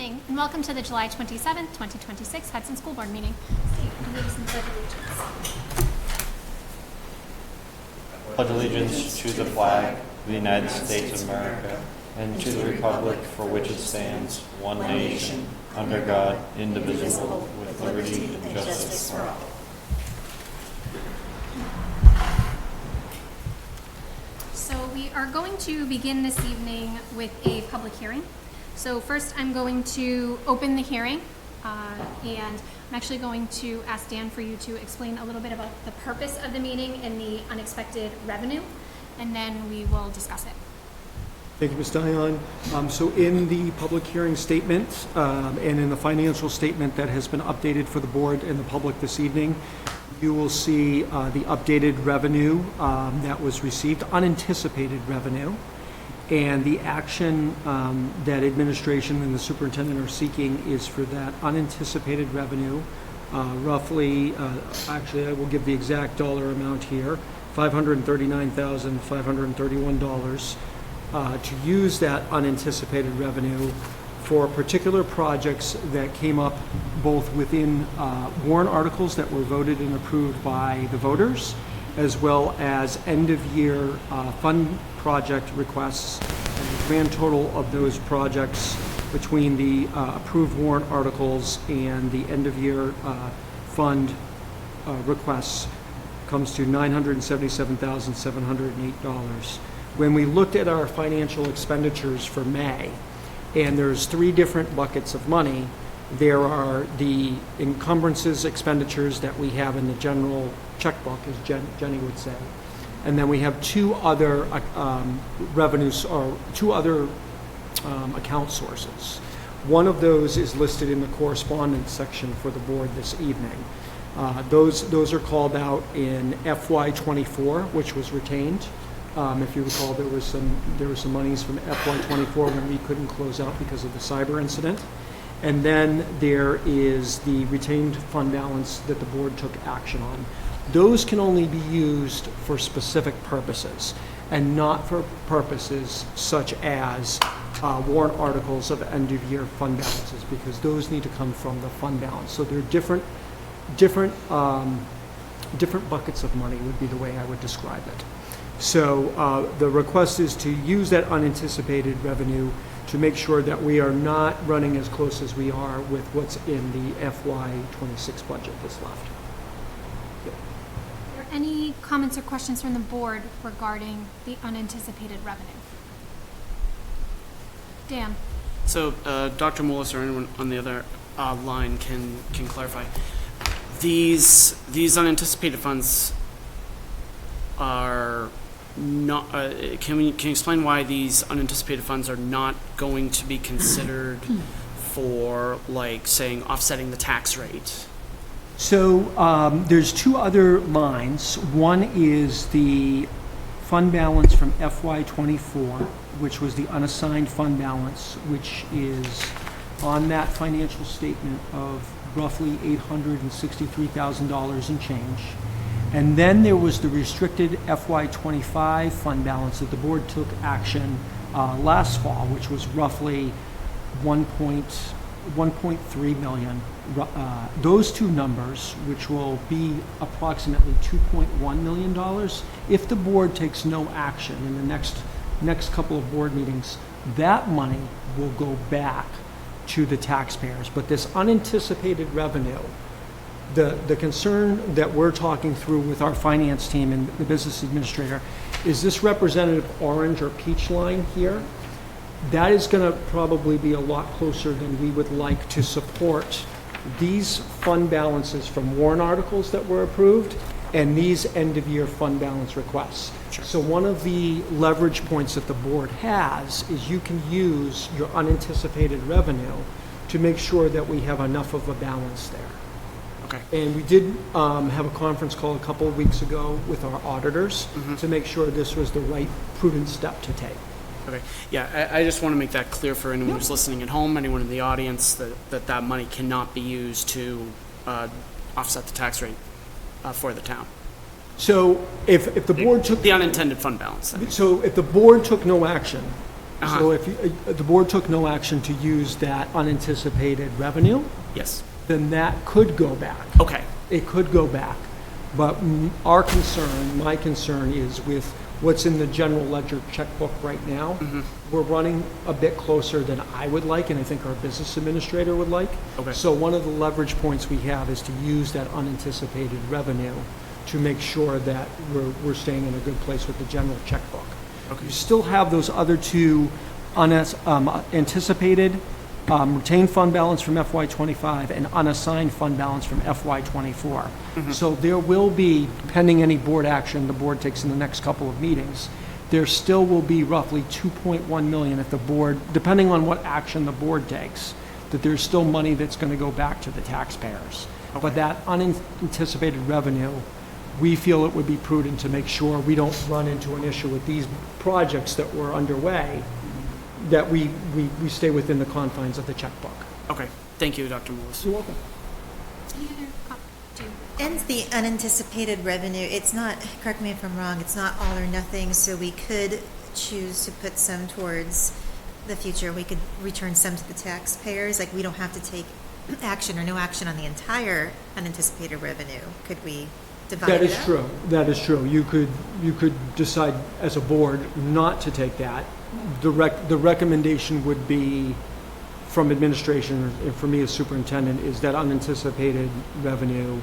evening, and welcome to the July 27th, 2026 Hudson School Board meeting. Steve, can you lead us in the Pledge of Allegiance? Pledge allegiance to the flag of the United States of America and to the republic for which it stands, one nation, under God, indivisible, with liberty and justice for all. So we are going to begin this evening with a public hearing. So first I'm going to open the hearing and I'm actually going to ask Dan for you to explain a little bit about the purpose of the meeting and the unexpected revenue, and then we will discuss it. Thank you, Ms. Dion. So in the public hearing statement and in the financial statement that has been updated for the board and the public this evening, you will see the updated revenue that was received, unanticipated revenue, and the action that administration and the superintendent are seeking is for that unanticipated revenue, roughly, actually I will give the exact dollar amount here, $539,531, to use that unanticipated revenue for particular projects that came up both within warrant articles that were voted and approved by the voters, as well as end-of-year fund project requests. And the grand total of those projects between the approved warrant articles and the end-of-year fund requests comes to $977,708. When we looked at our financial expenditures for May, and there's three different buckets of money. There are the encumbrances expenditures that we have in the general checkbook, as Jenny would say. And then we have two other revenues, or two other account sources. One of those is listed in the correspondence section for the board this evening. Those are called out in FY24, which was retained. If you recall, there were some monies from FY24 when we couldn't close out because of the cyber incident. And then there is the retained fund balance that the board took action on. Those can only be used for specific purposes and not for purposes such as warrant articles of end-of-year fund balances, because those need to come from the fund balance. So they're different buckets of money would be the way I would describe it. So the request is to use that unanticipated revenue to make sure that we are not running as close as we are with what's in the FY26 budget that's left. Are there any comments or questions from the board regarding the unanticipated revenue? Dan? So Dr. Mullis or anyone on the other line can clarify. These unanticipated funds are not, can you explain why these unanticipated funds are not going to be considered for, like, saying, offsetting the tax rate? So there's two other lines. One is the fund balance from FY24, which was the unassigned fund balance, which is on that financial statement of roughly $863,000 and change. And then there was the restricted FY25 fund balance that the board took action last fall, which was roughly 1.3 million. Those two numbers, which will be approximately $2.1 million, if the board takes no action in the next couple of board meetings, that money will go back to the taxpayers. But this unanticipated revenue, the concern that we're talking through with our finance team and the business administrator is this representative orange or peach line here. That is going to probably be a lot closer than we would like to support these fund balances from warrant articles that were approved and these end-of-year fund balance requests. Sure. So one of the leverage points that the board has is you can use your unanticipated revenue to make sure that we have enough of a balance there. Okay. And we did have a conference call a couple of weeks ago with our auditors to make sure this was the right prudent step to take. Okay. Yeah, I just want to make that clear for anyone who's listening at home, anyone in the audience, that money cannot be used to offset the tax rate for the town. So if the board took the unintended fund balance. So if the board took no action So if the board took no action to use that unanticipated revenue, Yes. then that could go back. Okay. It could go back. But our concern, my concern is with what's in the general ledger checkbook right now. We're running a bit closer than I would like, and I think our business administrator would like. Okay. So one of the leverage points we have is to use that unanticipated revenue to make sure that we're staying in a good place with the general checkbook. Okay. You still have those other two anticipated retained fund balance from FY25 and unassigned fund balance from FY24. So there will be, pending any board action the board takes in the next couple of meetings, there still will be roughly 2.1 million if the board, depending on what action the board takes, that there's still money that's going to go back to the taxpayers. But that unanticipated revenue, we feel it would be prudent to make sure we don't run into an issue with these projects that were underway, that we stay within the confines of the checkbook. Okay. Thank you, Dr. Mullis. You're welcome. Any other And the unanticipated revenue, it's not, correct me if I'm wrong, it's not all or nothing, so we could choose to put some towards the future. We could return some to the taxpayers, like we don't have to take action or no action on the entire unanticipated revenue. Could we divide it up? That is true. That is true. You could decide as a board not to take that. The recommendation would be from administration, and for me as superintendent, is that unanticipated revenue.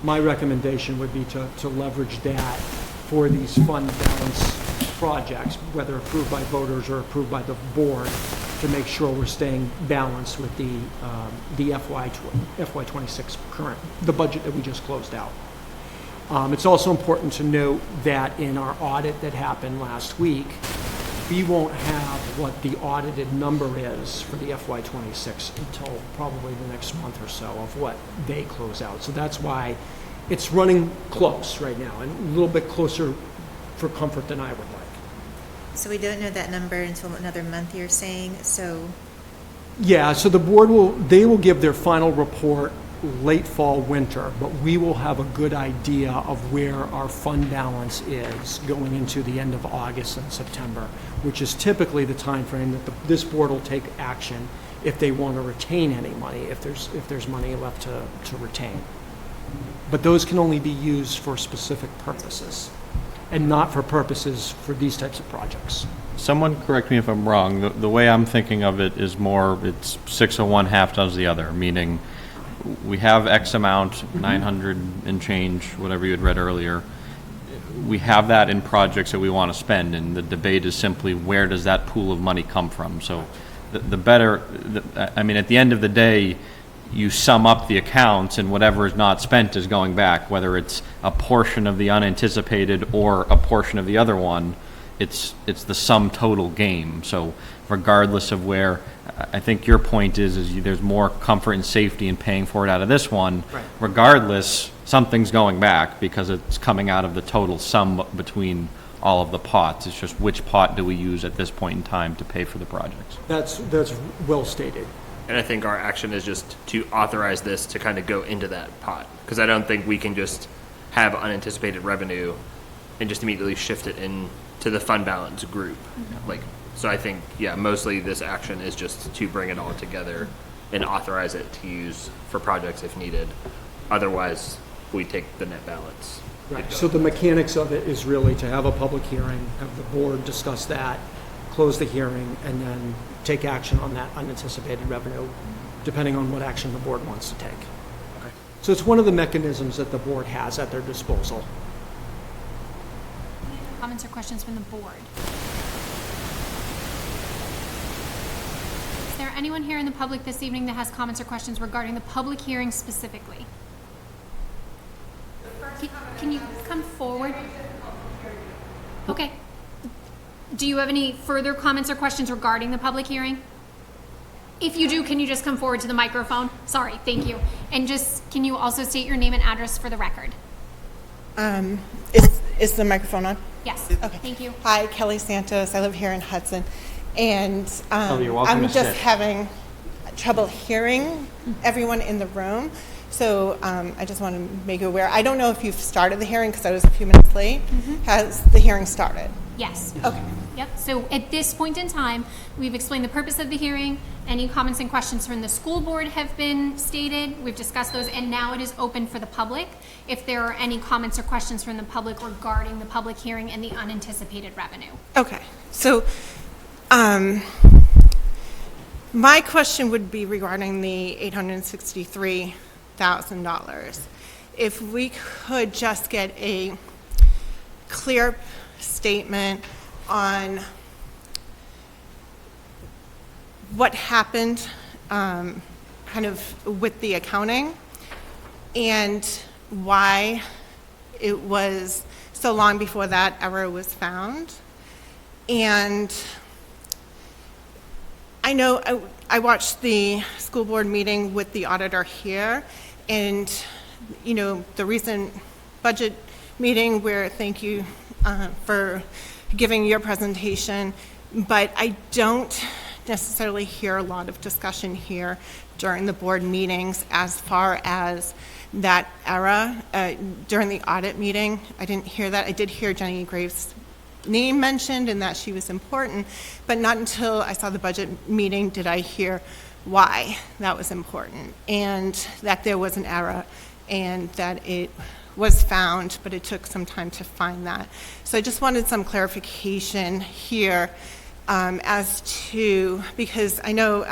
My recommendation would be to leverage that for these fund balance projects, whether approved by voters or approved by the board, to make sure we're staying balanced with the FY26 current, the budget that we just closed out. It's also important to note that in our audit that happened last week, we won't have what the audited number is for the FY26 until probably the next month or so of what they close out. So that's why it's running close right now, and a little bit closer for comfort than I would like. So we don't know that number until another month, you're saying, so Yeah, so the board will give their final report late fall, winter, but we will have a good idea of where our fund balance is going into the end of August and September, which is typically the time frame that this board will take action if they want to retain any money, if there's money left to retain. But those can only be used for specific purposes and not for purposes for these types of projects. Someone correct me if I'm wrong. The way I'm thinking of it is more, it's 6 of one, half does the other, meaning we have X amount, 900 and change, whatever you had read earlier. We have that in projects that we want to spend, and the debate is simply where does that pool of money come from? So the better, I mean, at the end of the day, you sum up the accounts, and whatever is not spent is going back, whether it's a portion of the unanticipated or a portion of the other one. It's the sum total game. So regardless of where, I think your point is there's more comfort and safety in paying for it out of this one. Right. Regardless, something's going back because it's coming out of the total sum between all of the pots. It's just which pot do we use at this point in time to pay for the projects. That's well stated. And I think our action is just to authorize this to kind of go into that pot. Because I don't think we can just have unanticipated revenue and just immediately shift it in to the fund balance group. So I think, yeah, mostly this action is just to bring it all together and authorize it to use for projects if needed. Otherwise, we take the net balance. Right, so the mechanics of it is really to have a public hearing, have the board discuss that, close the hearing, and then take action on that unanticipated revenue, depending on what action the board wants to take. Okay. So it's one of the mechanisms that the board has at their disposal. comments or questions from the board? Is there anyone here in the public this evening that has comments or questions regarding the public hearing specifically? Can you come forward? Okay. Do you have any further comments or questions regarding the public hearing? If you do, can you just come forward to the microphone? Sorry, thank you. And just, can you also state your name and address for the record? Is the microphone on? Yes, Okay. thank you. Hi, Kelly Santos. I live here in Hudson. And you're welcome I'm to just sit. having trouble hearing everyone in the room. So I just want to make you aware. I don't know if you've started the hearing because I was a few minutes late. Has the hearing started? Yes. Okay. Yep, so at this point in time, we've explained the purpose of the hearing. Any comments and questions from the school board have been stated. We've discussed those, and now it is open for the public. If there are any comments or questions from the public regarding the public hearing and the unanticipated revenue. Okay, so my question would be regarding the $863,000. If we could just get a clear statement on what happened kind of with the accounting and why it was so long before that error was found. And I know I watched the school board meeting with the auditor here, and you know, the recent budget meeting where thank you for giving your presentation, but I don't necessarily hear a lot of discussion here during the board meetings as far as that error. During the audit meeting, I didn't hear that. I did hear Jenny Graves' name mentioned and that she was important, but not until I saw the budget meeting did I hear why that was important and that there was an error and that it was found, but it took some time to find that. So I just wanted some clarification here as to, because I know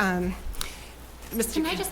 Mr. Can I just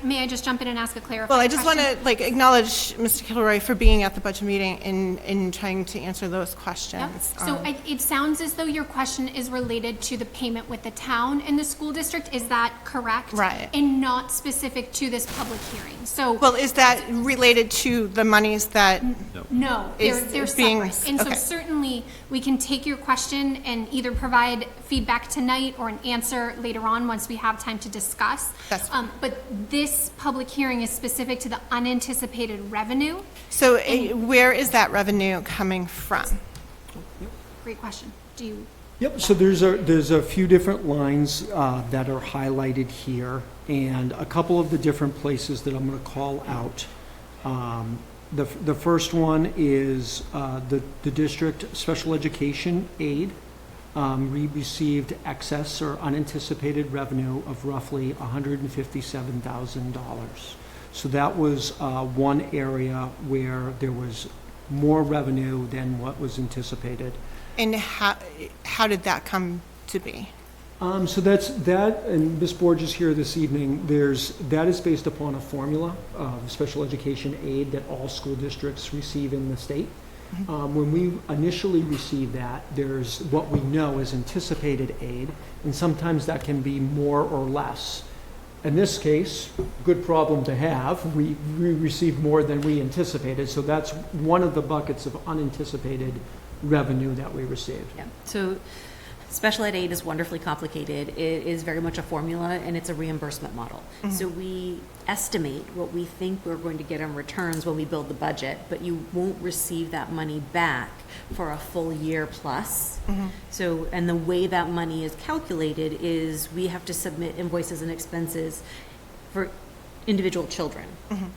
may I just jump in and ask a clarifying Well, I just want question? to acknowledge Mr. Kilroy for being at the budget meeting and trying to answer those Yep. questions. So it sounds as though your question is related to the payment with the town and the school district. Is that correct? Right. And not specific to this public hearing. So Well, is that related to the monies that, no, they're is being- separate. And so okay. certainly we can take your question and either provide feedback tonight or an answer later on once we have time to discuss. That's But this public hearing is specific to the unanticipated revenue. so where is that revenue coming from? Great question. Do you? Yep, so there's a few different lines that are highlighted here, and a couple of the different places that I'm going to call out. The first one is the district special education aid. We received excess or unanticipated revenue of roughly $157,000. So that was one area where there was more revenue than what was anticipated. And how did that come to be? So that's that, and Ms. Borges is here this evening. That is based upon a formula of special education aid that all school districts receive in the state. When we initially receive that, there's what we know as anticipated aid, and sometimes that can be more or less. In this case, good problem to have. We received more than we anticipated, so that's one of the buckets of unanticipated revenue that we received. Yeah, so special ed aid is wonderfully complicated. It is very much a formula, and it's a reimbursement model. So we estimate what we think we're going to get in returns when we build the budget, but you won't receive that money back for a full year plus. So, and the way that money is calculated is we have to submit invoices and expenses for individual children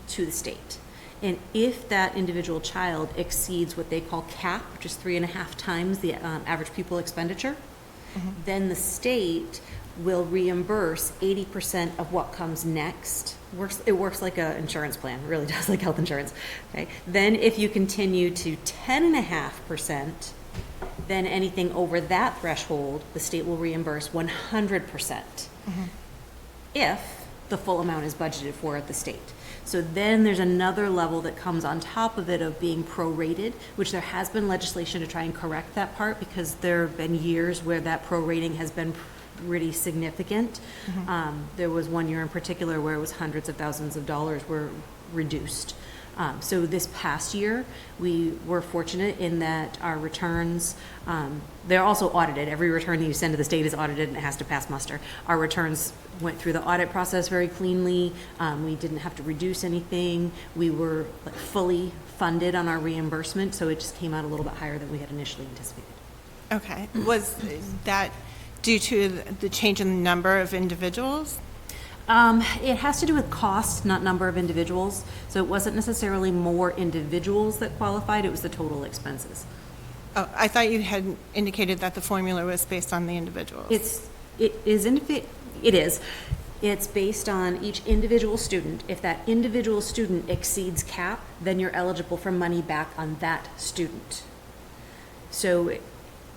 to the state. And if that individual child exceeds what they call CAP, which is 3.5 times the average pupil expenditure, then the state will reimburse 80% of what comes next. It works like an insurance plan. It really does, like health insurance. Okay. Then if you continue to 10.5%, then anything over that threshold, the state will reimburse 100%. If the full amount is budgeted for at the state. So then there's another level that comes on top of it of being prorated, which there has been legislation to try and correct that part because there have been years where that prorating has been pretty significant. There was one year in particular where it was hundreds of thousands of dollars were reduced. So this past year, we were fortunate in that our returns, they're also audited. Every return that you send to the state is audited and it has to pass muster. Our returns went through the audit process very cleanly. We didn't have to reduce anything. We were fully funded on our reimbursement, so it just came out a little bit higher than we had initially anticipated. Okay. Was that due to the change in the number of individuals? It has to do with cost, not number of individuals. So it wasn't necessarily more individuals that qualified, it was the total expenses. Oh, I thought you had indicated that the formula was based on the individuals. It is. It's based on each individual student. If that individual student exceeds cap, then you're eligible for money back on that student. So,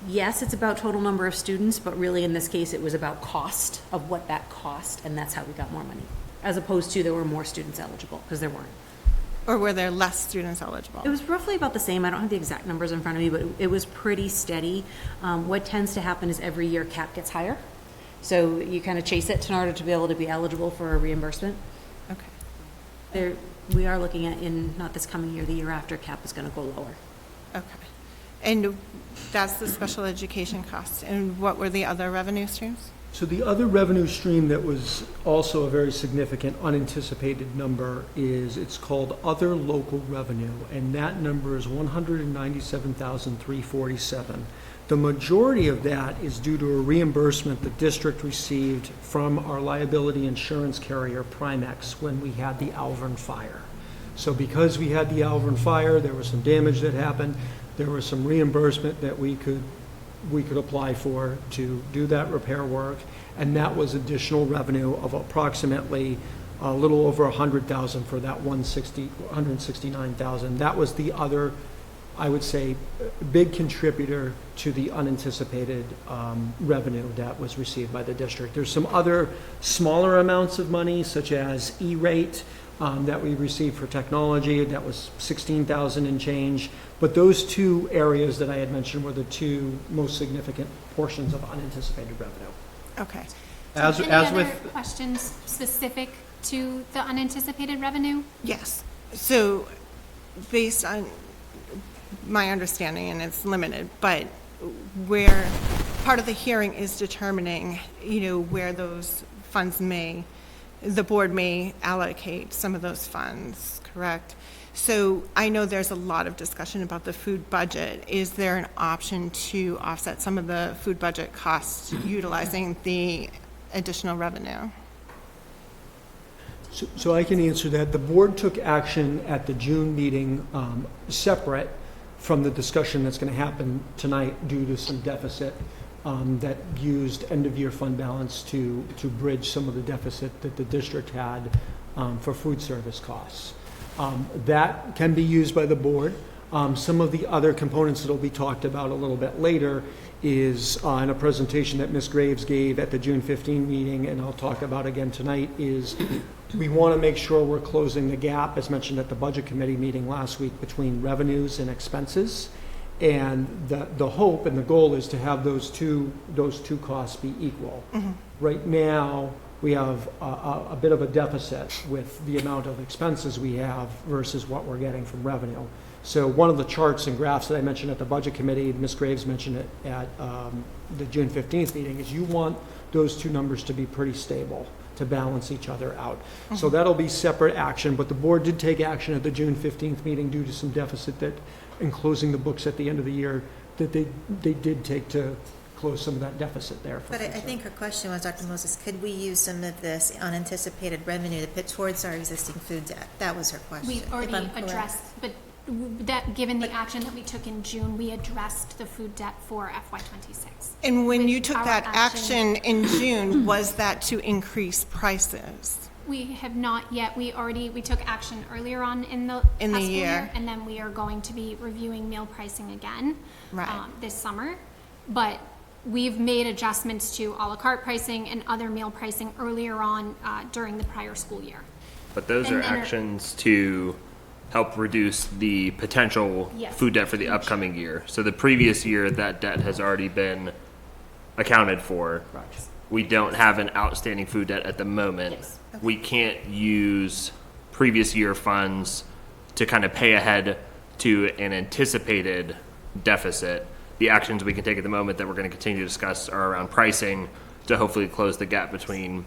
yes, it's about total number of students, but really in this case, it was about cost of what that cost, and that's how we got more money. As opposed to there were more students eligible, because there weren't. Or were there less students eligible? It was roughly about the same. I don't have the exact numbers in front of me, but it was pretty steady. What tends to happen is every year cap gets higher. So you kind of chase it in order to be able to be eligible for a reimbursement. Okay. We are looking at, in not this coming year, the year after, cap is going to go lower. Okay. And that's the special education cost. And what were the other revenue streams? So the other revenue stream that was also a very significant unanticipated number is, it's called other local revenue, and that number is $197,347. The majority of that is due to a reimbursement the district received from our liability insurance carrier, Primex, when we had the Alvern fire. So because we had the Alvern fire, there was some damage that happened, there was some reimbursement that we could apply for to do that repair work, and that was additional revenue of approximately a little over 100,000 for that 169,000. That was the other, I would say, big contributor to the unanticipated revenue that was received by the district. There's some other smaller amounts of money, such as E-rate, that we received for technology. That was 16,000 and change. But those two areas that I had mentioned were the two most significant portions of unanticipated revenue. Okay. As Any with other questions specific to the unanticipated revenue? Yes. So based on my understanding, and it's limited, but where part of the hearing is determining, where those funds the board may allocate some of those funds, correct? So I know there's a lot of discussion about the food budget. Is there an option to offset some of the food budget costs utilizing the additional revenue? So I can answer that. The board took action at the June meeting, separate from the discussion that's going to happen tonight due to some deficit that used end-of-year fund balance to bridge some of the deficit that the district had for food service costs. That can be used by the board. Some of the other components that will be talked about a little bit later is in a presentation that Ms. Graves gave at the June 15 meeting, and I'll talk about again tonight, is we want to make sure we're closing the gap, as mentioned at the Budget Committee meeting last week, between revenues and expenses. And the hope and the goal is to have those two costs be equal. Mm-hmm. Right now, we have a bit of a deficit with the amount of expenses we have versus what we're getting from revenue. So one of the charts and graphs that I mentioned at the Budget Committee, Ms. Graves mentioned it at the June 15th meeting, is you want those two numbers to be pretty stable to balance each other out. Mm-hmm. So that'll be separate action, but the board did take action at the June 15th meeting due to some deficit that, in closing the books at the end of the year, that they did take to close some of that deficit there. But I think her question was, Dr. Moses, could we use some of this unanticipated revenue to put towards our existing food debt? That was her question. We've already addressed, but that, given the action that we took in June, we addressed the food debt for FY26. And when With you took our that action in June, was that to increase prices? We have not yet. We took action earlier on in the In the school year. and then we are going to be reviewing meal pricing again Right. this summer. But we've made adjustments to a la carte pricing and other meal pricing earlier on during the prior school year. But those And are then actions to help reduce the potential Yes. food debt for the upcoming year. So the previous year, that debt has already been accounted for. We don't have an outstanding food debt at the moment. Yes. We can't use previous year funds to kind of pay ahead to an anticipated deficit. The actions we can take at the moment that we're going to continue to discuss are around pricing to hopefully close the gap between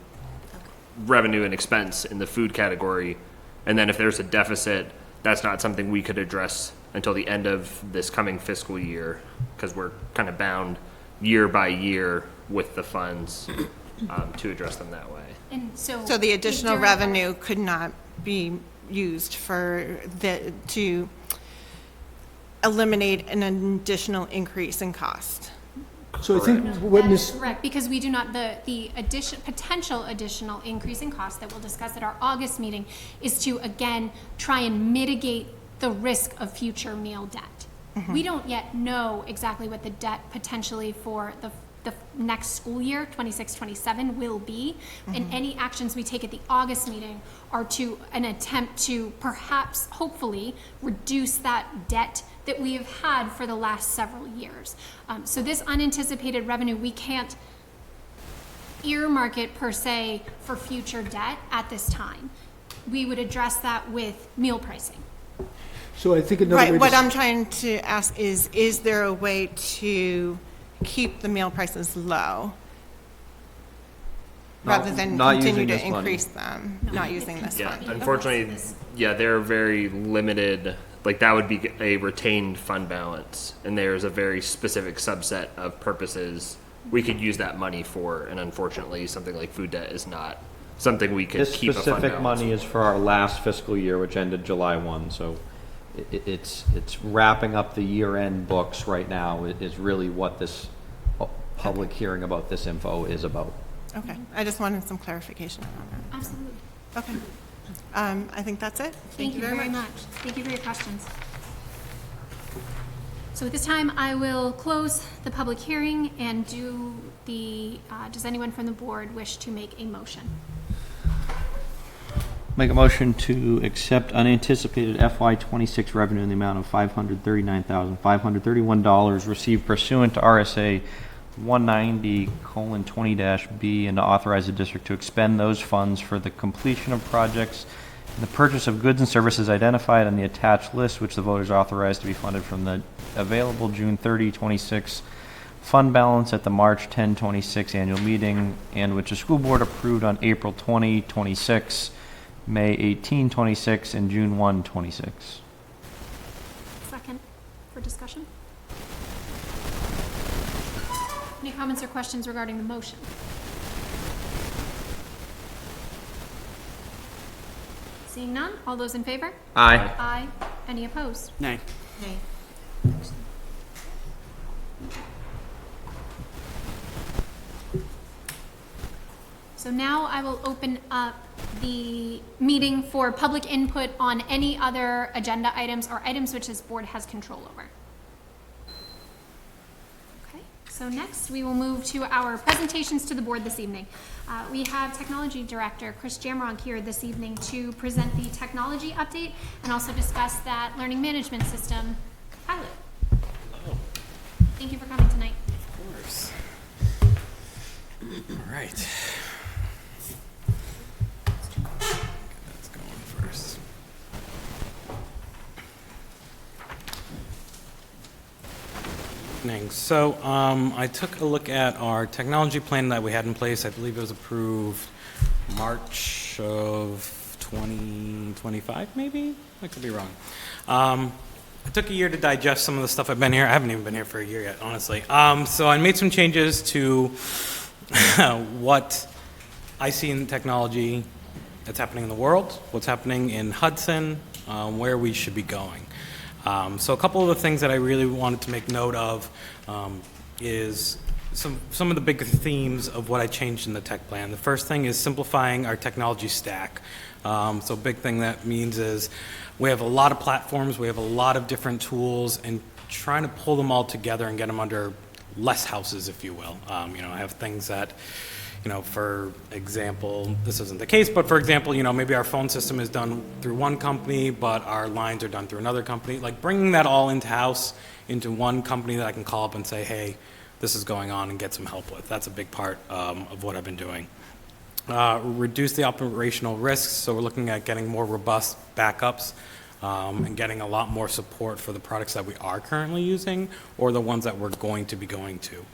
revenue and expense in the food category. And then if there's a deficit, that's not something we could address until the end of this coming fiscal year, because we're kind of bound year by year with the funds to address them that way. And so The additional during- revenue could not be used eliminate an additional increase in cost. So I think what That is Ms. correct, because we do not, the potential additional increase in cost that we'll discuss at our August meeting is to, again, try and mitigate the risk of future meal debt. We don't yet know exactly what the debt potentially for the next school year, 26-27, will be. And any actions we take at the August meeting are to an attempt to perhaps, hopefully, reduce that debt that we have had for the last several years. So this unanticipated revenue, we can't earmark it per se for future debt at this time. We would address that with meal pricing. So I think another way Right, what to, I'm trying to ask is there a way to keep the meal prices low? Rather than not continue using to this money. increase them, not using this Yeah, fund? unfortunately, yeah, they're very limited. Like that would be a retained fund balance, and there's a very specific subset of purposes we could use that money for. And unfortunately, something like food debt is not something we could This keep a fund specific balance. money is for our last fiscal year, which ended July 1, so it's wrapping up the year-end books right now is really what this public hearing about this info is about. Okay, I just wanted some clarification on that. Absolutely. Okay. I think that's it. Thank you very much. Thank you for your questions. So at this time, I will close the public hearing and do does anyone from the board wish to make a motion? Make a motion to accept unanticipated FY26 revenue in the amount of $539,531 received pursuant to RSA 190:20-B and to authorize the district to expend those funds for the completion of projects and the purchase of goods and services identified on the attached list, which the voters authorized to be funded from the available June 30, 26 fund balance at the March 10, 26 annual meeting, and which the school board approved on April 20, 26, May 18, 26, and June 1, 26. Second for discussion? Any comments or questions regarding the motion? Seeing none, all those in favor? Aye. Aye. Any opposed? Nay. Nay. So now I will open up the meeting for public input on any other agenda items or items which this board has control over. Okay, so next we will move to our presentations to the board this evening. We have Technology Director Chris Jamrock here this evening to present the technology update and also discuss that learning management system pilot. Thank you for coming tonight. Of course. All right. That's going first. Evening. So I took a look at our technology plan that we had in place. I believe it was approved March of 2025, maybe? I could be wrong. I took a year to digest some of the stuff I've been here. I haven't even been here for a year yet, honestly. So I made some changes to what I see in technology that's happening in the world, what's happening in Hudson, where we should be going. So a couple of the things that I really wanted to make note of is some of the big themes of what I changed in the tech plan. The first thing is simplifying our technology stack. So a big thing that means is we have a lot of platforms, we have a lot of different tools, and trying to pull them all together and get them under less houses, if you will. I have things that, for example, this isn't the case, but for example, maybe our phone system is done through one company, but our lines are done through another company. Like bringing that all into house, into one company that I can call up and say, hey, this is going on, and get some help with. That's a big part of what I've been doing. Reduce the operational risks, so we're looking at getting more robust backups and getting a lot more support for the products that we are currently using or the ones that we're going to be going to.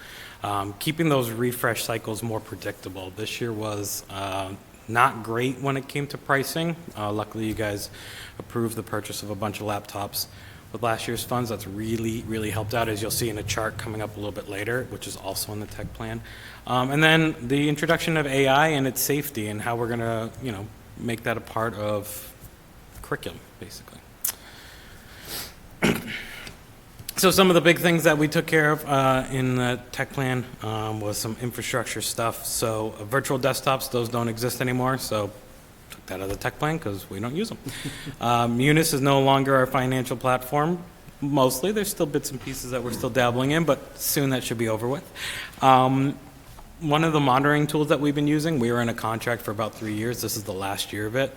Keeping those refresh cycles more predictable. This year was not great when it came to pricing. Luckily, you guys approved the purchase of a bunch of laptops with last year's funds. That's really, really helped out, as you'll see in a chart coming up a little bit later, which is also in the tech plan. And then the introduction of AI and its safety and how we're going to, make that a part of curriculum, basically. So some of the big things that we took care of in the tech plan was some infrastructure stuff. So virtual desktops, those don't exist anymore, so took that out of the tech plan because we don't use them. Munis is no longer our financial platform. Mostly, there's still bits and pieces that we're still dabbling in, but soon that should be over with. One of the monitoring tools that we've been using, we were in a contract for about 3 years. This is the last year of it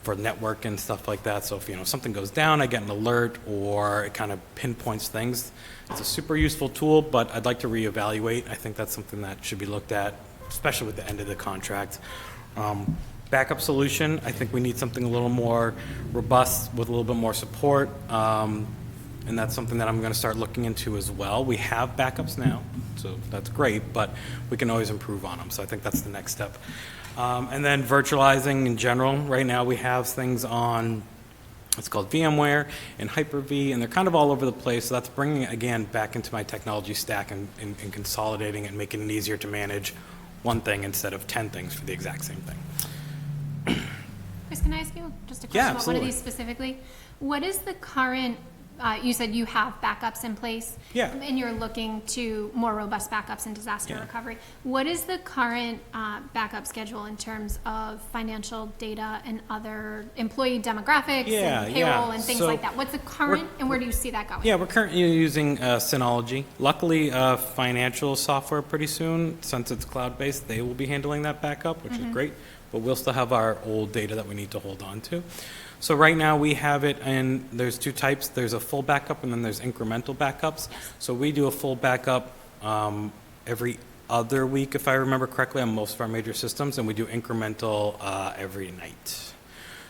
for network and stuff like that. So if something goes down, I get an alert or it kind of pinpoints things. It's a super useful tool, but I'd like to reevaluate. I think that's something that should be looked at, especially with the end of the contract. Backup solution, I think we need something a little more robust with a little bit more support. And that's something that I'm going to start looking into as well. We have backups now, so that's great, but we can always improve on them. So I think that's the next step. And then virtualizing in general. Right now we have things on, it's called VMware and Hyper-V, and they're kind of all over the place. So that's bringing it, again, back into my technology stack and consolidating it and making it easier to manage one thing instead of 10 things for the exact same thing. Chris, can I ask you just a question Yeah, about one of absolutely. these specifically? What is the current, you said you have backups in place? Yeah. And you're looking to more robust backups and disaster Yeah. recovery. What is the current backup schedule in terms of financial data and other employee demographics Yeah, and payroll yeah. and things So like that? What's the current and where do you see that going? Yeah, we're currently using Synology. Luckily, financial software pretty soon, since it's cloud-based, they will be handling that backup, which is great. But we'll still have our old data that we need to hold on to. So right now we have it, and there's two types. There's a full backup, and then there's incremental backups. So we do a full backup every other week, if I remember correctly, on most of our major systems, and we do incremental every night.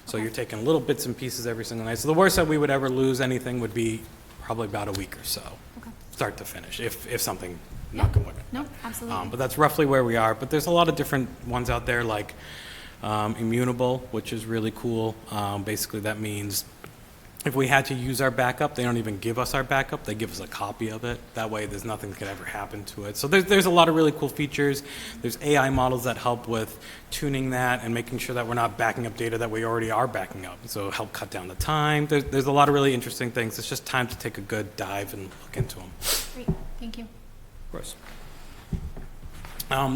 So you're taking little bits and pieces every single night. So the worst that we would ever lose anything would be probably about a week or so, Okay. start to finish, if something, knock on wood. No, absolutely. But that's roughly where we are. But there's a lot of different ones out there, like Immutable, which is really cool. Basically, that means if we had to use our backup, they don't even give us our backup. They give us a copy of it. That way, there's nothing that could ever happen to it. So there's a lot of really cool features. There's AI models that help with tuning that and making sure that we're not backing up data that we already are backing up. So help cut down the time. There's a lot of really interesting things. It's just time to take a good dive and look into them. Great, thank you. Of course.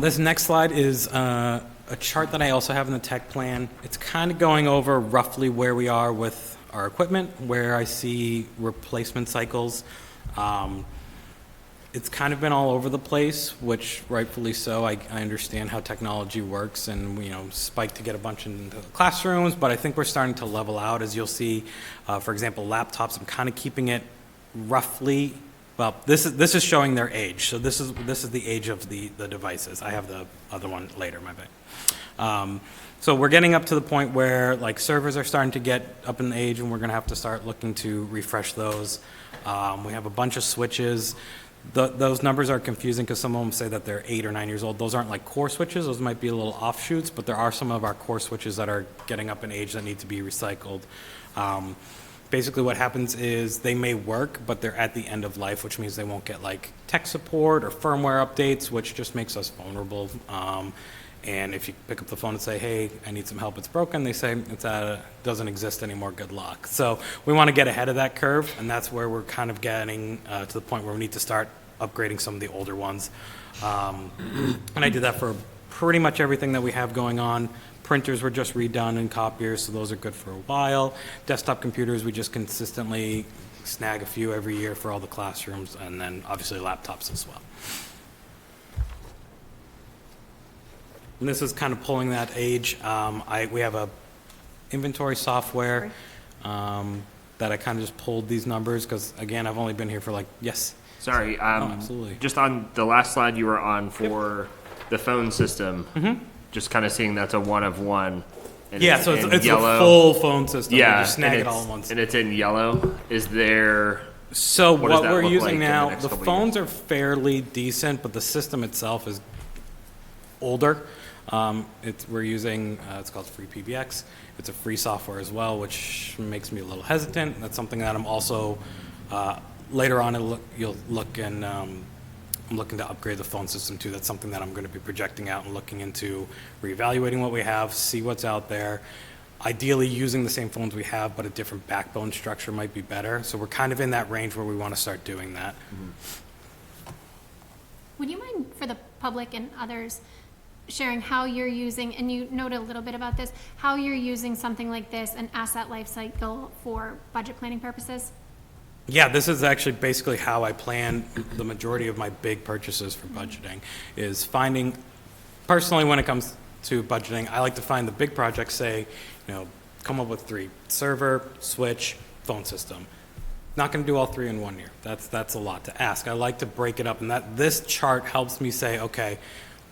This next slide is a chart that I also have in the tech plan. It's kind of going over roughly where we are with our equipment, where I see replacement cycles. It's kind of been all over the place, which rightfully so. I understand how technology works and, spike to get a bunch into the classrooms, but I think we're starting to level out. As you'll see, for example, laptops, I'm kind of keeping it roughly. Well, this is showing their age. So this is the age of the devices. I have the other one later, my bad. So we're getting up to the point where servers are starting to get up in age, and we're going to have to start looking to refresh those. We have a bunch of switches. Those numbers are confusing because some of them say that they're 8 or 9 years old. Those aren't core switches. Those might be little offshoots, but there are some of our core switches that are getting up in age that need to be recycled. Basically what happens is they may work, but they're at the end of life, which means they won't get tech support or firmware updates, which just makes us vulnerable. And if you pick up the phone and say, hey, I need some help, it's broken, they say it doesn't exist anymore, good luck. So we want to get ahead of that curve, and that's where we're kind of getting to the point where we need to start upgrading some of the older ones. And I did that for pretty much everything that we have going on. Printers were just redone and copiers, so those are good for a while. Desktop computers, we just consistently snag a few every year for all the classrooms, and then obviously laptops as well. And this is kind of pulling that age. We have a inventory software that I kind of just pulled these numbers because, again, I've only been here for yes. Sorry, absolutely. Just on the last slide you were on for the phone system, just kind of seeing that's a 1 of 1. And Yeah, so it's yellow. a full phone system. Yeah, You just snag and it all it's- at once. And it's in yellow. Is there? So What does what that we're look using like in the now, next the couple phones are fairly decent, but the system itself is older. We're using, it's called Free PBX. It's a free software as well, which makes me a little hesitant. That's something that I'm also, later on, you'll look and I'm looking to upgrade the phone system too. That's something that I'm going to be projecting out and looking into, reevaluating what we have, see what's out there. Ideally, using the same phones we have, but a different backbone structure might be better. So we're kind of in that range where we want to start doing that. Would you mind, for the public and others, sharing how you're using, and you noted a little bit about this, how you're using something like this, an asset life cycle, for budget planning purposes? Yeah, this is actually basically how I plan the majority of my big purchases for budgeting, is finding, personally, when it comes to budgeting, I like to find the big projects, say, come up with 3: server, switch, phone system. Not going to do all 3 in 1 year. That's a lot to ask. I like to break it up, and this chart helps me say, okay,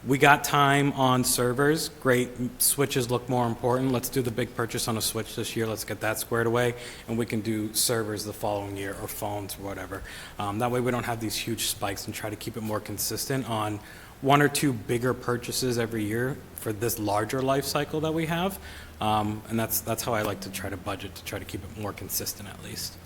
we got time on servers. Great, switches look more important. Let's do the big purchase on a switch this year. Let's get that squared away, and we can do servers the following year, or phones, or whatever. That way we don't have these huge spikes, and try to keep it more consistent on 1 or 2 bigger purchases every year for this larger life cycle that we have. And that's how I like to try to budget, to try to keep it more consistent at least.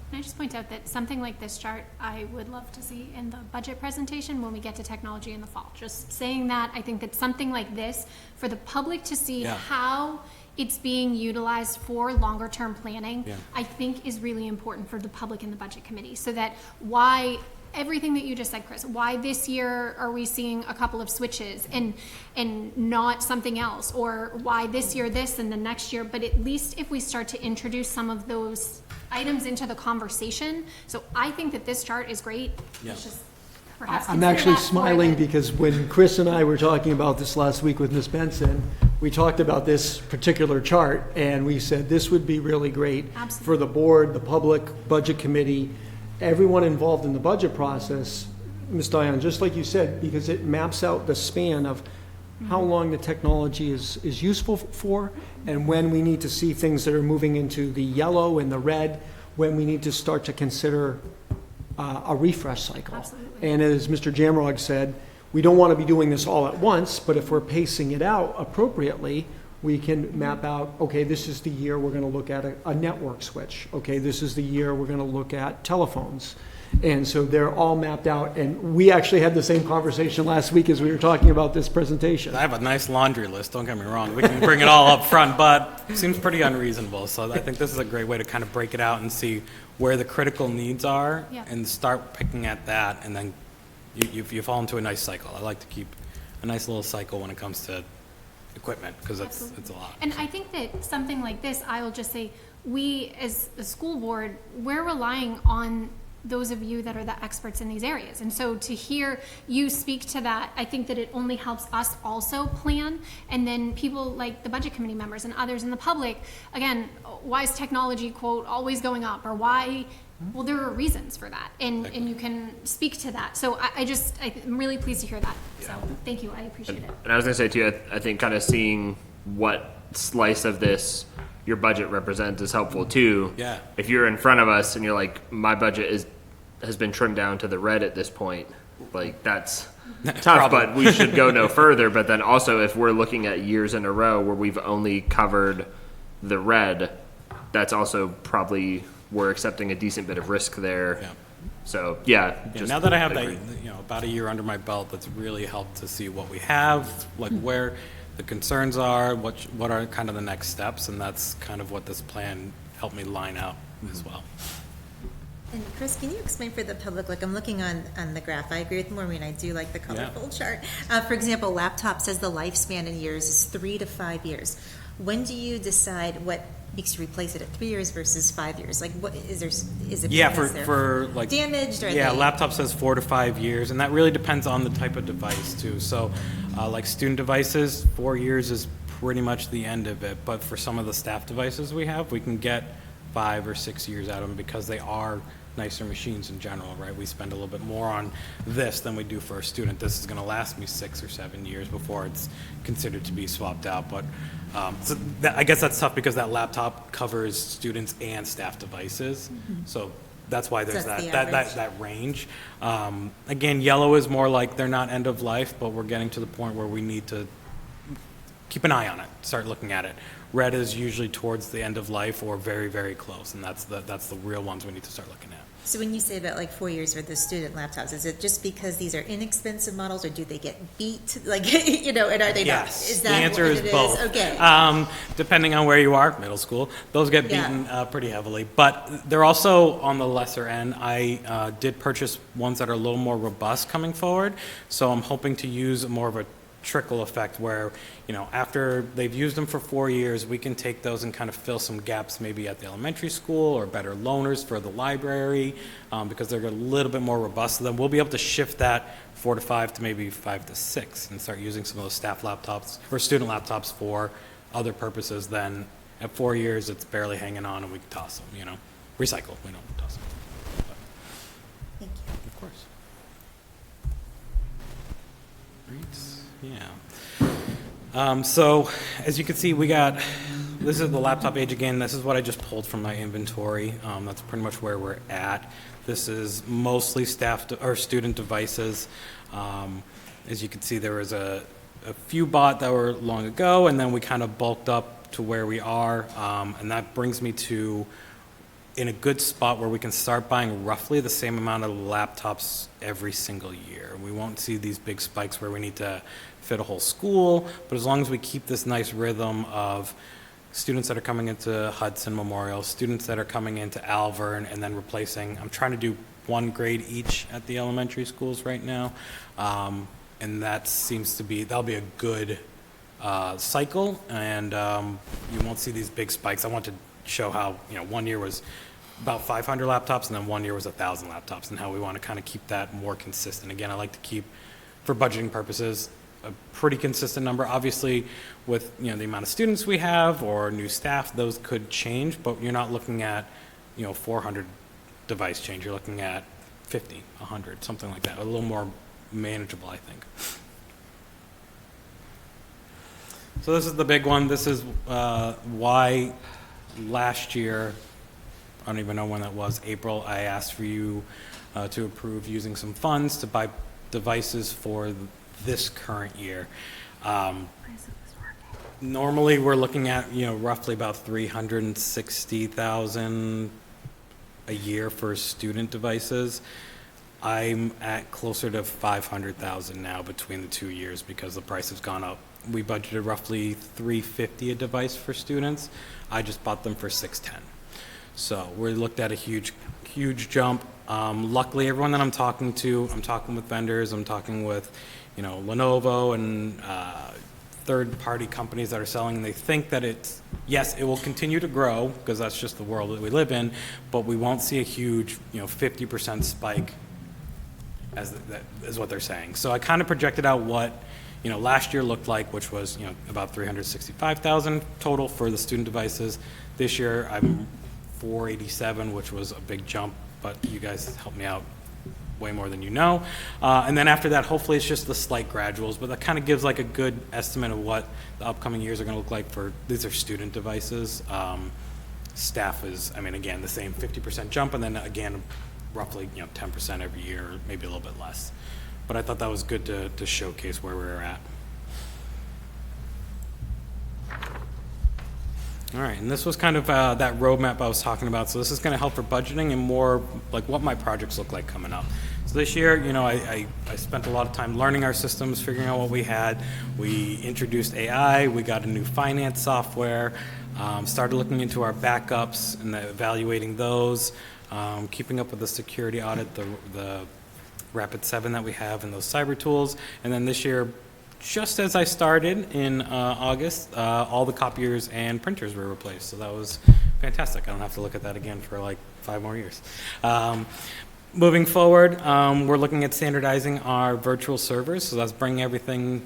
Can I just point out that something like this chart, I would love to see in the budget presentation when we get to technology in the fall. Just saying that, I think that something like this, for the public to see how it's being utilized for longer term planning, I think is really important for the public and the budget committee. So that everything that you just said, Chris, why this year are we seeing a couple of switches and not something else? Or why this year this and the next year? But at least if we start to introduce some of those items into the conversation. So I think that this chart is great. It's just perhaps I'm consider actually that smiling more than- because when Chris and I were talking about this last week with Ms. Benson, we talked about this particular chart, and we said this would be really great Absolutely. for the board, the public, budget committee, everyone involved in the budget process, Ms. Diane, just like you said, because it maps out the span of how long the technology is useful for, and when we need to see things that are moving into the yellow and the red, when we need to start to consider a refresh cycle. Absolutely. And as Mr. Jamrog said, we don't want to be doing this all at once, but if we're pacing it out appropriately, we can map out, okay, this is the year we're going to look at a network switch. Okay, this is the year we're going to look at telephones. And so they're all mapped out. And we actually had the same conversation last week as we were talking about this presentation. I have a nice laundry list, don't get me wrong. We can bring it all up front, but it seems pretty unreasonable. So I think this is a great way to kind of break it out and see where the critical needs are and start picking at that, and then you fall into a nice cycle. I like to keep a nice little cycle when it comes to equipment, because it's a lot. And I think that something like this, I will just say, we as a school board, we're relying on those of you that are the experts in these areas. And so to hear you speak to that, I think that it only helps us also plan. And then people like the budget committee members and others in the public, again, why is technology, quote, always going up? Or why? Well, there are reasons for that. And you can speak to that. So I'm really pleased to hear that. So thank you, I appreciate it. And I was going to say too, I think kind of seeing what slice of this your budget represents is helpful too. Yeah. If you're in front of us and you're like, my budget has been trimmed down to the red at this point, like that's tough, but we should go no further. But then also if we're looking at years in a row where we've only covered the red, that's also probably we're accepting a decent bit of risk there. Yeah. So just now that I have that, agree. about a year under my belt, that's really helped to see what we have, like where the concerns are, what are kind of the next steps, and that's kind of what this plan helped me line out as well. And Chris, can you explain for the public, like I'm looking on the graph, I agree with Maureen, I do like the colorful chart. For example, laptop says the lifespan in years is 3 to 5 years. When do you decide what makes you replace it at 3 years versus 5 years? Like what, is it? Yeah, because they're for like damaged or laptop says 4 to 5 years, and that really depends on the type of device too. So like student devices, 4 years is pretty much the end of it, but for some of the staff devices we have, we can get 5 or 6 years out of them because they are nicer machines in general, right? We spend a little bit more on this than we do for a student. This is going to last me 6 or 7 years before it's considered to be swapped out. But I guess that's tough because that laptop covers students and staff devices. So that's why there's that range. Again, yellow is more like they're not end of life, but we're getting to the point where we need to keep an eye on it, start looking at it. Red is usually towards the end of life or very, very close, and that's the real ones we need to start looking at. So when you say about like 4 years for the student laptops, is it just because these are inexpensive models, or do they get beat? Like, and are they not? Yes, Is the that answer what is it both. Okay. Depending on where you are, middle school, those get Yeah. beaten pretty heavily. But they're also on the lesser end. I did purchase ones that are a little more robust coming forward, so I'm hoping to use more of a trickle effect where, after they've used them for 4 years, we can take those and kind of fill some gaps maybe at the elementary school or better loaners for the library because they're a little bit more robust. So then we'll be able to shift that 4 to 5 to maybe 5 to 6 and start using some of those staff laptops or student laptops for other purposes. Then at 4 years, it's barely hanging on and we can toss them, recycle. We don't toss them. But, Thank you. of course. Great. Yeah. So as you can see, this is the laptop age again. This is what I just pulled from my inventory. That's pretty much where we're at. This is mostly or student devices. As you can see, there was a few bought that were long ago, and then we kind of bulked up to where we are. And that brings me to in a good spot where we can start buying roughly the same amount of laptops every single year. We won't see these big spikes where we need to fit a whole school, but as long as we keep this nice rhythm of students that are coming into Hudson Memorial, students that are coming into Alvern, and then replacing, I'm trying to do 1 grade each at the elementary schools right now, and that seems to be, that'll be a good cycle, and you won't see these big spikes. I want to show how, 1 year was about 500 laptops, and then 1 year was 1,000 laptops, and how we want to kind of keep that more consistent. Again, I like to keep, for budgeting purposes, a pretty consistent number. Obviously, with the amount of students we have or new staff, those could change, but you're not looking at 400 device change. You're looking at 50, 100, something like that. A little more manageable, I think. So this is the big one. This is why last year, I don't even know when that was, April, I asked for you to approve using some funds to buy devices for this current year. Normally, we're looking at, roughly about 360,000 a year for student devices. I'm at closer to 500,000 now between the 2 years because the price has gone up. We budgeted roughly $350 a device for students. I just bought them for $610. So we looked at a huge jump. Luckily, everyone that I'm talking with vendors, I'm talking with, Lenovo and third-party companies that are selling. They think that it will continue to grow because that's just the world that we live in, but we won't see a huge, 50% spike as is what they're saying. So I kind of projected out what, last year looked like, which was, about 365,000 total for the student devices. This year, I'm 487, which was a big jump, but you guys helped me out way more than you know. And then after that, hopefully it's just the slight graduals, but that kind of gives like a good estimate of what the upcoming years are going to look like these are student devices. Staff is, again, the same 50% jump, and then again, roughly 10% every year, maybe a little bit less. But I thought that was good to showcase where we were at. All right, and this was kind of that roadmap I was talking about. So this is going to help for budgeting and more like what my projects look like coming up. So this year, I spent a lot of time learning our systems, figuring out what we had. We introduced AI, we got a new finance software, started looking into our backups and evaluating those, keeping up with the security audit, the Rapid7 that we have and those cyber tools. And then this year, just as I started in August, all the copiers and printers were replaced. So that was fantastic. I don't have to look at that again for like 5 more years. Moving forward, we're looking at standardizing our virtual servers. So that's bringing everything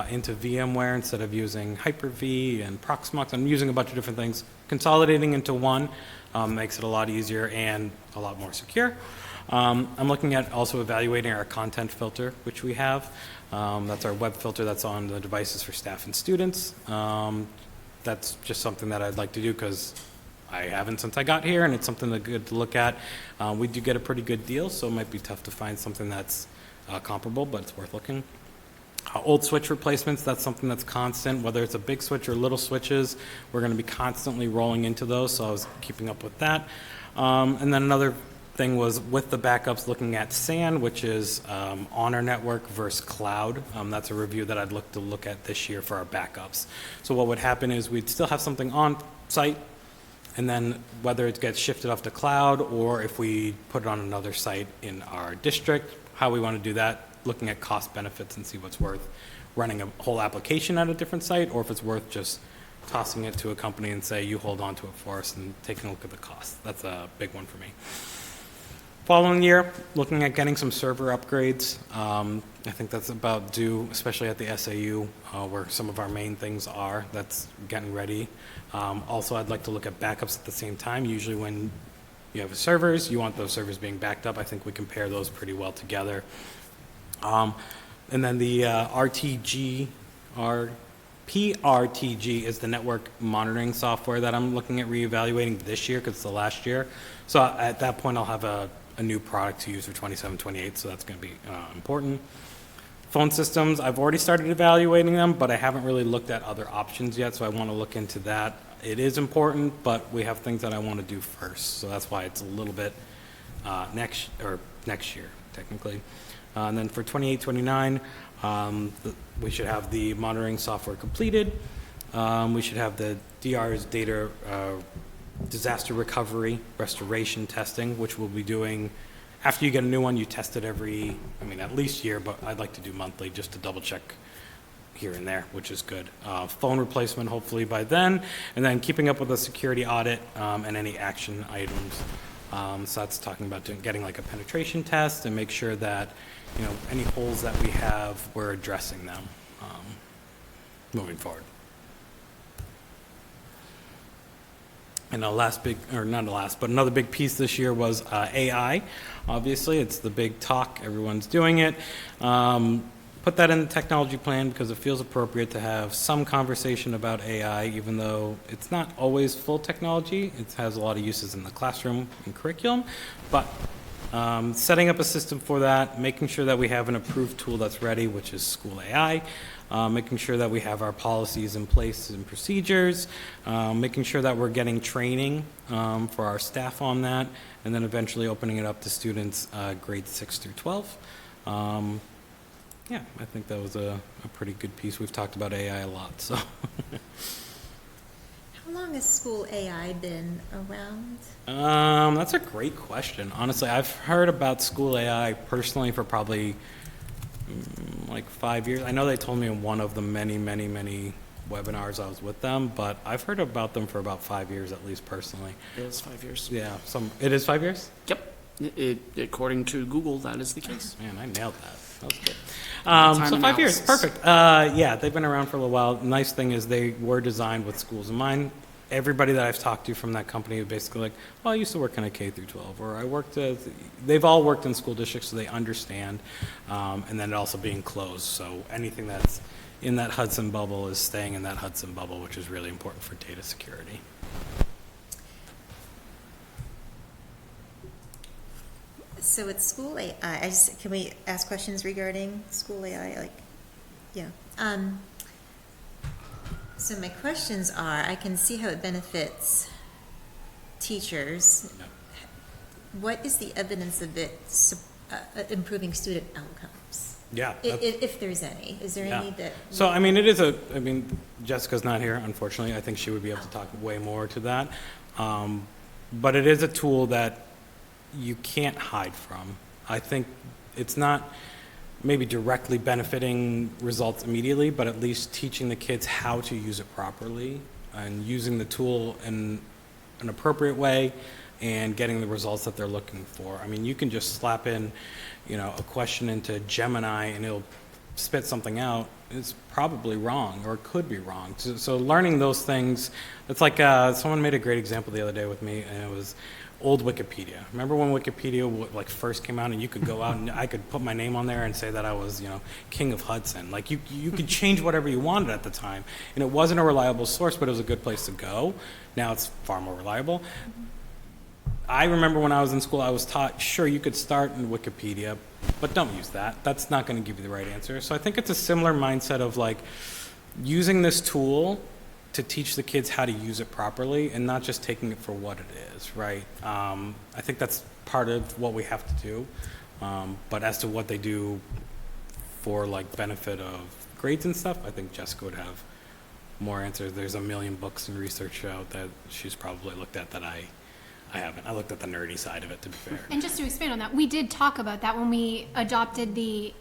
into VMware instead of using Hyper-V and Proxmox. I'm using a bunch of different things. Consolidating into one makes it a lot easier and a lot more secure. I'm looking at also evaluating our content filter, which we have. That's our web filter that's on the devices for staff and students. That's just something that I'd like to do because I haven't since I got here, and it's something that's good to look at. We do get a pretty good deal, so it might be tough to find something that's comparable, but it's worth looking. Old switch replacements, that's something that's constant, whether it's a big switch or little switches, we're going to be constantly rolling into those, so I was keeping up with that. And then another thing was with the backups, looking at SAN, which is on our network versus cloud. That's a review that I'd look at this year for our backups. So what would happen is we'd still have something on site, and then whether it gets shifted off to cloud or if we put it on another site in our district, how we want to do that, looking at cost benefits and see what's worth running a whole application at a different site, or if it's worth just tossing it to a company and say, you hold on to it for us, and taking a look at the cost. That's a big one for me. Following year, looking at getting some server upgrades. I think that's about due, especially at the SAU, where some of our main things are. That's getting ready. Also, I'd like to look at backups at the same time. Usually when you have servers, you want those servers being backed up. I think we can pair those pretty well together. And then the PRTG is the network monitoring software that I'm looking at reevaluating this year because it's the last year. So at that point, I'll have a new product to use for 27, 28, so that's going to be important. Phone systems, I've already started evaluating them, but I haven't really looked at other options yet, so I want to look into that. It is important, but we have things that I want to do first, so that's why it's a little bit next year, technically. And then for 28, 29, we should have the monitoring software completed. We should have the DR's data disaster recovery, restoration testing, which we'll be doing. After you get a new one, you test it at least year, but I'd like to do monthly just to double check here and there, which is good. Phone replacement, hopefully by then, and then keeping up with the security audit and any action items. So that's talking about getting like a penetration test and make sure that, any holes that we have, we're addressing them moving forward. And another big piece this year was AI. Obviously, it's the big talk. Everyone's doing it. Put that in the technology plan because it feels appropriate to have some conversation about AI, even though it's not always full technology. It has a lot of uses in the classroom and curriculum. But setting up a system for that, making sure that we have an approved tool that's ready, which is School AI, making sure that we have our policies in place and procedures, making sure that we're getting training for our staff on that, and then eventually opening it up to students grades 6 through 12. Yeah, I think that was a pretty good piece. We've talked about AI a lot, so. How long has School AI been around? That's a great question. Honestly, I've heard about School AI personally for probably like 5 years. I know they told me in one of the many, many, many webinars I was with them, but I've heard about them for about 5 years at least personally. It is 5 years. Yeah, it is 5 years? Yep. According to Google, that is the case. Man, I nailed that. That was good. Time So 5 years, analysis. perfect. Yeah, they've been around for a little while. Nice thing is they were designed with schools in mind. Everybody that I've talked to from that company is basically like, well, I used to work in a K through 12, or they've all worked in school districts, so they understand. And then it also being closed, so anything that's in that Hudson bubble is staying in that Hudson bubble, which is really important for data security. So it's School AI, can we ask questions regarding School AI? Yeah. So my questions are, I can see how it benefits teachers. What is the evidence of it improving student outcomes? Yeah. If there's any. Is there any that? So, Jessica's not here, unfortunately. I think she would be able to talk way more to that. But it is a tool that you can't hide from. I think it's not maybe directly benefiting results immediately, but at least teaching the kids how to use it properly and using the tool in an appropriate way and getting the results that they're looking for. You can just slap in, a question into Gemini and it'll spit something out. It's probably wrong or it could be wrong. So learning those things, it's like someone made a great example the other day with me, and it was old Wikipedia. Remember when Wikipedia first came out and you could go out and I could put my name on there and say that I was, king of Hudson. You could change whatever you wanted at the time. And it wasn't a reliable source, but it was a good place to go. Now it's far more reliable. I remember when I was in school, I was taught, sure, you could start in Wikipedia, but don't use that. That's not going to give you the right answer. So I think it's a similar mindset of like using this tool to teach the kids how to use it properly and not just taking it for what it is, right? I think that's part of what we have to do. But as to what they do for like benefit of grades and stuff, I think Jessica would have more answers. There's a million books and research out that she's probably looked at that I haven't. I looked at the nerdy side of it, to be fair. And just to expand on that, we did talk about that when we adopted the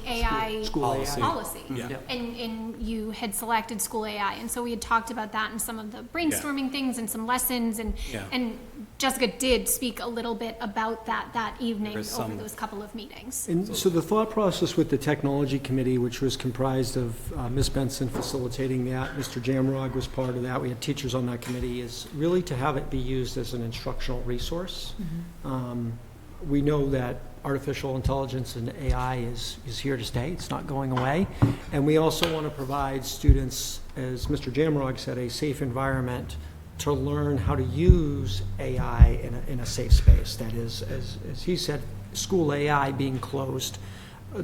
AI School Policy. policy. Yeah. And you had selected school AI, and so we had talked about that in some of the brainstorming things and some lessons, and Yeah. and Jessica did speak a little bit about that evening There's over some- those couple of meetings. And so the thought process with the technology committee, which was comprised of Ms. Benson facilitating that, Mr. Jamrog was part of that, we had teachers on that committee, is really to have it be used as an instructional resource. We know that artificial intelligence and AI is here to stay. It's not going away. And we also want to provide students, as Mr. Jamrog said, a safe environment to learn how to use AI in a safe space. That is, as he said, school AI being closed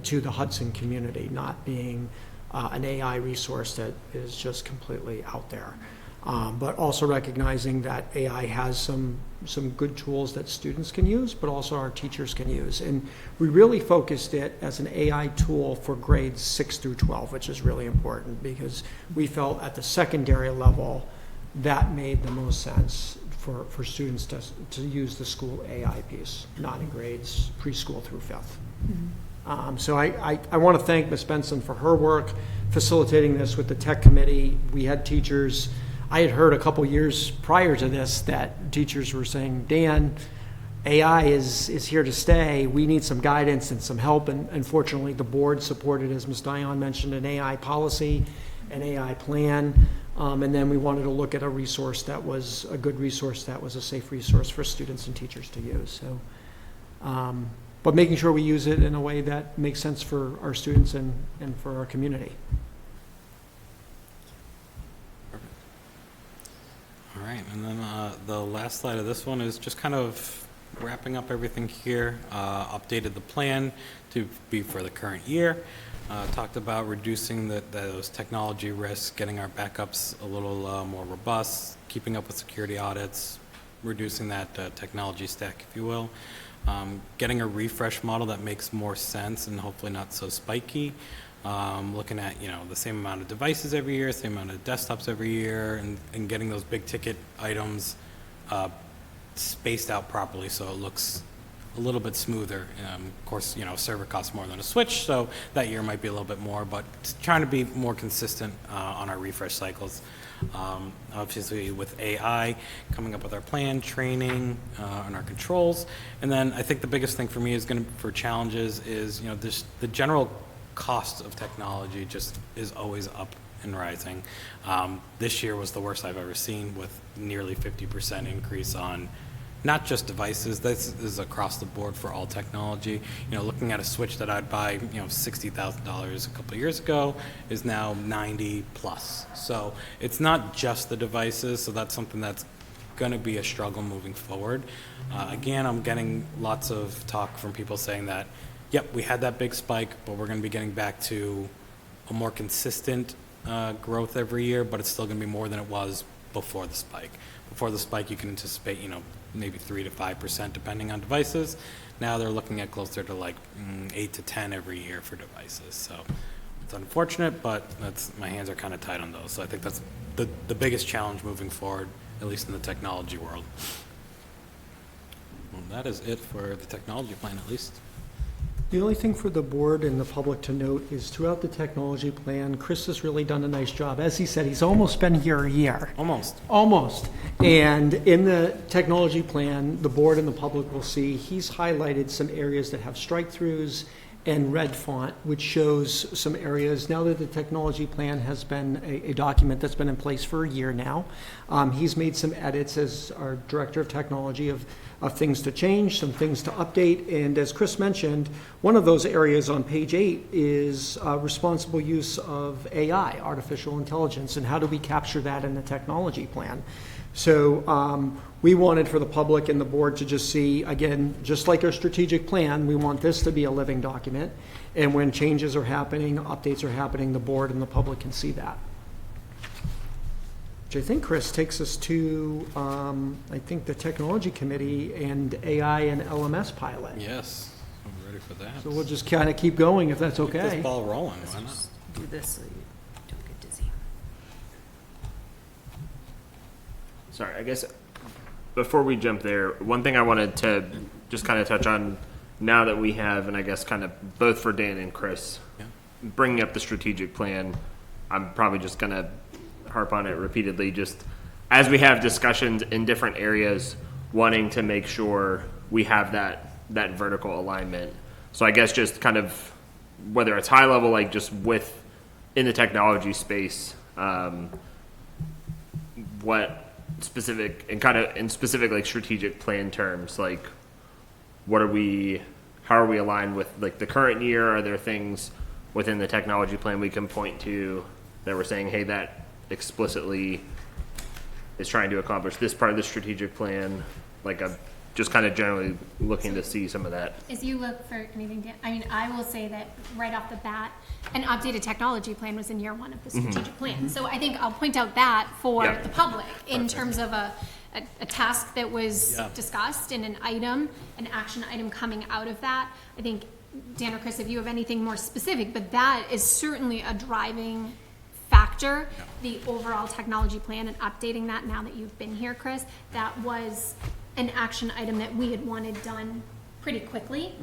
to the Hudson community, not being an AI resource that is just completely out there. But also recognizing that AI has some good tools that students can use, but also our teachers can use. And we really focused it as an AI tool for grades 6 through 12, which is really important because we felt at the secondary level that made the most sense for students to use the school AI piece, not in grades preschool through 5th. So I want to thank Ms. Benson for her work facilitating this with the tech committee. We had teachers, I had heard a couple years prior to this that teachers were saying, Dan, AI is here to stay. We need some guidance and some help. And fortunately, the board supported, as Ms. Dion mentioned, an AI policy, an AI plan. And then we wanted to look at a resource that was a good resource, that was a safe resource for students and teachers to use. So, but making sure we use it in a way that makes sense for our students and for our community. All right, and then the last slide of this one is just kind of wrapping up everything here. Updated the plan to be for the current year. Talked about reducing those technology risks, getting our backups a little more robust, keeping up with security audits, reducing that technology stack, if you will. Getting a refresh model that makes more sense and hopefully not so spiky. Looking at, the same amount of devices every year, same amount of desktops every year, and getting those big ticket items spaced out properly so it looks a little bit smoother. Of course, a server costs more than a switch, so that year might be a little bit more, but trying to be more consistent on our refresh cycles. Obviously with AI, coming up with our plan, training, and our controls. And then I think the biggest thing for me is for challenges is, the general cost of technology just is always up and rising. This year was the worst I've ever seen, with nearly 50% increase on not just devices. This is across the board for all technology. Looking at a switch that I'd buy, $60,000 a couple of years ago is now 90 plus. So it's not just the devices. So that's something that's going to be a struggle moving forward. Again, I'm getting lots of talk from people saying that, yep, we had that big spike, but we're going to be getting back to a more consistent growth every year, but it's still going to be more than it was before the spike. Before the spike, you can anticipate, maybe 3 to 5% depending on devices. Now they're looking at closer to like 8 to 10 every year for devices. So it's unfortunate, but my hands are kind of tied on those. So I think that's the biggest challenge moving forward, at least in the technology world. Well, that is it for the technology plan, at least. The only thing for the board and the public to note is throughout the technology plan, Chris has really done a nice job. As he said, he's almost been here a year. Almost. And in the technology plan, the board and the public will see he's highlighted some areas that have strike-throughs and red font, which shows some areas. Now that the technology plan has been a document that's been in place for a year now, he's made some edits as our director of technology of things to change, some things to update. And as Chris mentioned, one of those areas on page 8 is responsible use of AI, artificial intelligence, and how do we capture that in the technology plan. So we wanted for the public and the board to just see, again, just like our strategic plan, we want this to be a living document. And when changes are happening, updates are happening, the board and the public can see that. Which I think, Chris, takes us to, I think, the Technology Committee and AI and LMS pilot. Yes, I'm ready for that. So we'll just kind of keep going if that's Keep okay. this ball rolling, why not? Do this so you don't get dizzy. Sorry, I guess before we jump there, one thing I wanted to just kind of touch on now that we have, and I guess kind of both for Dan and Chris, Yeah. bringing up the strategic plan, I'm probably just going to harp on it repeatedly, just as we have discussions in different areas, wanting to make sure we have that vertical alignment. So I guess just kind of, whether it's high level, like just in the technology space, what specific and kind of in specific like strategic plan terms, like how are we aligned with like the current year? Are there things within the technology plan we can point to that we're saying, hey, that explicitly is trying to accomplish this part of the strategic plan? Like I'm just kind of generally looking to see some of that. As you look for anything, I mean, I will say that right off the bat, an updated technology plan was in year one of the strategic plan. So I think I'll point out that for Yeah. the public in terms of a task that was Yeah. discussed and an action item coming out of that. I think, Dan or Chris, if you have anything more specific, but that is certainly a driving factor, the overall technology plan and updating that now that you've been here, Chris, that was an action item that we had wanted done pretty quickly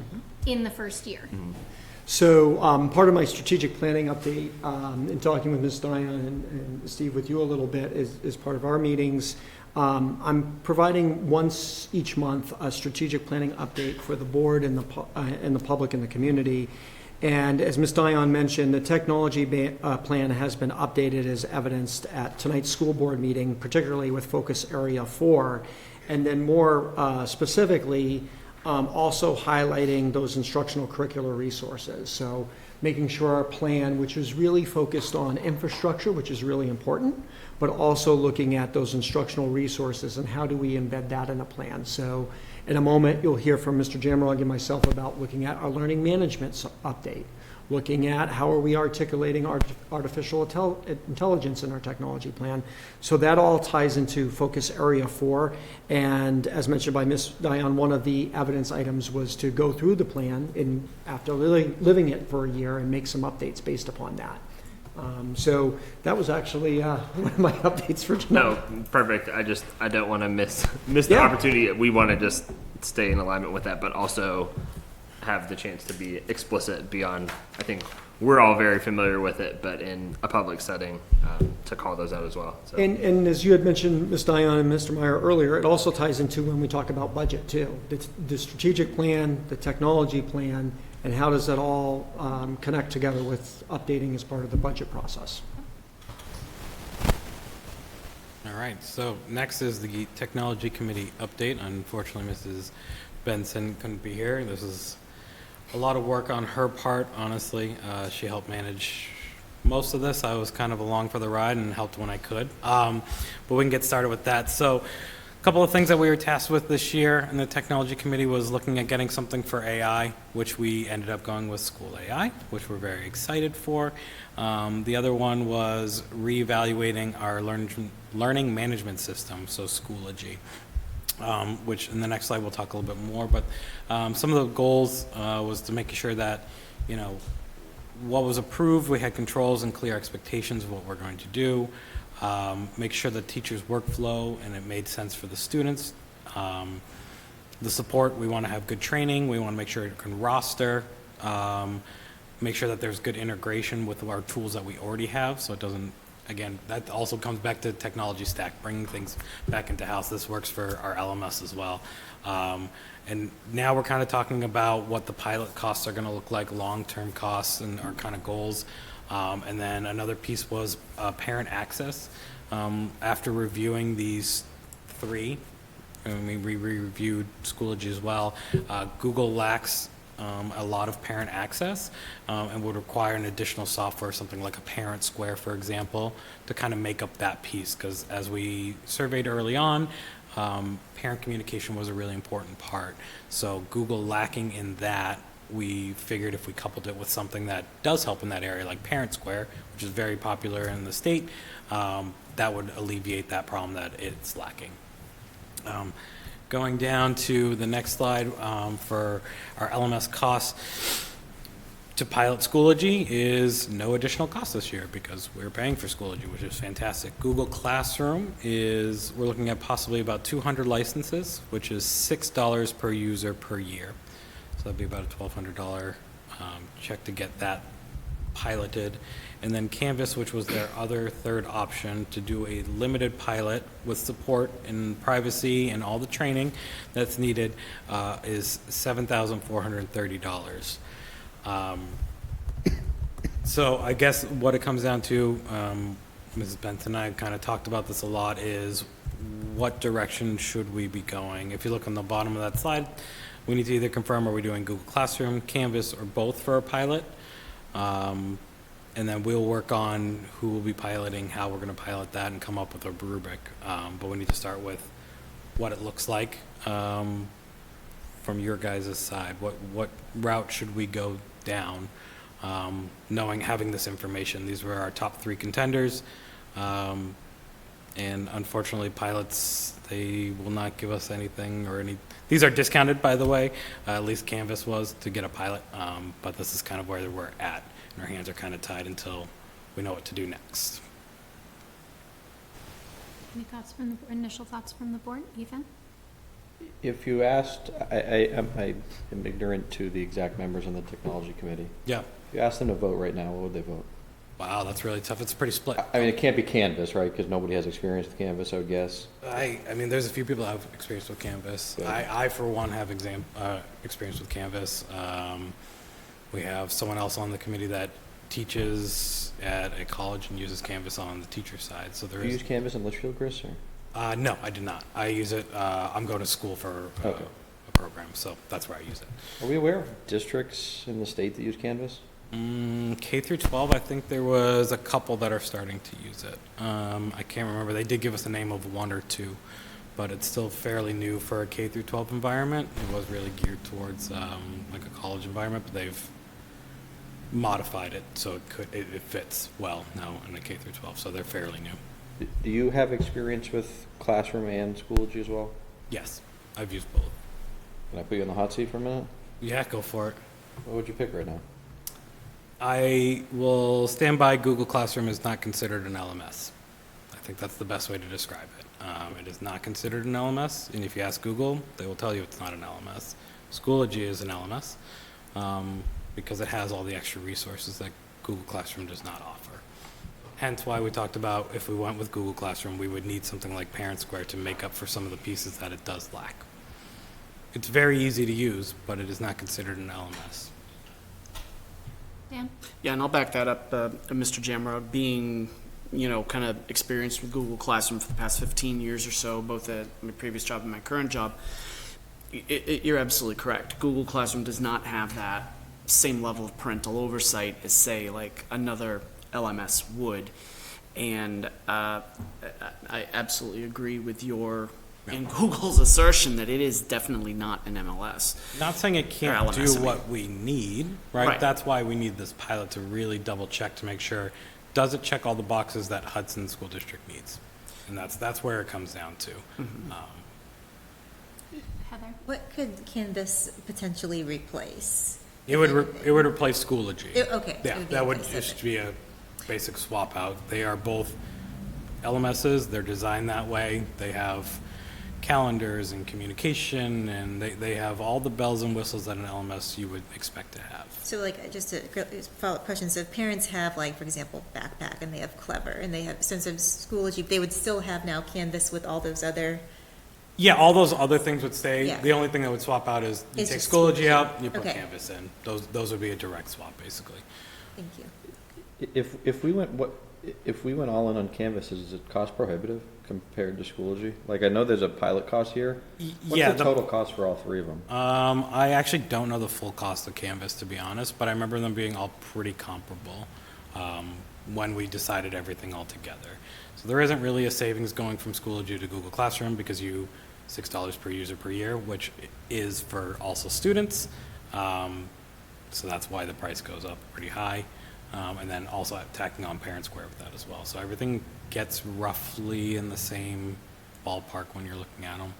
in the first year. So part of my strategic planning update, in talking with Ms. Dion and Steve with you a little bit, is part of our meetings. I'm providing once each month a strategic planning update for the board and the public and the community. And as Ms. Dion mentioned, the technology plan has been updated as evidenced at tonight's school board meeting, particularly with focus area 4. And then more specifically, also highlighting those instructional curricular resources. So making sure our plan, which is really focused on infrastructure, which is really important, but also looking at those instructional resources and how do we embed that in a plan. So in a moment, you'll hear from Mr. Jamrog and myself about looking at our learning management update, looking at how are we articulating artificial intelligence in our technology plan. So that all ties into focus area 4. And as mentioned by Ms. Dion, one of the evidence items was to go through the plan after living it for a year and make some updates based upon that. So that was actually one of my updates for tonight. No, perfect. I don't want to miss the opportunity. We want to just stay in alignment with that, but also have the chance to be explicit beyond, I think we're all very familiar with it, but in a public setting, to call those out as well. So. And as you had mentioned, Ms. Dion and Mr. Meyer earlier, it also ties into when we talk about budget too. The strategic plan, the technology plan, and how does that all connect together with updating as part of the budget process. All right, so next is the Technology Committee update. Unfortunately, Mrs. Benson couldn't be here. This is a lot of work on her part, honestly. She helped manage most of this. I was kind of along for the ride and helped when I could. But we can get started with that. So a couple of things that we were tasked with this year in the Technology Committee was looking at getting something for AI, which we ended up going with School AI, which we're very excited for. The other one was reevaluating our learning management system, so Schoology. Which in the next slide we'll talk a little bit more, but some of the goals was to make sure that, what was approved, we had controls and clear expectations of what we're going to do, make sure the teacher's workflow and it made sense for the students. The support, we want to have good training, we want to make sure it can roster, make sure that there's good integration with our tools that we already have, so it doesn't. Again, that also comes back to technology stack, bringing things back into house. This works for our LMS as well. And now we're kind of talking about what the pilot costs are going to look like, long-term costs and our kind of goals. And then another piece was parent access. After reviewing these 3, we reviewed Schoology as well, Google lacks a lot of parent access and would require an additional software, something like a Parent Square, for example, to kind of make up that piece. Because as we surveyed early on, parent communication was a really important part. So Google lacking in that, we figured if we coupled it with something that does help in that area, like Parent Square, which is very popular in the state, that would alleviate that problem that it's lacking. Going down to the next slide, for our LMS costs, to pilot Schoology is no additional cost this year because we're paying for Schoology, which is fantastic. Google Classroom is, we're looking at possibly about 200 licenses, which is $6 per user per year. So that'd be about a $1,200 check to get that piloted. And then Canvas, which was their other third option to do a limited pilot with support and privacy and all the training that's needed, is $7,430. So I guess what it comes down to, Mrs. Benson and I kind of talked about this a lot, is what direction should we be going? If you look on the bottom of that slide, we need to either confirm are we doing Google Classroom, Canvas, or both for a pilot. And then we'll work on who will be piloting, how we're going to pilot that, and come up with a rubric. But we need to start with what it looks like from your guys' side. What route should we go down? Having this information, these were our top 3 contenders. And unfortunately, pilots, they will not give us anything or any. These are discounted, by the way. At least Canvas was to get a pilot. But this is kind of where we're at. And our hands are kind of tied until we know what to do next. Any thoughts from the initial thoughts from the board, Ethan? If you asked, I am ignorant to the exact members on the technology committee. Yeah. If you asked them to vote right now, what would they vote? Wow, that's really tough. It's pretty split. I mean, it can't be Canvas, right? Because nobody has experience with Canvas, I would guess. I mean, there's a few people that have experience with Canvas. Yeah. I for one, have experience with Canvas. We have someone else on the committee that teaches at a college and uses Canvas on the teacher side. So there Do you is. use Canvas in Litchfield, Chris? Or? No, I did not. I use it. I'm going to school for Okay. a program, so that's where I use it. Are we aware of districts in the state that use Canvas? K through 12, I think there was a couple that are starting to use it. I can't remember. They did give us the name of 1 or 2, but it's still fairly new for a K through 12 environment. It was really geared towards like a college environment, but they've modified it so it fits well now in a K through 12. So they're fairly new. Do you have experience with Classroom and Schoology as well? Yes, I've used both. Can I put you on the hot seat for a minute? Yeah, go for it. What would you pick right now? I will stand by Google Classroom is not considered an LMS. I think that's the best way to describe it. It is not considered an LMS, and if you ask Google, they will tell you it's not an LMS. Schoology is an LMS because it has all the extra resources that Google Classroom does not offer. Hence why we talked about if we went with Google Classroom, we would need something like Parent Square to make up for some of the pieces that it does lack. It's very easy to use, but it is not considered an LMS. Dan? Yeah, and I'll back that up, Mr. Jamrod, being, kind of experienced with Google Classroom for the past 15 years or so, both at my previous job and my current job. You're absolutely correct. Google Classroom does not have that same level of parental oversight as, say, like another LMS would. And I absolutely agree with your and Google's assertion that it is definitely not an MLS. Not saying it can't LMS, do I mean. what we need, right? Right. That's why we need this pilot to really double check to make sure, does it check all the boxes that Hudson School District needs? And that's where it comes down to. Heather? What could Canvas potentially replace? It would replace Schoology. Okay. it Yeah, would be that would replaced, just okay. be a basic swap out. They are both LMSs, they're designed that way. They have calendars and communication, and they have all the bells and whistles that an LMS you would expect to have. So like, just a follow-up question, so if parents have like, for example, Backpack, and they have Clever, and they have Sense of Schoology, they would still have now Canvas with all those other, Yeah, all those other things would stay. Yeah. The only thing that would swap out is you It's take just Schoology Schoology. out, you put Okay. Canvas in. Those would be a direct swap, basically. thank you. If we went all in on Canvas, is it cost prohibitive compared to Schoology? Like, I know there's a pilot cost here. What's Yeah, the total cost for all 3 of them? I actually don't know the full cost of Canvas, to be honest, but I remember them being all pretty comparable when we decided everything all together. So there isn't really a savings going from Schoology to Google Classroom because you $6 per user per year, which is for also students. So that's why the price goes up pretty high. And then also tacking on Parent Square with that as well. So everything gets roughly in the same ballpark when you're looking at them.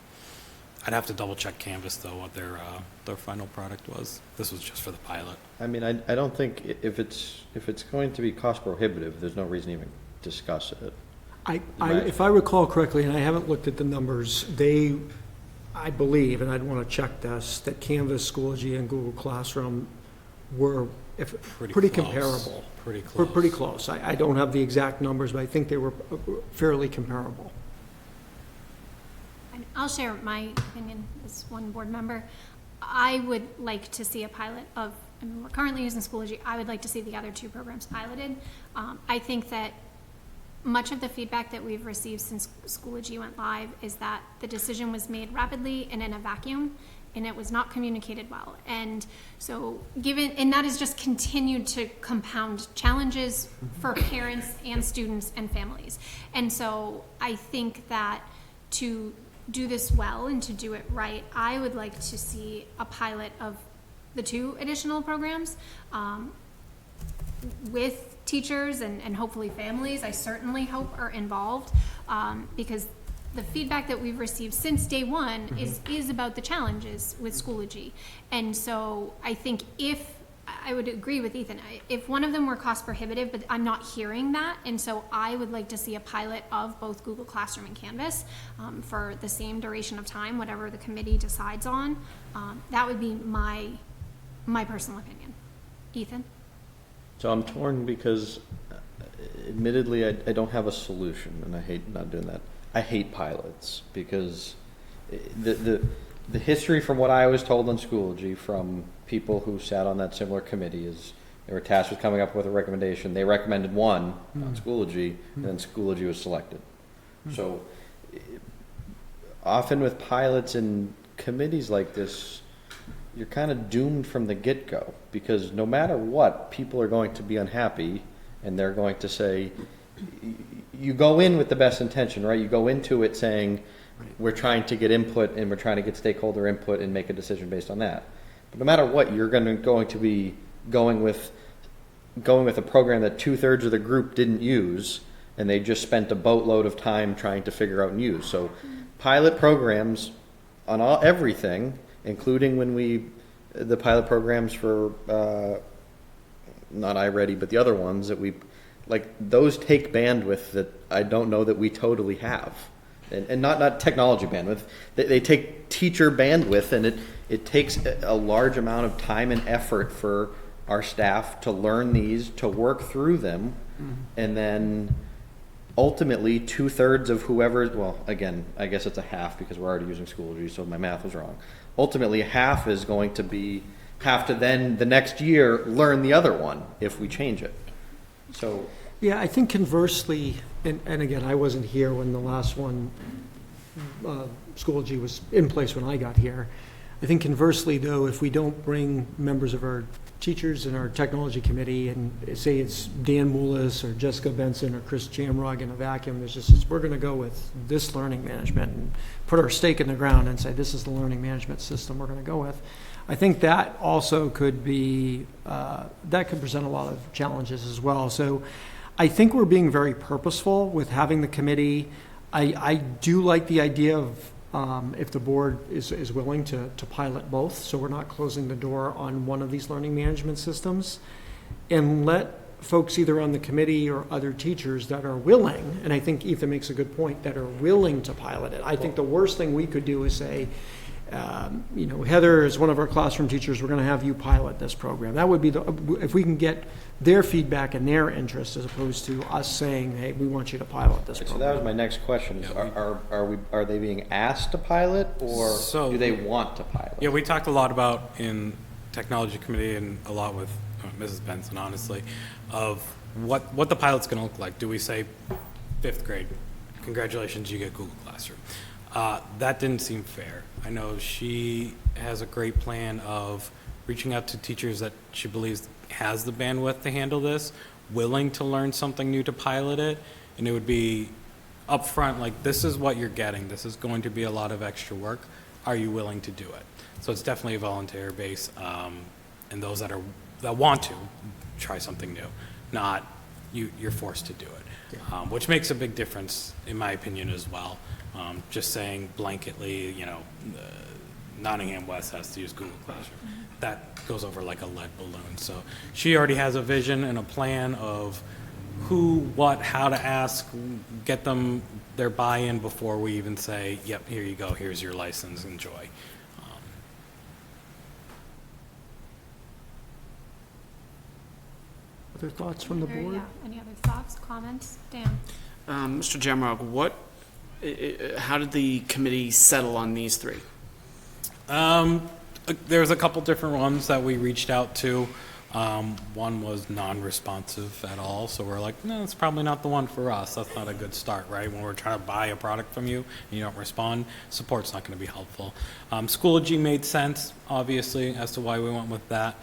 I'd have to double check Canvas though, what their final product was. This was just for the pilot. I mean, I don't think if it's going to be cost prohibitive, there's no reason to even discuss it. If I recall correctly, and I haven't looked at the numbers, I believe, and I'd want to check this, that Canvas, Schoology, and Google Classroom were pretty close. comparable. Pretty close. Pretty close. I don't have the exact numbers, but I think they were fairly comparable. And I'll share my opinion as one board member. I would like to see a pilot of, I mean, we're currently using Schoology. I would like to see the other two programs piloted. I think that much of the feedback that we've received since Schoology went live is that the decision was made rapidly and in a vacuum, and it was not communicated well. And so and that has just continued to compound challenges for parents and students and families. And so I think that to do this well and to do it right, I would like to see a pilot of the two additional programs with teachers and hopefully families, I certainly hope, are involved, because the feedback that we've received since day one is about the challenges with Schoology. And so I think I would agree with Ethan, if one of them were cost prohibitive, but I'm not hearing that, and so I would like to see a pilot of both Google Classroom and Canvas for the same duration of time, whatever the committee decides on. That would be my personal opinion. Ethan? So I'm torn because, admittedly, I don't have a solution, and I hate not doing that. I hate pilots because the history, from what I was told on Schoology from people who sat on that similar committee, is they were tasked with coming up with a recommendation. They recommended one on Schoology, and then Schoology was selected. So often with pilots and committees like this, you're kind of doomed from the get-go, because no matter what, people are going to be unhappy, and they're going to say, you go in with the best intention, right? You go into it saying, we're trying to get input and we're trying to get stakeholder input and make a decision based on that. But no matter what, you're going to be going with a program that 2/3 of the group didn't use, and they just spent a boatload of time trying to figure out and use. So pilot programs on everything, including the pilot programs for not iReady, but the other ones that those take bandwidth that I don't know that we totally have. And not technology bandwidth. They take teacher bandwidth, and it takes a large amount of time and effort for our staff to learn these, to work through them, and then ultimately 2/3 of whoever, well, again, I guess it's a half because we're already using Schoology, so my math was wrong. Ultimately, half is going to have to then the next year learn the other one if we change it. So yeah, I think conversely, and again, I wasn't here when the last one, Schoology, was in place when I got here. I think conversely, though, if we don't bring members of our teachers and our technology committee, and say it's Dan Moulis or Jessica Benson or Chris Jamrog in a vacuum, there's just, we're going to go with this learning management and put our stake in the ground and say this is the learning management system we're going to go with. I think that also could be, that could present a lot of challenges as well. So I think we're being very purposeful with having the committee. I do like the idea of if the board is willing to pilot both, so we're not closing the door on one of these learning management systems, and let folks either on the committee or other teachers that are willing, and I think Ethan makes a good point, that are willing to pilot it. I think the worst thing we could do is say, Heather is one of our classroom teachers, we're going to have you pilot this program. That would be if we can get their feedback and their interest, as opposed to us saying, hey, we want you to pilot this program. So that was my next question. Are they being asked to pilot, or do they want to pilot? Yeah, we talked a lot about in technology committee, and a lot with Mrs. Benson, honestly, of what the pilot's going to look like. Do we say 5th grade, congratulations, you get Google Classroom? That didn't seem fair. I know she has a great plan of reaching out to teachers that she believes has the bandwidth to handle this, willing to learn something new to pilot it, and it would be upfront, like, this is what you're getting. This is going to be a lot of extra work. Are you willing to do it? So it's definitely a volunteer base, and those that want to try something new, not you're forced to do it, which makes a big difference in my opinion as well. Just saying blanketly, Nottingham West has to use Google Classroom. That goes over like a lead balloon. So she already has a vision and a plan of who, what, how to ask, get them their buy-in before we even say, yep, here you go, here's your license, enjoy. Other thoughts from the board? Yeah. Any other thoughts, comments? Dan? Mr. Jamrock, how did the committee settle on these three? There's a couple different ones that we reached out to. One was non-responsive at all, so we're like, no, it's probably not the one for us. That's not a good start, right? When we're trying to buy a product from you and you don't respond, support's not going to be helpful. Schoology made sense, obviously, as to why we went with that.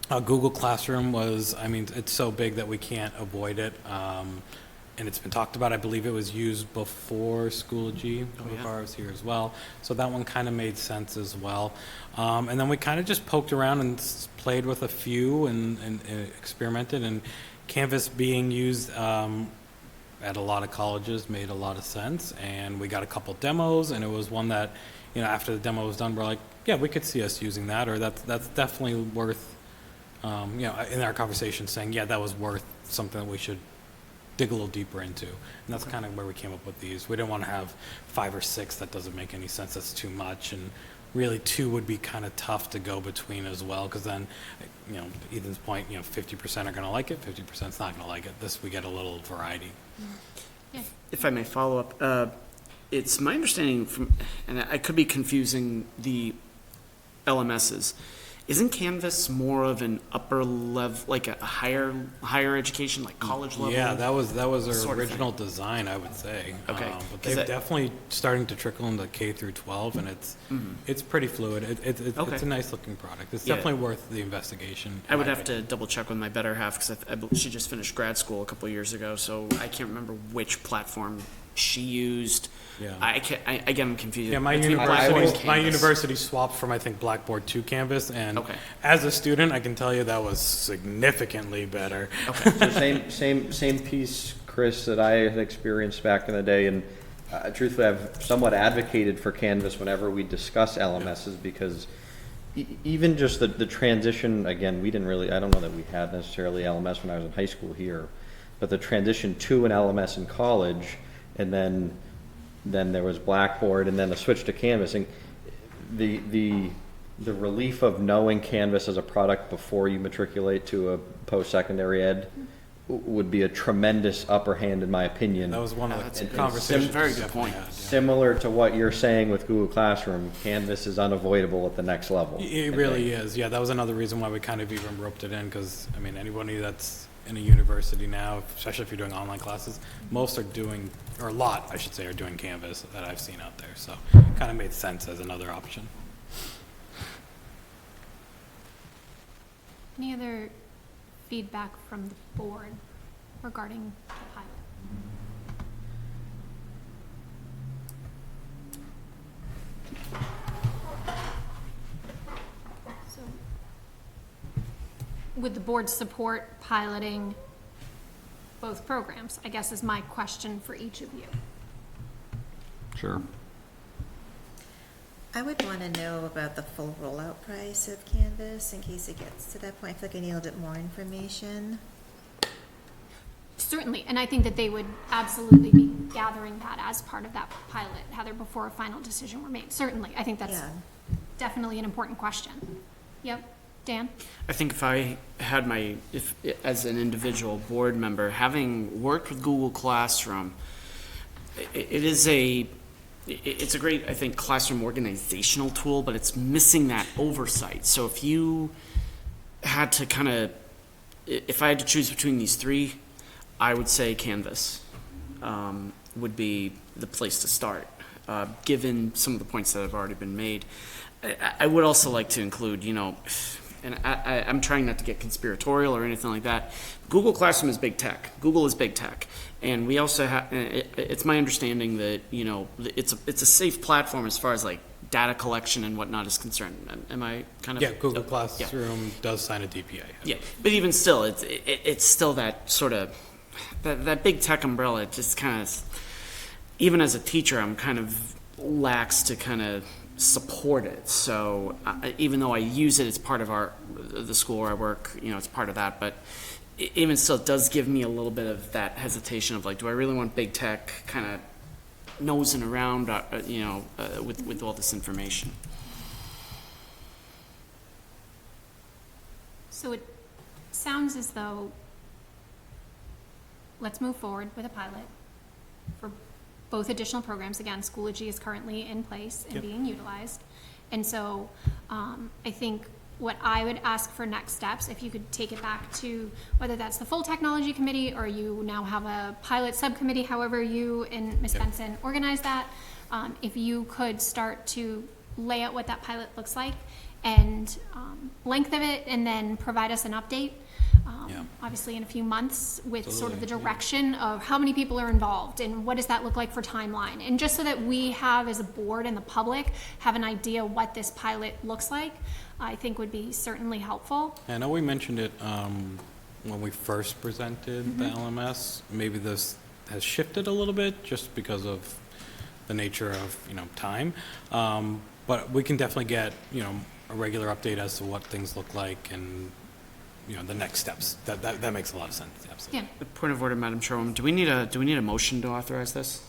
Google Classroom was, it's so big that we can't avoid it. And it's been talked about. I believe it was used before Schoology, before I was here as well. So that one kind of made sense as well. And then we kind of just poked around and played with a few and experimented. And Canvas being used at a lot of colleges made a lot of sense. And we got a couple demos, and it was one that, after the demo was done, we're like, yeah, we could see us using that, or that's definitely worth, in our conversation saying, yeah, that was worth something that we should dig a little deeper into. And that's kind of where we came up with these. We didn't want to have 5 or 6. That doesn't make any sense. That's too much. And really 2 would be kind of tough to go between as well, because then, Ethan's point, 50% are going to like it, 50% is not going to like it. This, we get a little variety. Yeah. If I may follow up, it's my understanding from, and I could be confusing the LMSs, isn't Canvas more of an upper level, like a higher education, like college level? Yeah, that was our sort of original design, I would say. Okay. But they've definitely starting to trickle into K through 12, and it's pretty fluid. It's a nice looking product. It's definitely worth the investigation. I would have to double check with my better half, because she just finished grad school a couple of years ago, so I can't remember which platform she used. Yeah. I'm confused. Yeah, my between Blackboard and Canvas. university swapped from, I think, Blackboard to Canvas, and Okay. as a student, I can tell you that was significantly better. Okay. So same piece, Chris, that I had experienced back in the day, and truthfully, I've somewhat advocated for Canvas whenever we discuss LMSs, because even just the transition, again, we didn't really, I don't know that we had necessarily LMS when I was in high school here, but the transition to an LMS in college, and then there was Blackboard, and then the switch to Canvas, and the relief of knowing Canvas as a product before you matriculate to a post-secondary ed would be a tremendous upper hand, in my opinion. That was one of the And conversations. very good we point. definitely had, yeah. Similar to what you're saying with Google Classroom, Canvas is unavoidable at the next level. It really is. Yeah, that was another reason why we kind of even roped it in, because, anybody that's in a university now, especially if you're doing online classes, most are doing, or a lot, I should say, are doing Canvas that I've seen out there. So it kind of made sense as another option. Any other feedback from the board regarding the pilot? So, would the board support piloting both programs, I guess is my question for each of you. Sure. I would want to know about the full rollout price of Canvas in case it gets to that point. I feel like I need a little bit more information. Certainly, and I think that they would absolutely be gathering that as part of that pilot, Heather, before a final decision were made. Certainly, I think that's Yeah. definitely an important question. Yep, Dan? I think if I had as an individual board member, having worked with Google Classroom, it's a great, I think, classroom organizational tool, but it's missing that oversight. So if you had to if I had to choose between these three, I would say Canvas would be the place to start, given some of the points that have already been made. I would also like to include, and I'm trying not to get conspiratorial or anything like that. Google Classroom is big tech. Google is big tech. And we also have, it's my understanding that, it's a safe platform as far as like data collection and whatnot is concerned. Am I kind of? Yeah, Google Classroom does sign a DPA. Yeah, but even still, it's still that sort of, that big tech umbrella. It just kind of, even as a teacher, I'm kind of lax to kind of support it. So even though I use it as part of the school where I work, it's part of that, but even still, it does give me a little bit of that hesitation of like, do I really want big tech kind of nosing around, with all this information? So it sounds as though, let's move forward with a pilot for both additional programs. Again, Schoology is currently in place and being utilized. And so I think what I would ask for next steps, if you could take it back to whether that's the full technology committee or you now have a pilot subcommittee, however you and Ms. Benson organize that, if you could start to lay out what that pilot looks like and length of it, and then provide us an update. Obviously in a few months with sort of the direction of how many people are involved and what does that look like for timeline. And just so that we have, as a board and the public, have an idea what this pilot looks like, I think would be certainly helpful. I know we mentioned it when we first presented the LMS. Maybe this has shifted a little bit just because of the nature of, time. But we can definitely get, a regular update as to what things look like and the next steps. That makes a lot of sense. Absolutely. Yeah. Point of order, Madam Chairwoman. Do we need a motion to authorize this?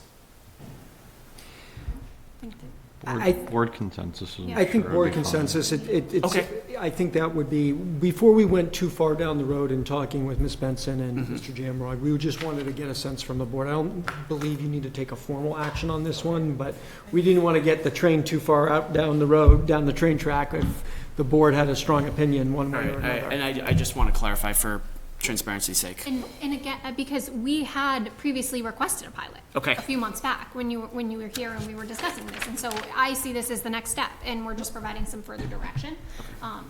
Board consensus is. I think sure board would be fine. consensus, it's, Okay. I think that would be, before we went too far down the road in talking with Ms. Benson and Mr. Jamrog, we just wanted to get a sense from the board. I don't believe you need to take a formal action on this one, but we didn't want to get the train too far out down the road, down the train track, if the board had a strong opinion one way or another. And I just want to clarify for transparency's sake. And again, because we had previously requested a pilot. Okay. A few months back when you were here and we were discussing this. And so I see this as the next step and we're just providing some further direction.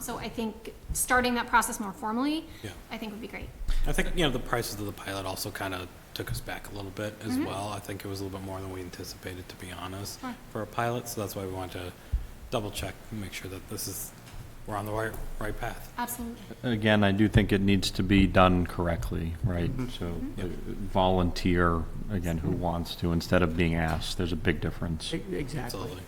So I think starting that process more formally, I think would be great. I think, the prices of the pilot also kind of took us back a little bit as well. I think it was a little bit more than we anticipated, to be honest, for a pilot. So that's why we wanted to double check and make sure that we're on the right path. Absolutely. Again, I do think it needs to be done correctly, right? So volunteer, again, who wants to, instead of being asked. There's a big difference. Exactly. Absolutely.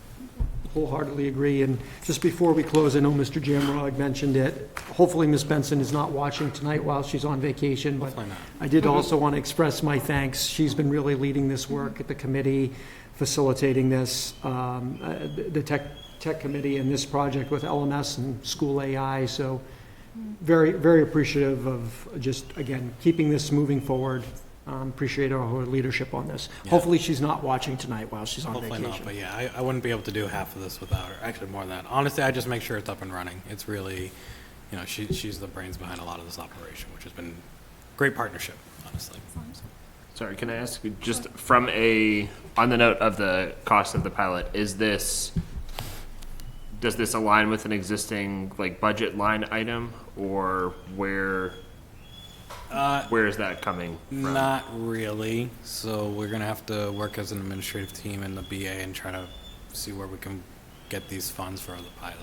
Wholeheartedly agree. And just before we close, I know Mr. Jamrog mentioned it. Hopefully Ms. Benson is not watching tonight while she's on vacation, but Hopefully not. I did also want to express my thanks. She's been really leading this work at the committee, facilitating this, the tech committee and this project with LMS and School AI. So very, very appreciative of just, again, keeping this moving forward. Appreciate her leadership on this. Yeah. Hopefully she's not watching tonight while she's on Hopefully vacation. not, but yeah, I wouldn't be able to do half of this without her. Actually, more than that. Honestly, I just make sure it's up and running. It's really, she's the brains behind a lot of this operation, which has been great partnership, honestly. Sorry, can I ask, just on the note of the cost of the pilot, does this align with an existing budget line item, or where is that coming from? Not really. So we're gonna have to work as an administrative team in the BA and try to see where we can get these funds for the pilot.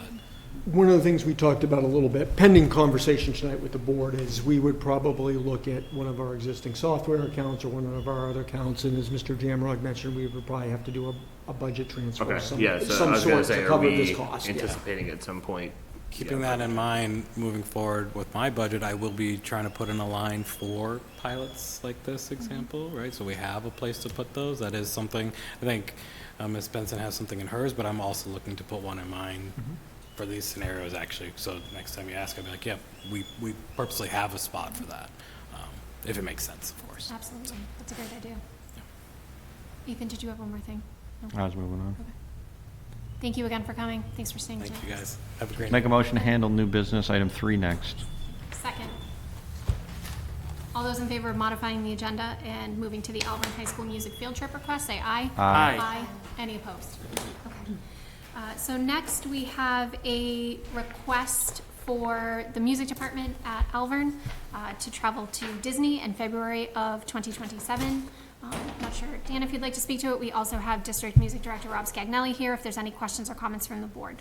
One of the things we talked about a little bit, pending conversation tonight with the board, is we would probably look at one of our existing software accounts or one of our other accounts, and as Mr. Jamrog mentioned, we would probably have to do a budget transfer Okay, of some yeah, so I some was gonna sort say, to are cover this we cost. Yeah. anticipating at some point? Keeping that in mind, moving forward with my budget, I will be trying to put in a line for pilots like this example, right? So we have a place to put those. That is something, I think Ms. Benson has something in hers, but I'm also looking to put one in mine for these scenarios, actually. So next time you ask, I'll be like, yeah, we purposely have a spot for that, if it makes sense, of course. Absolutely. That's a great idea. Ethan, did you have one more thing? I was moving on. Okay. Thank you again for coming. Thanks for staying Thank tonight. you, guys. Have a great night. Make a motion to handle new business, item 3 next. Second. All those in favor of modifying the agenda and moving to the Auburn High School music field trip request, say aye. Aye. Aye. Any opposed? Okay. So next we have a request for the music department at Alvern to travel to Disney in February of 2027. Not sure, Dan, if you'd like to speak to it. We also have District Music Director Rob Scagnelli here if there's any questions or comments from the board.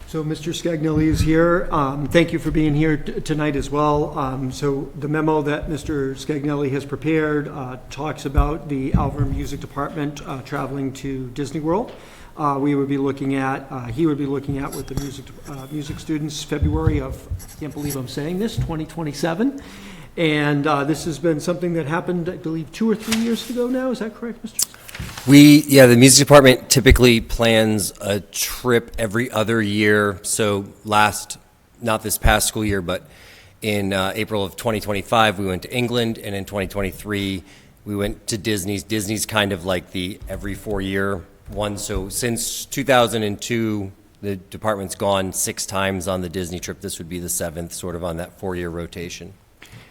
So Mr. Scagnelli is here. Thank you for being here tonight as well. So the memo that Mr. Scagnelli has prepared talks about the Alvern Music Department traveling to Disney World. He would be looking at with the music students February of, I can't believe I'm saying this, 2027. And this has been something that happened, I believe, 2 or 3 years ago now. Is that correct, Mr.? The music department typically plans a trip every other year. So not this past school year, but in April of 2025, we went to England, and in 2023, we went to Disney's. Disney's kind of like the every 4-year one. So since 2002, the department's gone 6 times on the Disney trip. This would be the 7th, sort of on that 4-year rotation.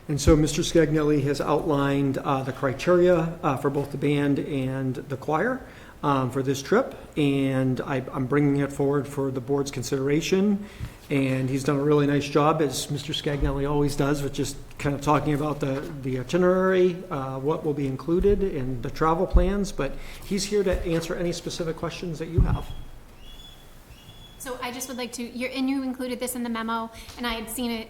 And so Mr. Scagnelli has outlined the criteria for both the band and the choir for this trip, and I'm bringing it forward for the board's consideration. And he's done a really nice job, as Mr. Scagnelli always does, with just kind of talking about the itinerary, what will be included, and the travel plans. But he's here to answer any specific questions that you have. So I just would like to, you included this in the memo, and I had seen it,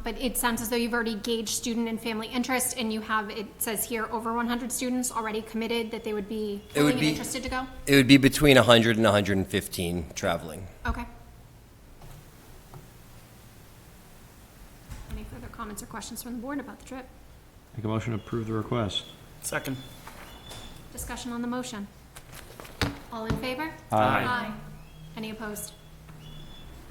but it sounds as though you've already gauged student and family interest, and you have, it says here, over 100 students already committed that they would be willing and interested to go? It would be between 100 and 115 traveling. Okay. Any further comments or questions from the board about the trip? Make a motion to approve the request. Second. Discussion on the motion. All in favor? Aye. Any opposed?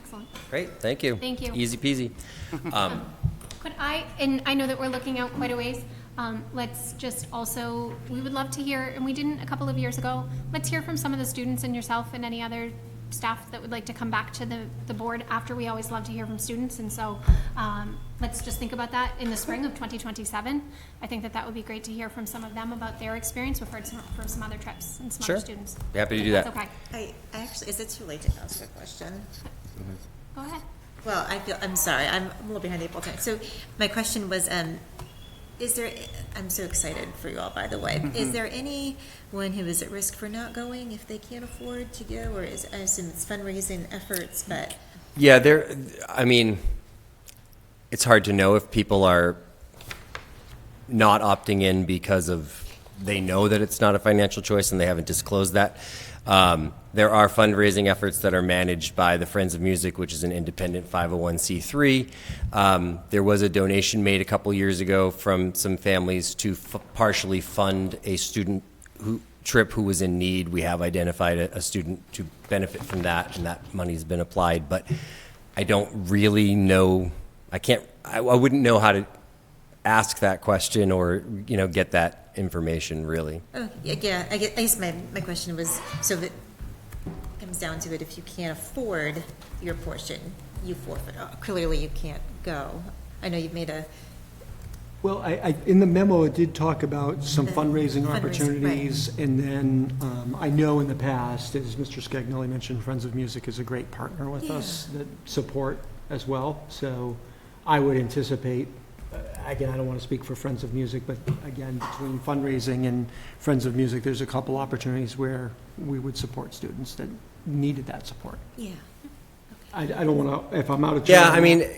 Excellent. Great, thank you. Thank you. Easy peasy. Could I, and I know that we're looking out quite a ways, let's just also, we would love to hear, and we didn't a couple of years ago, let's hear from some of the students and yourself and any other staff that would like to come back to the board after. We always love to hear from students, and so let's just think about that in the spring of 2027. I think that would be great to hear from some of them about their experience. We've heard from some other trips and some Sure. other students. Be happy to do that. That's okay. I actually, is it too late to ask a question? Go ahead. Well, I'm sorry, I'm a little behind the 8 ball time. So my question was, is there, I'm so excited for you all, by the way. Is there anyone who is at risk for not going if they can't afford to go? Or I assume it's fundraising efforts, but. Yeah, it's hard to know if people are not opting in because they know that it's not a financial choice and they haven't disclosed that. There are fundraising efforts that are managed by the Friends of Music, which is an independent 501c3. There was a donation made a couple years ago from some families to partially fund a student trip who was in need. We have identified a student to benefit from that, and that money's been applied. But I don't really know. I wouldn't know how to ask that question or get that information really. Oh, yeah, I guess my question was, so if it comes down to it, if you can't afford your portion, you forfeit. Clearly you can't go. I know you've made a. Well, in the memo, it did talk about some fundraising Fundraising, opportunities, and then I know in the past, as Mr. Scagnelli mentioned, Friends of Music is a great partner with us that support as well. So I would anticipate, again, I don't want to speak for Friends of Music, but again, between fundraising and Friends of Music, there's a couple opportunities where we would support students that needed that support. Yeah. I don't want to, if I'm out of. Yeah, I mean,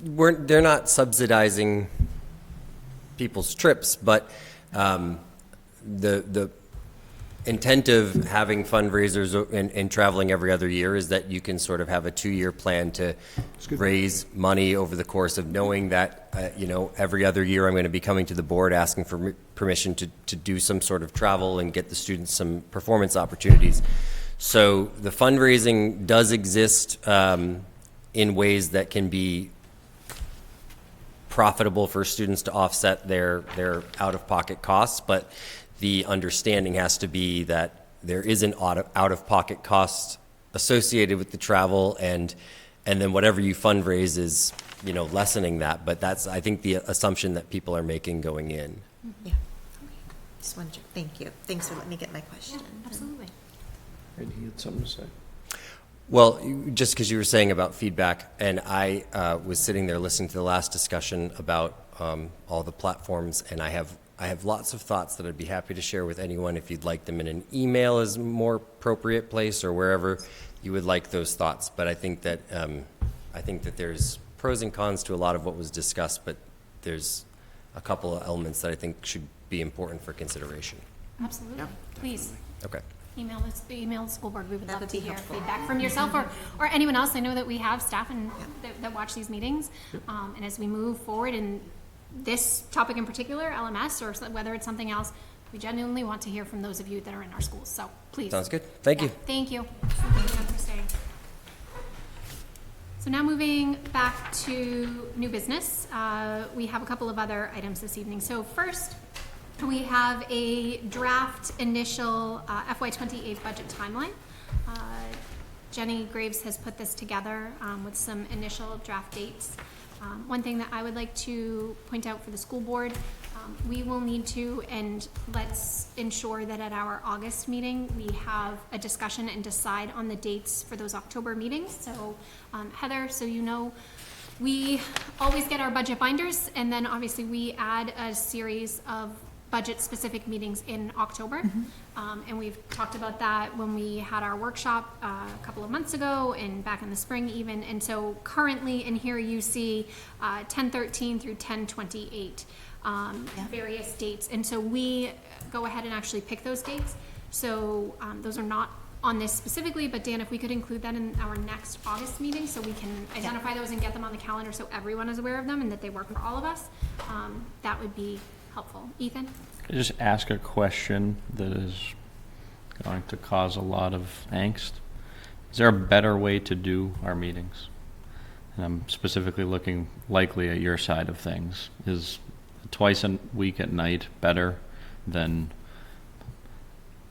they're not subsidizing people's trips, but the intent of having fundraisers and traveling every other year is that you can sort of have a 2-year plan to raise money over the course of knowing that, every other year I'm going to be coming to the board asking for permission to do some sort of travel and get the students some performance opportunities. So the fundraising does exist in ways that can be profitable for students to offset their out-of-pocket costs, but the understanding has to be that there is an out-of-pocket cost associated with the travel, and then whatever you fundraise is, lessening that. But that's, I think, the assumption that people are making going in. Yeah. Just wondering. Thank you. Thanks for letting me get my question. Yeah, absolutely. And he had something to say. Well, just because you were saying about feedback, and I was sitting there listening to the last discussion about all the platforms, and I have lots of thoughts that I'd be happy to share with anyone if you'd like them in an email as a more appropriate place or wherever you would like those thoughts. But I think that there's pros and cons to a lot of what was discussed, but there's a couple of elements that I think should be important for consideration. Absolutely. Please. Okay. Email the school board. We would love would to be hear helpful. feedback from yourself or anyone else. I know that we have staff that watch these meetings. And as we move forward in this topic in particular, LMS, or whether it's something else, we genuinely want to hear from those of you that are in our schools. So please. Sounds good. Thank you. Thank you. Thank you for staying. So now moving back to new business, we have a couple of other items this evening. So first, we have a draft initial FY28 budget timeline. Jenny Graves has put this together with some initial draft dates. One thing that I would like to point out for the school board, we will need to, and let's ensure that at our August meeting, we have a discussion and decide on the dates for those October meetings. So Heather, so you know, we always get our budget binders, and then obviously we add a series of budget-specific meetings in October. And we've talked about that when we had our workshop a couple of months ago and back in the spring even. And so currently in here you see 10/13 through 10/28, various dates. And so we go ahead and actually pick those dates. So those are not on this specifically, but Dan, if we could include that in our next August meeting so we can identify those and get them on the calendar so everyone is aware of them and that they work for all of us, that would be helpful. Ethan? Can I just ask a question that is going to cause a lot of angst? Is there a better way to do our meetings? And I'm specifically looking likely at your side of things. Is twice a week at night better than,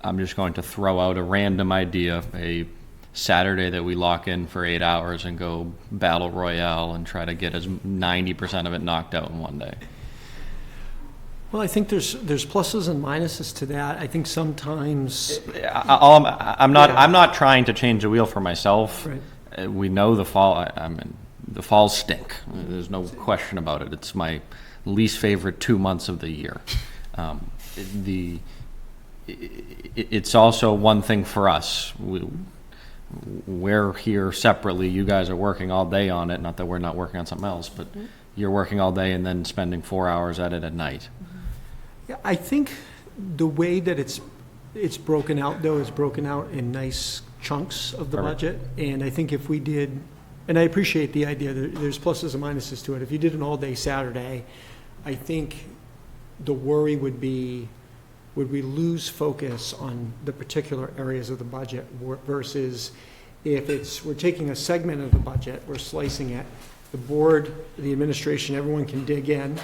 I'm just going to throw out a random idea, a Saturday that we lock in for 8 hours and go battle royale and try to get as 90% of it knocked out in one day? Well, I think there's pluses and minuses to that. I think sometimes, I'm not trying to change the wheel for myself. Right. We know the fall. The falls stink. There's no question about it. It's my least favorite 2 months of the year. It's also one thing for us. We're here separately. You guys are working all day on it. Not that we're not working on something else, but you're working all day and then spending 4 hours at it at night. yeah, I think the way that it's broken out, though, is broken out in nice chunks of the Perfect. budget. And I think if we did, and I appreciate the idea, there's pluses and minuses to it. If you did an all-day Saturday, I think the worry would be, would we lose focus on the particular areas of the budget versus if we're taking a segment of the budget, we're slicing it, the board, the administration, everyone can dig in,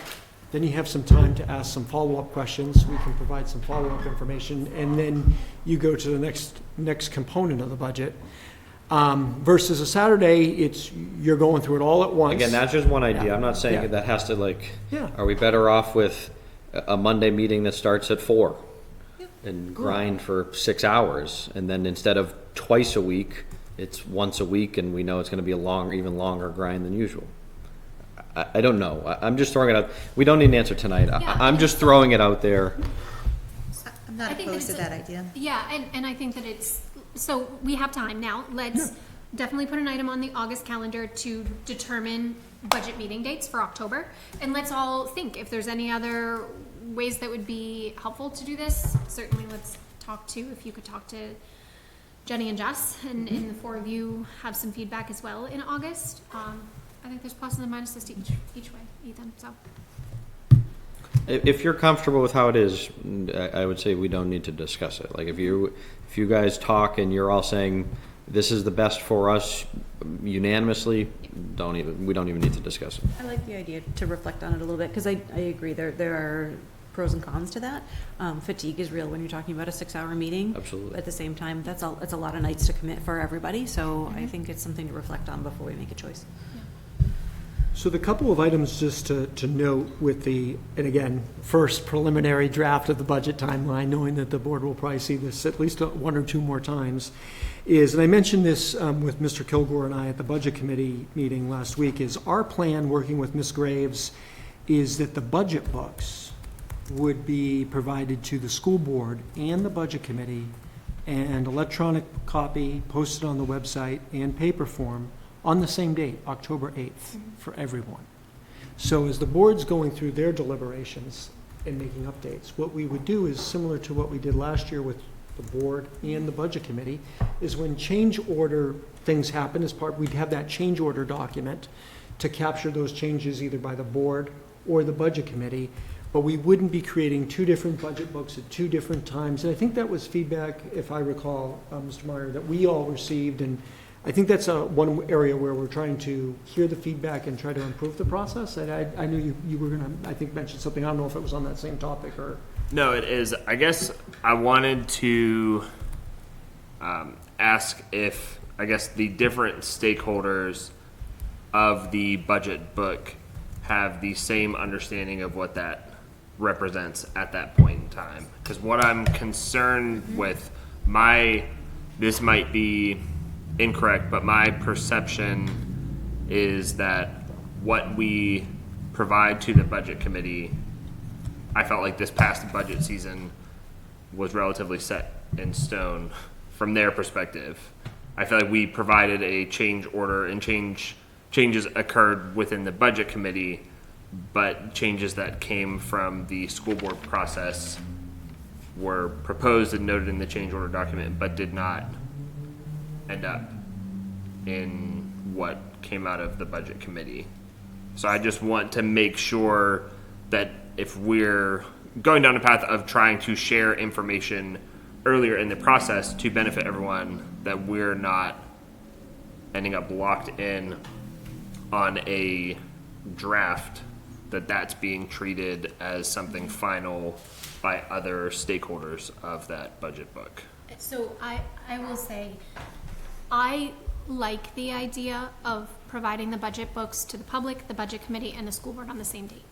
then you have some time to ask some follow-up questions, we can provide some follow-up information, and then you go to the next component of the budget. Versus a Saturday, you're going through it all at once. Again, that's just one idea. Yeah. I'm not saying Yeah. that has to Yeah. are we better off with a Monday meeting that starts at 4 and grind for 6 hours, and then instead of twice a week, it's once a week, and we know it's going to be even longer grind than usual. I don't know. I'm just throwing it out. We don't need an answer tonight. Yeah. I'm just throwing it out there. I'm not I think opposed to that that idea. Yeah, and I think that so we have time now. Let's definitely put an item on the August calendar to determine budget meeting dates for October. And let's all think if there's any other ways that would be helpful to do this. Certainly let's if you could talk to Jenny and Jess, and the four of you have some feedback as well in August. I think there's pluses and minuses to each way, Ethan, so. If you're comfortable with how it is, I would say we don't need to discuss it. Like if you guys talk and you're all saying this is the best for us unanimously, we don't even need to discuss it. I like the idea to reflect on it a little bit, because I agree, there are pros and cons to that. Fatigue is real when you're talking about a 6-hour meeting. Absolutely. At the same time, it's a lot of nights to commit for everybody, so I think it's something to reflect on before we make a choice. So the couple of items just to note with and again, first preliminary draft of the budget timeline, knowing that the board will probably see this at least one or two more times, is, and I mentioned this with Mr. Kilgore and I at the Budget Committee meeting last week, is our plan, working with Ms. Graves, is that the budget books would be provided to the school board and the Budget Committee, and electronic copy posted on the website and paper form on the same date, October 8th, for everyone. So as the board's going through their deliberations and making updates, what we would do is similar to what we did last year with the board and the Budget Committee, is when change order things happen as part, we'd have that change order document to capture those changes either by the board or the Budget Committee, but we wouldn't be creating two different budget books at two different times. And I think that was feedback, if I recall, Mr. Meyer, that we all received, and I think that's one area where we're trying to hear the feedback and try to improve the process. And I knew you were going to, I think, mention something. I don't know if it was on that same topic or... No, it is. I guess I wanted to ask if, I guess, the different stakeholders of the budget book have the same understanding of what that represents at that point in time. Because what I'm concerned with, this might be incorrect, but my perception is that what we provide to the Budget Committee, I felt like this past budget season was relatively set in stone from their perspective. I feel like we provided a change order, and changes occurred within the Budget Committee, but changes that came from the school board process were proposed and noted in the change order document, but did not end up in what came out of the Budget Committee. So I just want to make sure that if we're going down a path of trying to share information earlier in the process to benefit everyone, that we're not ending up locked in on a draft that's being treated as something final by other stakeholders of that budget book. So I will say, I like the idea of providing the budget books to the public, the Budget Committee, and the school board on the same date.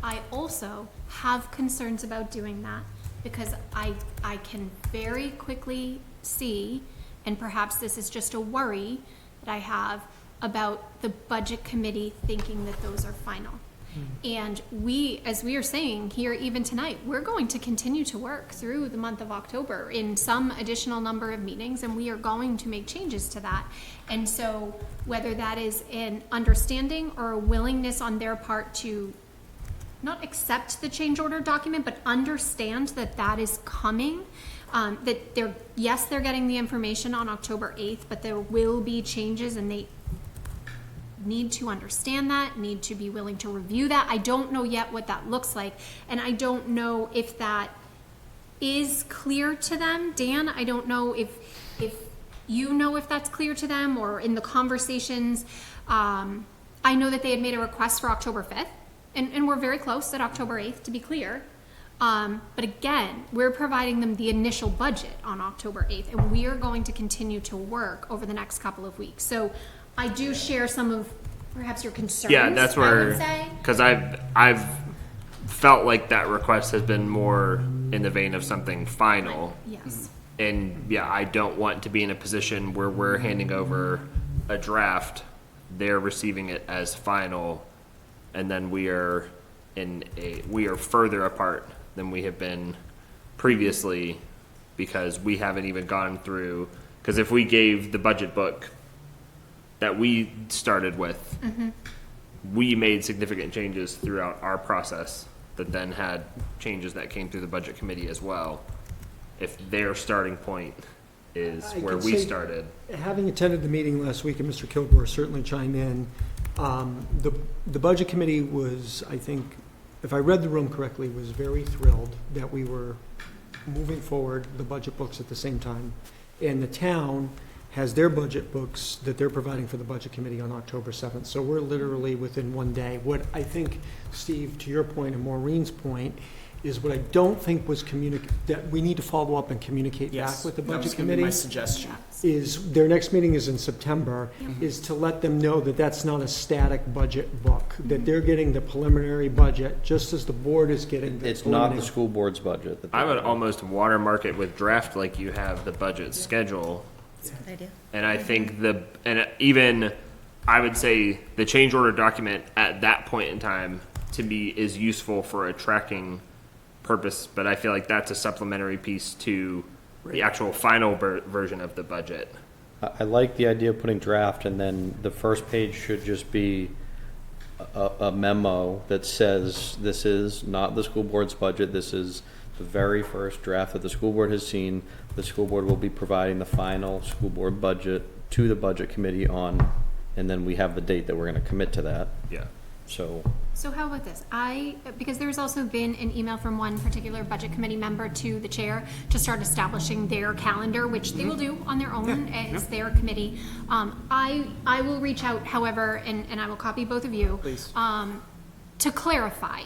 I also have concerns about doing that because I can very quickly see, and perhaps this is just a worry that I have, about the Budget Committee thinking that those are final. And we, as we are saying here even tonight, we're going to continue to work through the month of October in some additional number of meetings, and we are going to make changes to that. And so whether that is an understanding or a willingness on their part to not accept the change order document, but understand that that is coming, that they're getting the information on October 8th, but there will be changes, and they need to understand that, need to be willing to review that. I don't know yet what that looks like, and I don't know if that is clear to them. Dan, I don't know if you know if that's clear to them, or in the conversations. I know that they had made a request for October 5th, and we're very close at October 8th, to be clear. But again, we're providing them the initial budget on October 8th, and we are going to continue to work over the next couple of weeks. So I do share some of perhaps your concerns. Yeah, that's where, I would say. because I've felt like that request has been more in the vein of something final. Yes. And yeah, I don't want to be in a position where we're handing over a draft, they're receiving it as final, and then we are further apart than we have been previously, because we haven't even gone through, because if we gave the budget book that we started with, we made significant changes throughout our process that then had changes that came through the Budget Committee as well. If their starting point is I where can we say, started. Having attended the meeting last week, and Mr. Kilgore certainly chimed in, the Budget Committee was, I think, if I read the room correctly, was very thrilled that we were moving forward the budget books at the same time. And the town has their budget books that they're providing for the Budget Committee on October 7th. So we're literally within one day. What I think, Steve, to your point and Maureen's point, is what I don't think was that we need to follow up and communicate back with the Budget Committee. My suggestion. Is their next meeting is in September, is to let them know that that's not a static budget book, that they're getting the preliminary budget just as the board is getting the It's not the school board's budget. I would almost watermark it with draft like you have the budget schedule That's a good idea. And I think even I would say the change order document at that point in time to me is useful for a tracking purpose, but I feel like that's a supplementary piece to the actual final version of the budget. I like the idea of putting draft, and then the first page should just be a memo that says this is not the school board's budget. This is the very first draft that the school board has seen. The school board will be providing the final school board budget to the budget committee on, and then we have the date that we're going to commit to that. Yeah. So how about this? Because there's also been an email from one particular budget committee member to the chair to start establishing their calendar, which they will do on their own as their committee. I will reach out, however, and I will copy both of you. Please. To clarify.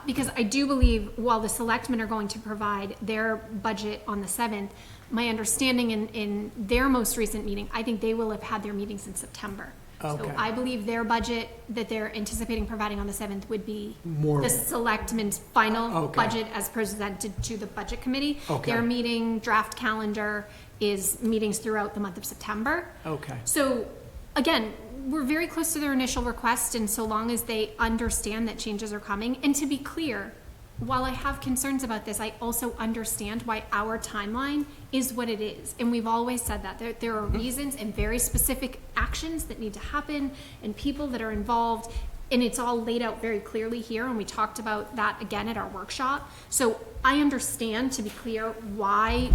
Because I do believe while the selectmen are going to provide their budget on the 7th, my understanding in their most recent meeting, I think they will have had their meetings in September. So Okay. I believe their budget that they're anticipating providing on the 7th would be More- the selectmen's final Okay. budget as presented to the budget committee. Okay. Their meeting draft calendar is meetings throughout the month of September. Okay. So, again, we're very close to their initial request, and so long as they understand that changes are coming, and to be clear, while I have concerns about this, I also understand why our timeline is what it is. And we've always said that. There are reasons and very specific actions that need to happen and people that are involved. And it's all laid out very clearly here, and we talked about that again at our workshop. So I understand, to be clear, why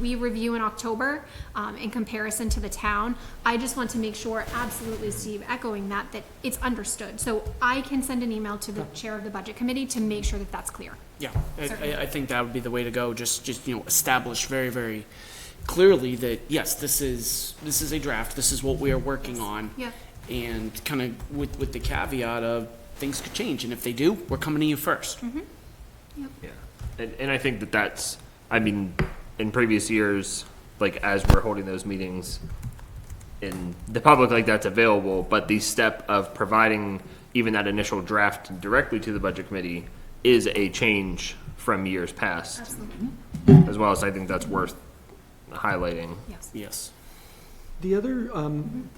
we review in October in comparison to the town. I just want to make sure, absolutely, Steve, echoing that it's understood. So I can send an email to the chair of the budget committee to make sure that that's clear. Yeah, Certainly. I think that would be the way to go. Just establish very, very clearly that yes, this is a draft. This is what we are working on. Yeah. And kind of with the caveat of things could change, and if they do, we're coming to you first. Yeah. And I think that's, I mean, in previous years, like as we're holding those meetings in the public, like that's available, but the step of providing even that initial draft directly to the budget committee is a change from years past. Absolutely. As well as I think that's worth highlighting. Yes. Yes. The other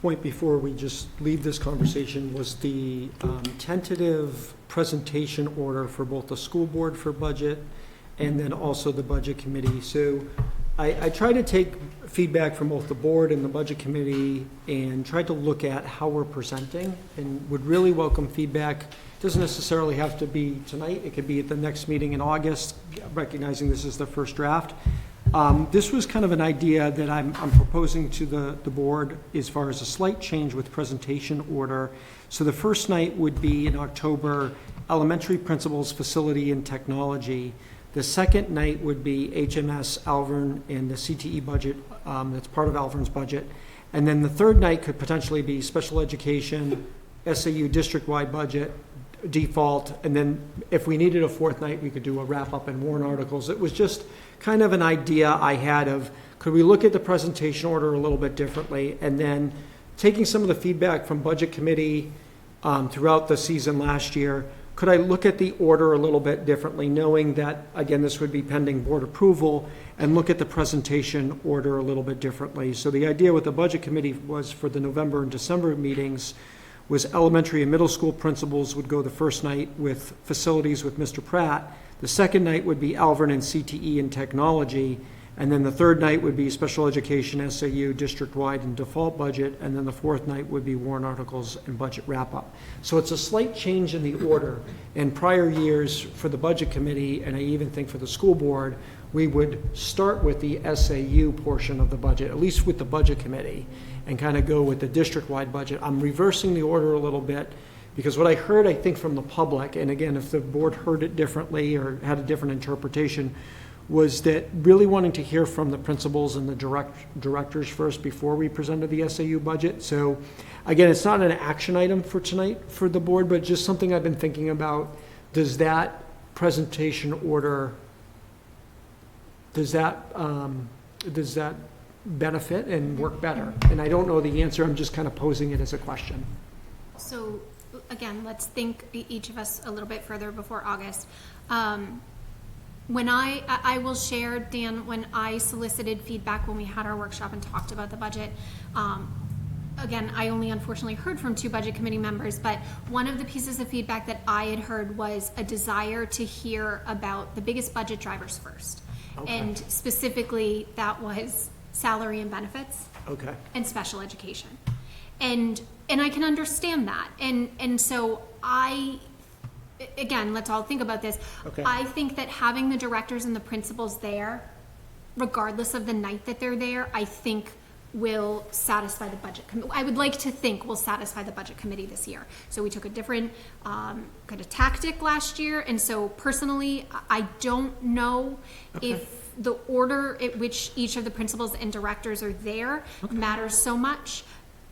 point before we just leave this conversation was the tentative presentation order for both the school board for budget and then also the budget committee. So I try to take feedback from both the board and the budget committee and try to look at how we're presenting, and would really welcome feedback. It doesn't necessarily have to be tonight. It could be at the next meeting in August, recognizing this is the first draft. This was kind of an idea that I'm proposing to the board as far as a slight change with presentation order. So the first night would be in October, elementary principals, facility, and technology. The second night would be HMS, Alvern, and the CTE budget. That's part of Alvern's budget. And then the third night could potentially be special education, SAU district-wide budget, default, and then if we needed a fourth night, we could do a wrap-up and warrant articles. It was just kind of an idea I had of, could we look at the presentation order a little bit differently? And then taking some of the feedback from budget committee throughout the season last year, could I look at the order a little bit differently, knowing that, again, this would be pending board approval, and look at the presentation order a little bit differently? So the idea with the budget committee was for the November and December meetings was elementary and middle school principals would go the first night with facilities with Mr. Pratt. The second night would be Alvern and CTE and technology. And then the third night would be special education, SAU, district-wide and default budget. And then the fourth night would be warrant articles and budget wrap-up. So it's a slight change in the order. In prior years for the budget committee, and I even think for the school board, we would start with the SAU portion of the budget, at least with the budget committee, and kind of go with the district-wide budget. I'm reversing the order a little bit because what I heard, I think, from the public, and again, if the board heard it differently or had a different interpretation, was that really wanting to hear from the principals and the directors first before we presented the SAU budget. So again, it's not an action item for tonight for the board, but just something I've been thinking about. Does that presentation order, does that benefit and work better? And I don't know the answer. I'm just kind of posing it as a question. So, again, let's think each of us a little bit further before August. when I will share, Dan, when I solicited feedback when we had our workshop and talked about the budget, again, I only unfortunately heard from 2 budget committee members, but one of the pieces of feedback that I had heard was a desire to hear about the biggest budget drivers first. Okay. And specifically, that was salary and benefits. Okay. And special education. And I can understand that. And so again, let's all think about this. Okay. I think that having the directors and the principals there, regardless of the night that they're there, I think will satisfy the budget committee. I would like to think will satisfy the budget committee this year. So we took a different kind of tactic last year. And so personally, I don't know if the order at which each of the principals and directors are there matters so much,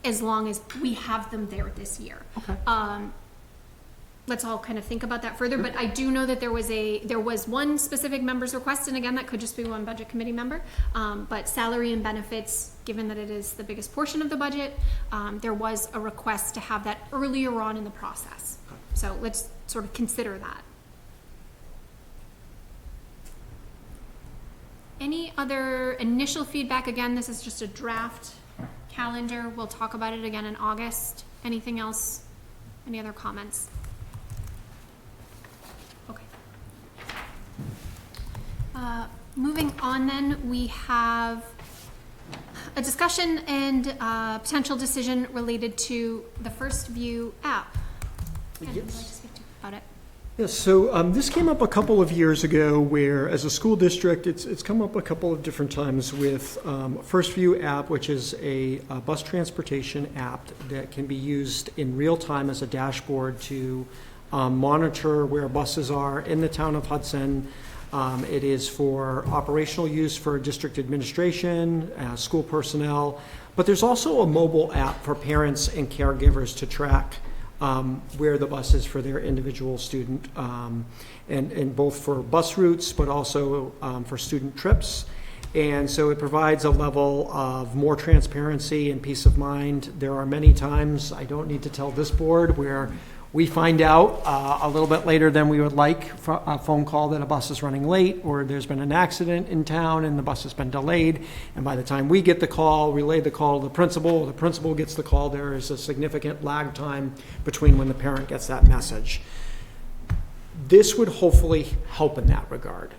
as long as we have them there this year. Okay. Let's all kind of think about that further, but I do know that there was one specific member's request, and again, that could just be one budget committee member, but salary and benefits, given that it is the biggest portion of the budget, there was a request to have that earlier on in the process. So let's sort of consider that. Any other initial feedback? Again, this is just a draft calendar. We'll talk about it again in August. Anything else? Any other comments? Okay. Moving on then, we have a discussion and potential decision related to the First View app. And would you like to speak about it? Yes, so this came up a couple of years ago where, as a school district, it's come up a couple of different times with First View app, which is a bus transportation app that can be used in real time as a dashboard to monitor where buses are in the town of Hudson. It is for operational use for district administration, school personnel, but there's also a mobile app for parents and caregivers to track where the bus is for their individual student, and both for bus routes, but also for student trips. And so it provides a level of more transparency and peace of mind. There are many times, I don't need to tell this board, where we find out a little bit later than we would like, a phone call that a bus is running late, or there's been an accident in town and the bus has been delayed. And by the time we get the call, relay the call to the principal gets the call, there is a significant lag time between when the parent gets that message. This would hopefully help in that regard.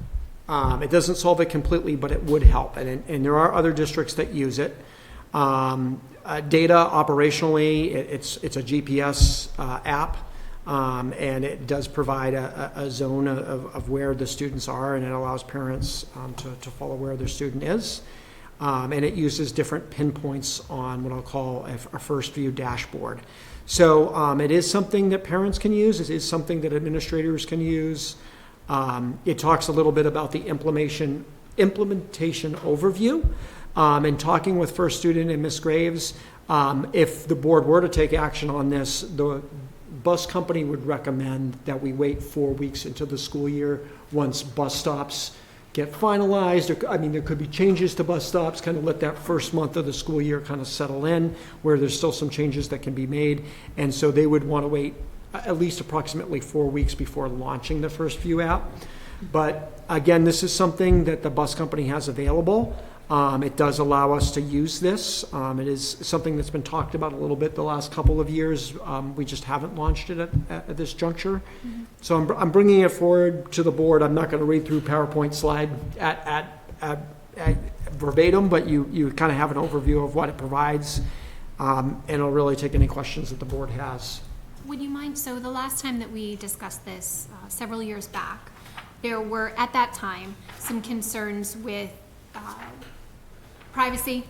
It doesn't solve it completely, but it would help. And there are other districts that use it. Data operationally, it's a GPS app, and it does provide a zone of where the students are, and it allows parents to follow where their student is. And it uses different pinpoints on what I'll call a First View dashboard. So it is something that parents can use. It is something that administrators can use. It talks a little bit about the implementation overview. And talking with First Student and Ms. Graves, if the board were to take action on this, the bus company would recommend that we wait 4 weeks into the school year once bus stops get finalized. There could be changes to bus stops, kind of let that first month of the school year kind of settle in, where there's still some changes that can be made. And so they would want to wait at least approximately 4 weeks before launching the First View app. But again, this is something that the bus company has available. It does allow us to use this. It is something that's been talked about a little bit the last couple of years. We just haven't launched it at this juncture. Mm-hmm. So I'm bringing it forward to the board. I'm not going to read through PowerPoint slide at verbatim, but you kind of have an overview of what it provides, and it'll really take any questions that the board has. Would you mind, so the last time that we discussed this, several years back, there were, at that time, some concerns with privacy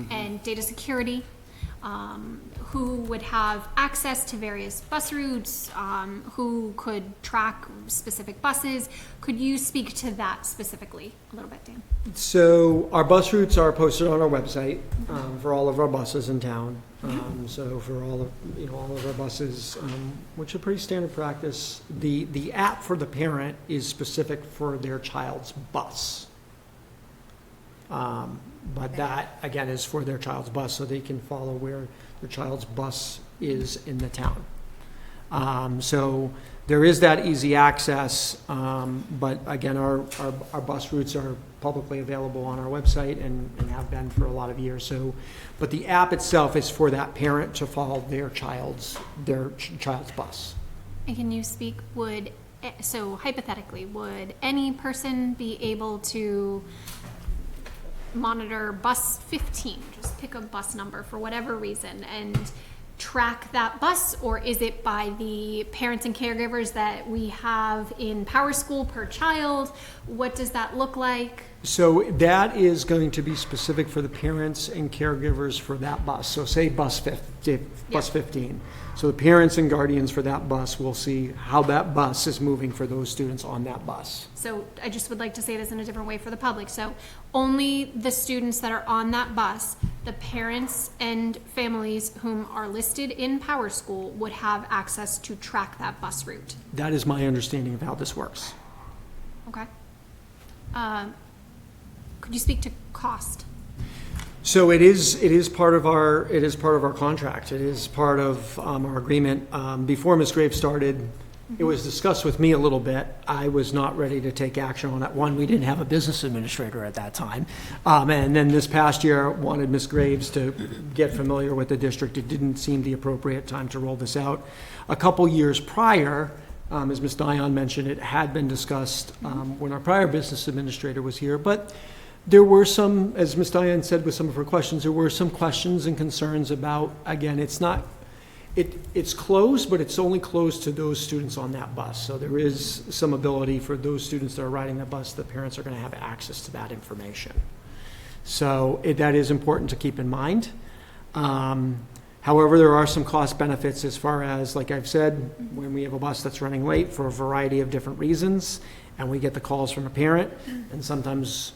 and data security, who would have access to various bus routes, who could track specific buses. Could you speak to that specifically a little bit, Dan? So our bus routes are posted on our website for all of our buses in town. So for all of our buses, which is pretty standard practice, the app for the parent is specific for their child's bus. But that, again, is for their child's bus, so they can follow where their child's bus is in the town. So there is that easy access, but again, our bus routes are publicly available on our website and have been for a lot of years. So, but the app itself is for that parent to follow their child's bus. And can you speak, so hypothetically, would any person be able to monitor bus 15, just pick a bus number for whatever reason, and track that bus? Or is it by the parents and caregivers that we have in Power School per child? What does that look like? So that is going to be specific for the parents and caregivers for that bus. So say bus 15. So the parents and guardians for that bus will see how that bus is moving for those students on that bus. So I just would like to say this in a different way for the public. So only the students that are on that bus, the parents and families whom are listed in Power School would have access to track that bus route. That is my understanding of how this works. Okay. Could you speak to cost? So it is part of our contract. It is part of our agreement. Before Ms. Graves started, it was discussed with me a little bit. I was not ready to take action on it. One, we didn't have a business administrator at that time. And then this past year, wanted Ms. Graves to get familiar with the district. It didn't seem the appropriate time to roll this out. A couple years prior, as Ms. Dion mentioned, it had been discussed when our prior business administrator was here. But there were some, as Ms. Diane said with some of her questions, there were some questions and concerns about, again, it's closed, but it's only closed to those students on that bus. So there is some ability for those students that are riding the bus, the parents are going to have access to that information. So that is important to keep in mind. However, there are some cost benefits as far as, like I've said, when we have a bus that's running late for a variety of different reasons, and we get the calls from a parent, and sometimes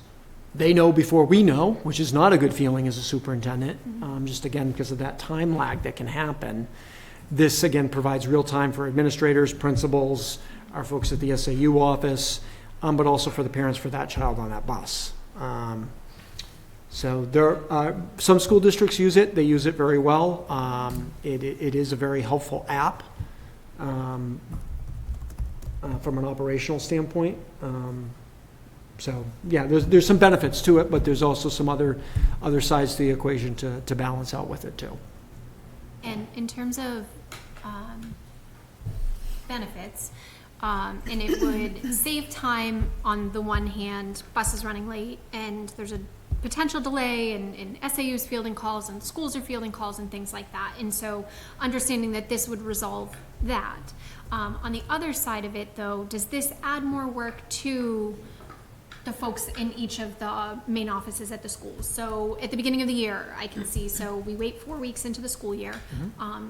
they know before we know, which is not a good feeling as a superintendent, just again because of that time lag that can happen. This, again, provides real time for administrators, principals, our folks at the SAU office, but also for the parents for that child on that bus. So there are some school districts use it. They use it very well. It is a very helpful app from an operational standpoint. So yeah, there's some benefits to it, but there's also some other sides to the equation to balance out with it too. And in terms of benefits, and it would save time on the one hand, buses running late, and there's a potential delay, and SAU's fielding calls, and schools are fielding calls, and things like that. And so understanding that this would resolve that. On the other side of it, though, does this add more work to the folks in each of the main offices at the schools? So at the beginning of the year, I can see, so we wait 4 weeks into the school year.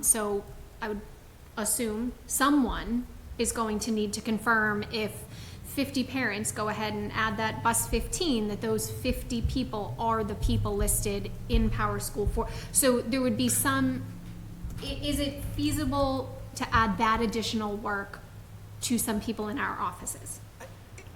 So I would assume someone is going to need to confirm if 50 parents go ahead and add that bus 15, that those 50 people are the people listed in Power School for. So there would be some, is it feasible to add that additional work to some people in our offices?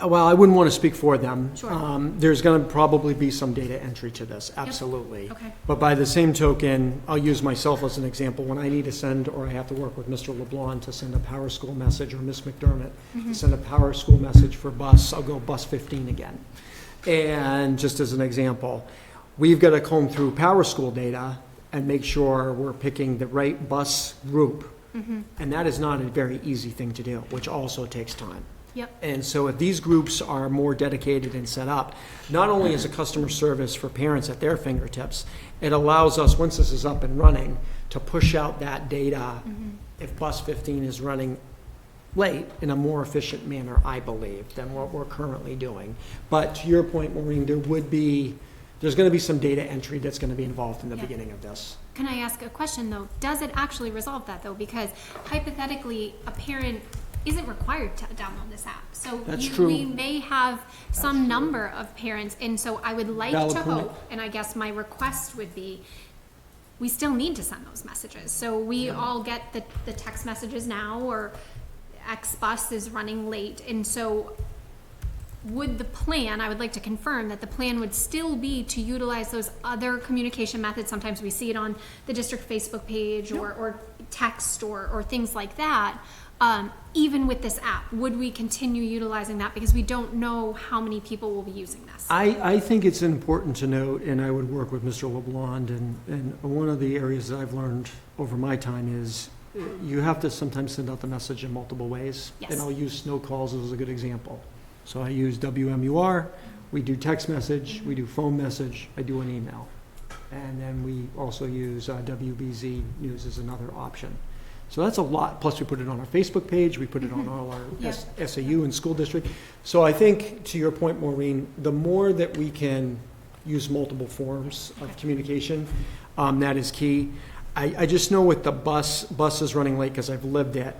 Well, I wouldn't want to speak for them. Sure. There's going to probably be some data entry to this, absolutely. Okay. But by the same token, I'll use myself as an example. When I need to send, or I have to work with Mr. LeBlanc to send a Power School message, or Ms. McDermott to send a Power School message for bus, I'll go bus 15 again. And just as an example, we've got to comb through Power School data and make sure we're picking the right bus group. And that is not a very easy thing to do, which also takes time. Yep. And so if these groups are more dedicated and set up, not only as a customer service for parents at their fingertips, it allows us, once this is up and running, to push out that data if bus 15 is running late in a more efficient manner, I believe, than what we're currently doing. But to your point, Maureen, there's going to be some data entry that's going to be involved in the beginning of this. Can I ask a question, though? Does it actually resolve that, though? Because hypothetically, a parent isn't required to download this app. So That's true. We may have some number of parents, and so I would like Valid to point. hope, and I guess my request would be, we still need to send those messages. So we all get the text messages now, or X bus is running late, and so would the plan, I would like to confirm that the plan would still be to utilize those other communication methods. Sometimes we see it on the district Facebook page or text or things like that. Even with this app, would we continue utilizing that? Because we don't know how many people will be using this. I think it's important to note, and I would work with Mr. LeBlanc, and one of the areas that I've learned over my time is you have to sometimes send out the message in multiple ways. Yes. And I'll use snow calls as a good example. So I use WMUR, we do text message, we do phone message, I do an email. And then we also use WBZ News as another option. So that's a lot, plus we put it on our Facebook page, we put it on all our SAU and school district. So I think, to your point, Maureen, the more that we can use multiple forms of communication, that is key. I just know with the bus is running late because I've lived it.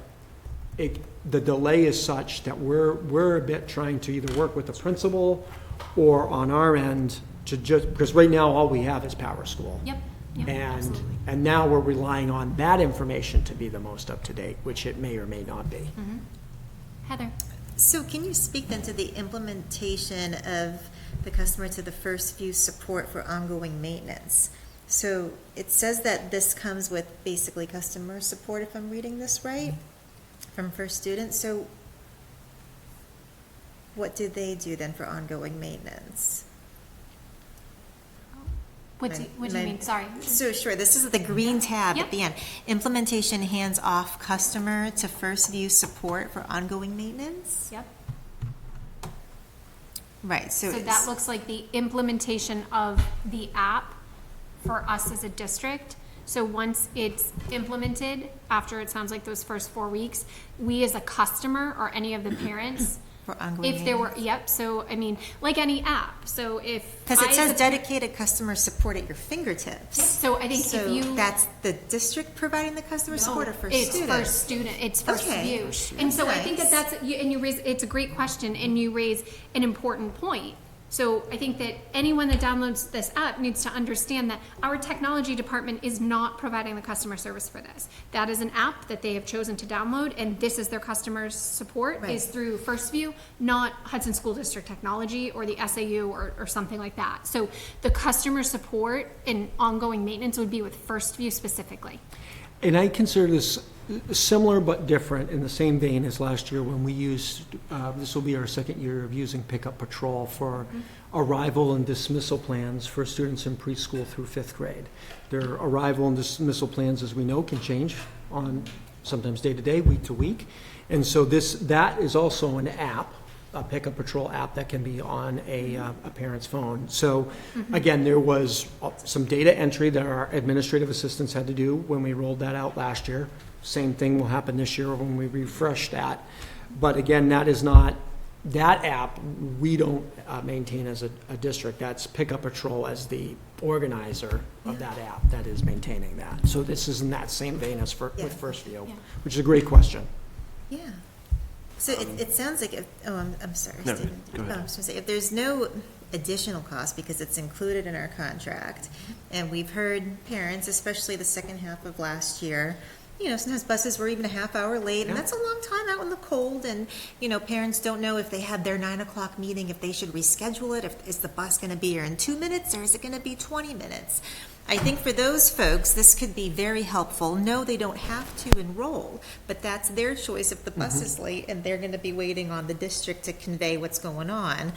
The delay is such that we're a bit trying to either work with the principal or on our end to just, because right now all we have is Power School. Yep. And now we're relying on that information to be the most up to date, which it may or may not be. Heather? So can you speak then to the implementation of the customer to the first view support for ongoing maintenance? So it says that this comes with basically customer support, if I'm reading this right, from First Student. So what do they do then for ongoing maintenance? What do you mean? Sorry. So sure, this is the green tab Yep. at the end. Implementation hands-off customer to first view support for ongoing maintenance? Yep. Right, So that looks like the implementation of the app for us as a district. So once it's implemented, after it sounds like those first 4 weeks, we as a customer or any of the parents, for ongoing if there were, maintenance. so I mean, like any app, so if. Because I it as says a- dedicated customer support at your fingertips. So I think if So you. that's the district providing the customer support or first student? It's first student, it's first Okay. view. And so I think that Nice. and you raise, it's a great question, and you raise an important point. So I think that anyone that downloads this app needs to understand that our technology department is not providing the customer service for this. That is an app that they have chosen to download, and this is their customer support, Right. is through First View, not Hudson School District Technology or the SAU or something like that. So the customer support and ongoing maintenance would be with First View specifically. And I consider this similar but different in the same vein as last year when we used, this will be our second year of using Pickup Patrol for arrival and dismissal plans for students in preschool through fifth grade. Their arrival and dismissal plans, as we know, can change on sometimes day to day, week to week. And so that is also an app, a Pickup Patrol app that can be on a parent's phone. So again, there was some data entry that our administrative assistants had to do when we rolled that out last year. Same thing will happen this year when we refresh that. But again, that app, we don't maintain as a district. That's Pickup Patrol as the organizer of that app that is maintaining that. So this is in that same vein as with First View, which is a great question. Yeah. So it sounds like, I'm sorry, No, Stephen. go ahead. I was gonna say, if there's no additional cost because it's included in our contract, and we've heard parents, especially the second half of last year, sometimes buses were even a half hour late, and that's a long time out in the cold, and, parents don't know if they had their 9 o'clock meeting, if they should reschedule it, is the bus gonna be here in 2 minutes, or is it gonna be 20 minutes? I think for those folks, this could be very helpful. No, they don't have to enroll, but that's their choice if the bus is late and they're gonna be waiting on the district to convey what's going on.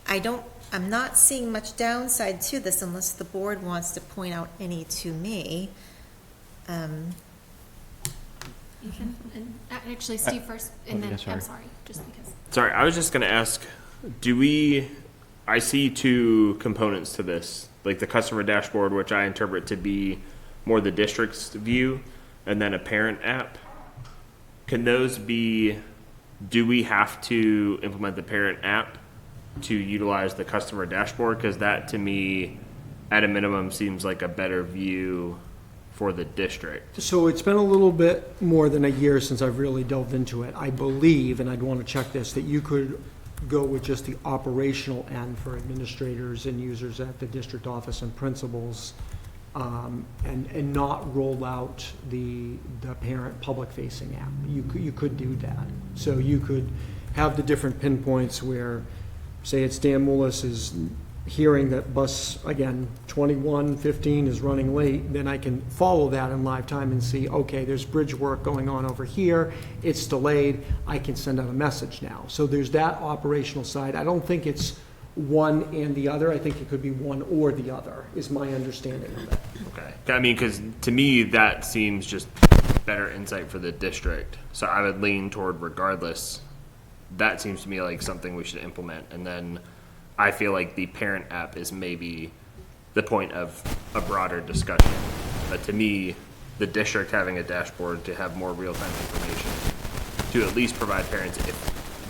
I'm not seeing much downside to this unless the board wants to point out any to me. And actually, Steve first, and then, sorry. I'm sorry, just because. Sorry, I was just going to ask, I see two components to this, like the customer dashboard, which I interpret to be more the district's view, and then a parent app. Can those be, do we have to implement the parent app to utilize the customer dashboard? Because that, to me, at a minimum, seems like a better view for the district. So it's been a little bit more than a year since I've really delved into it. I believe, and I'd want to check this, that you could go with just the operational end for administrators and users at the district office and principals, and not roll out the parent public-facing app. You could do that. So you could have the different pinpoints where say it's Dan Mullis is hearing that bus, again, 2115 is running late, then I can follow that in live time and see, okay, there's bridge work going on over here, it's delayed, I can send out a message now. So there's that operational side. I don't think it's one and the other. I think it could be one or the other, is my understanding of it. Okay. I mean, because to me, that seems just better insight for the district. So I would lean toward regardless. That seems to me like something we should implement. And then I feel like the parent app is maybe the point of a broader discussion. But to me, the district having a dashboard to have more real-time information to at least provide parents,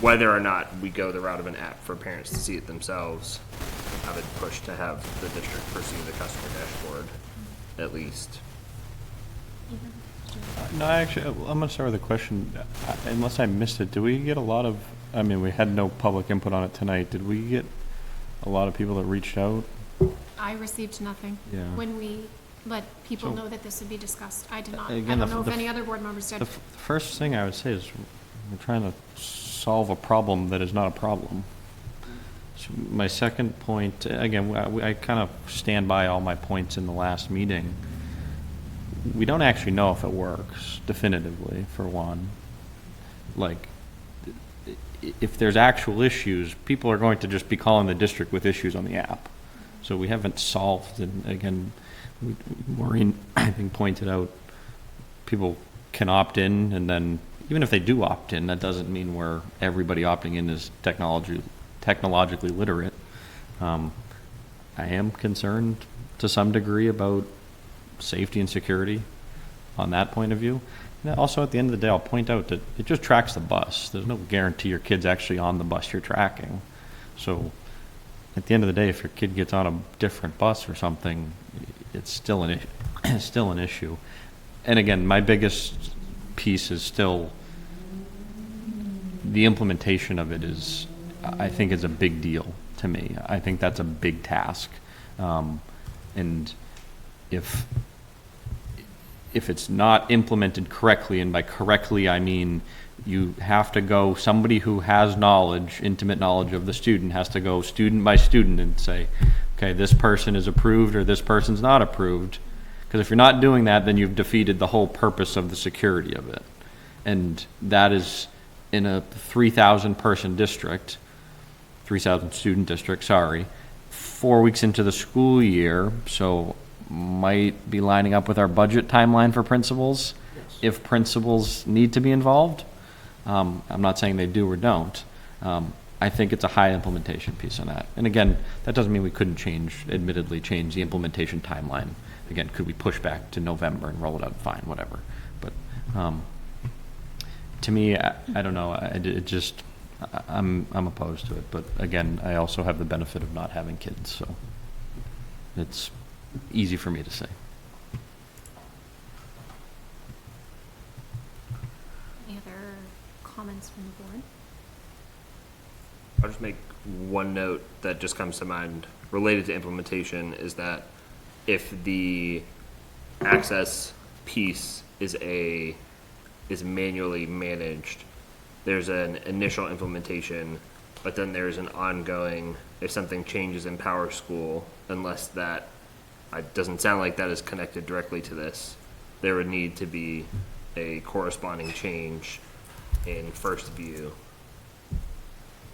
whether or not we go the route of an app for parents to see it themselves, I would push to have the district pursue the customer dashboard at least. No, actually, I'm going to start with a question. Unless I missed it, did we get a lot of, I mean, we had no public input on it tonight. Did we get a lot of people that reached out? I received nothing. Yeah. When we let people So- know that this would be discussed. I did not. Again, I don't know the if any other board members did. The first thing I would say is we're trying to solve a problem that is not a problem. So my second point, again, I kind of stand by all my points in the last meeting. We don't actually know if it works definitively, for one. Like, if there's actual issues, people are going to just be calling the district with issues on the app. So we haven't solved, and again, Maureen, I think, pointed out, people can opt in, and then even if they do opt in, that doesn't mean where everybody opting in is technologically literate. I am concerned to some degree about safety and security on that point of view. And also, at the end of the day, I'll point out that it just tracks the bus. There's no guarantee your kid's actually on the bus you're tracking. So at the end of the day, if your kid gets on a different bus or something, it's still an it's still an issue. And again, my biggest piece is still the implementation of it is, I think, is a big deal to me. I think that's a big task. And if it's not implemented correctly, and by correctly I mean you have to go, somebody who has knowledge, intimate knowledge of the student, has to go student by student and say, okay, this person is approved or this person's not approved. Because if you're not doing that, then you've defeated the whole purpose of the security of it. And that is in a 3,000 person district, 3,000 student district, sorry, 4 weeks into the school year, so might be lining up with our budget timeline for principals. Yes. If principals need to be involved, I'm not saying they do or don't. I think it's a high implementation piece on that. And again, that doesn't mean we couldn't admittedly change the implementation timeline. Again, could we push back to November and roll it out? Fine, whatever. But to me, I don't know. I'm opposed to it. But again, I also have the benefit of not having kids, so it's easy for me to say. Any other comments from the board? I'll just make one note that just comes to mind related to implementation is that if the access piece is manually managed, there's an initial implementation, but then there's an ongoing, if something changes in Power School, unless that, it doesn't sound like that is connected directly to this, there would need to be a corresponding change in First View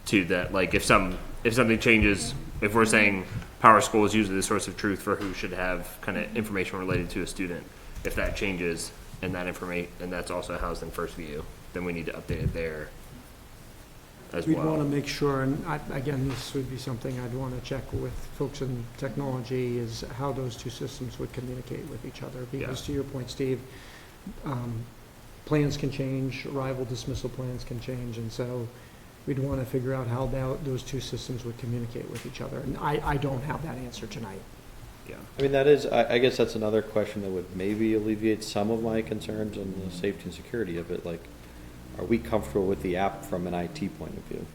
to that. Like if something changes, if we're saying Power School is usually the source of truth for who should have kind of information related to a student, if that changes and that information, and that's also housed in First View, then we need to update it there as We'd well. want to make sure, and again, this would be something I'd want to check with folks in technology, is how those two systems would communicate with each other. Because to your point, Steve, plans can change, arrival dismissal plans can change, and so we'd want to figure out how those two systems would communicate with each other. And I don't have that answer tonight. Yeah. I mean, that is, I guess that's another question that would maybe alleviate some of my concerns on the safety and security of it. Like, are we comfortable with the app from an IT point of view?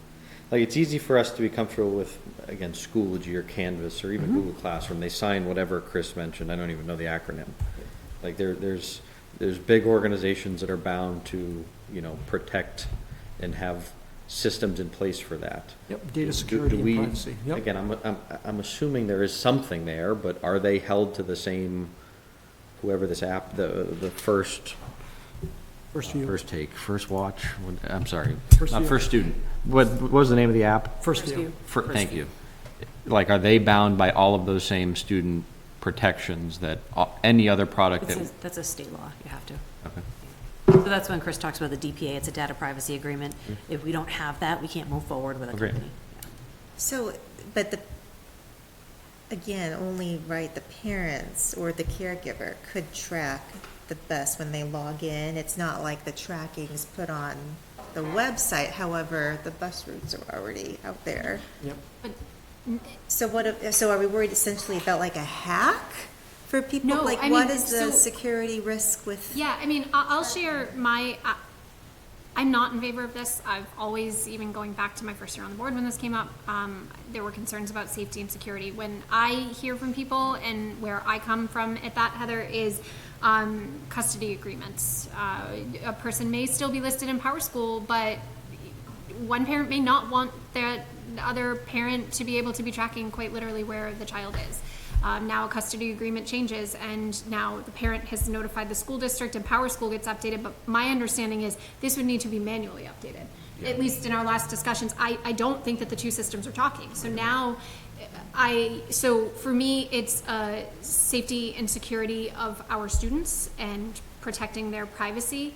Like, it's easy for us to be comfortable with, again, Schoology or Canvas or even Google Classroom. They sign whatever Chris mentioned. I don't even know the acronym. Like, there's big organizations that are bound to, protect and have systems in place for that. Yep, data Do security and we- privacy. Yep. Again, I'm assuming there is something there, but are they held to the same, whoever this app, the first First view. first take, first watch, I'm sorry, First not view. first student. What was the name of the app? First view. Thank you. Like, are they bound by all of those same student protections that any other product that? That's a state law, you have to. Okay. So that's when Chris talks about the DPA, it's a data privacy agreement. If we don't have that, we can't move forward with a Great. company. So, but again, only, right, the parents or the caregiver could track the bus when they log in. It's not like the tracking is put on the website, however, the bus routes are already out there. Yep. So are we worried essentially about like a hack for people? No, Like, I what mean, is the so- security risk with? Yeah, I mean, I'll share my, I'm not in favor of this. I've always, even going back to my first year on the board when this came up, there were concerns about safety and security. When I hear from people, and where I come from at that, Heather, is custody agreements. A person may still be listed in Power School, but one parent may not want the other parent to be able to be tracking quite literally where the child is. Now a custody agreement changes, and now the parent has notified the school district and Power School gets updated, but my understanding is this would need to be manually updated. At least in our last discussions, I don't think that the two systems are talking. So now, so for me, it's safety and security of our students and protecting their privacy.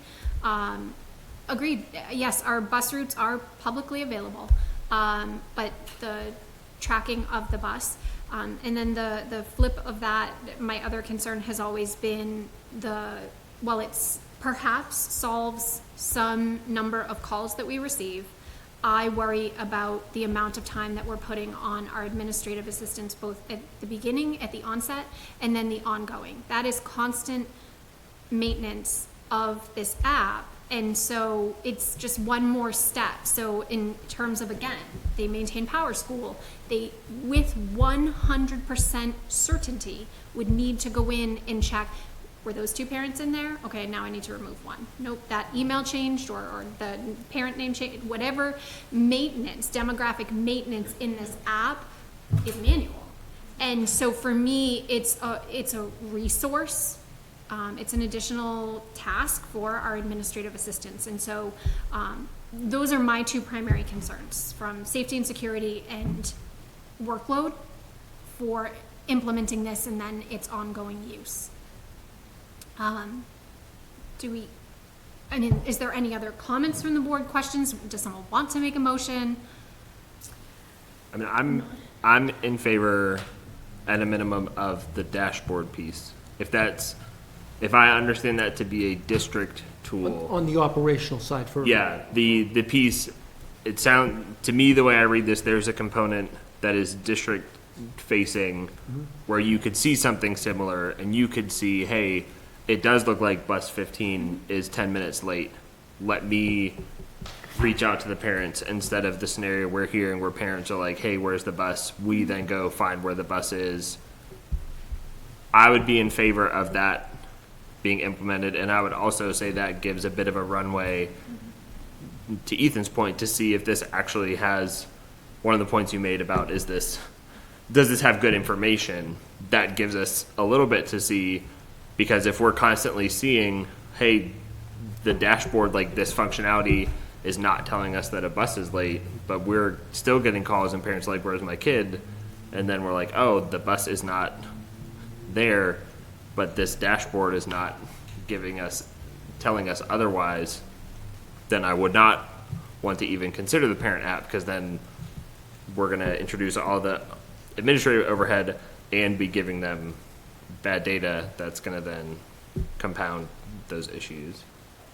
Agreed, yes, our bus routes are publicly available, but the tracking of the bus, and then the flip of that, my other concern has always been while it's perhaps solves some number of calls that we receive, I worry about the amount of time that we're putting on our administrative assistants, both at the beginning, at the onset, and then the ongoing. That is constant maintenance of this app. And so it's just one more step. So in terms of, again, they maintain Power School, they, with 100% certainty, would need to go in and check, were those two parents in there? Okay, now I need to remove one. Nope, that email changed, or the parent name changed, whatever maintenance, demographic maintenance in this app is manual. And so for me, it's a resource. It's an additional task for our administrative assistants. And so those are my two primary concerns, from safety and security and workload for implementing this and then its ongoing use. Is there any other comments from the board, questions? Does someone want to make a motion? I mean, I'm in favor at a minimum of the dashboard piece. If I understand that to be a district tool. On the operational side for. Yeah, the piece, to me, the way I read this, there's a component that is district facing where you could see something similar and you could see, hey, it does look like bus 15 is 10 minutes late. Let me reach out to the parents, instead of the scenario we're hearing where parents are like, hey, where's the bus? We then go find where the bus is. I would be in favor of that being implemented, and I would also say that gives a bit of a runway, to Ethan's point, to see if this actually has, one of the points you made about does this have good information? That gives us a little bit to see, because if we're constantly seeing, hey, the dashboard, like this functionality is not telling us that a bus is late, but we're still getting calls and parents are like, where's my kid? And then we're like, oh, the bus is not there, but this dashboard is not telling us otherwise, then I would not want to even consider the parent app, because then we're going to introduce all the administrative overhead and be giving them bad data that's going to then compound those issues.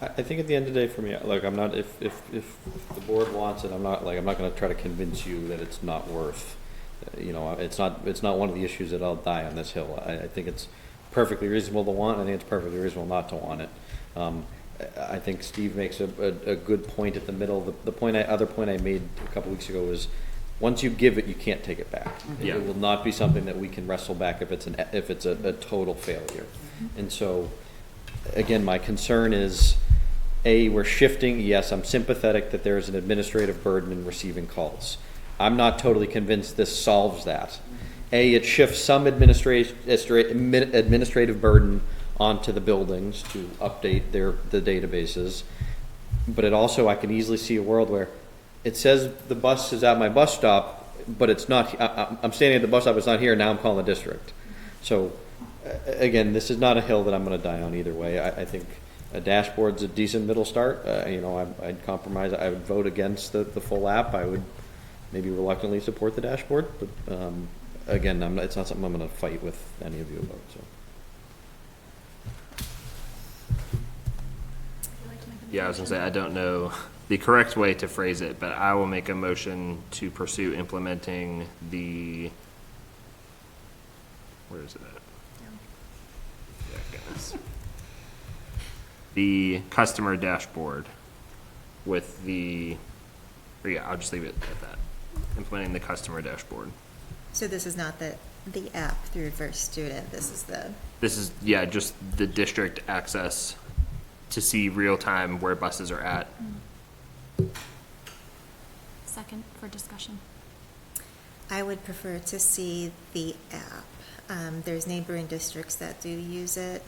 I think at the end of the day, for me, like, I'm not, if the board wants it, I'm not going to try to convince you that it's not worth, it's not one of the issues that I'll die on this hill. I think it's perfectly reasonable to want. I think it's perfectly reasonable not to want it. I think Steve makes a good point at the middle. The other point I made a couple weeks ago was, once you give it, you can't take it back. Yeah. It will not be something that we can wrestle back if it's a total failure. And so, again, my concern is, We're shifting, yes, I'm sympathetic that there is an administrative burden in receiving calls. I'm not totally convinced this solves that. It shifts some administrative burden onto the buildings to update the databases, but it also, I can easily see a world where it says the bus is at my bus stop, but it's not, I'm standing at the bus stop, it's not here, now I'm calling the district. So, again, this is not a hill that I'm gonna die on either way. I think a dashboard's a decent middle start. I'd compromise, I would vote against the full app. I would maybe reluctantly support the dashboard, but, again, it's not something I'm gonna fight with any of you about, so. Yeah, I was gonna say, I don't know the correct way to phrase it, but I will make a motion to pursue implementing where is it at? Yeah, goodness. The customer dashboard with I'll just leave it at that. Implementing the customer dashboard. So this is not the app through First Student, this is just the district access to see real time where buses are at. Second for discussion. I would prefer to see the app. There's neighboring districts that do use it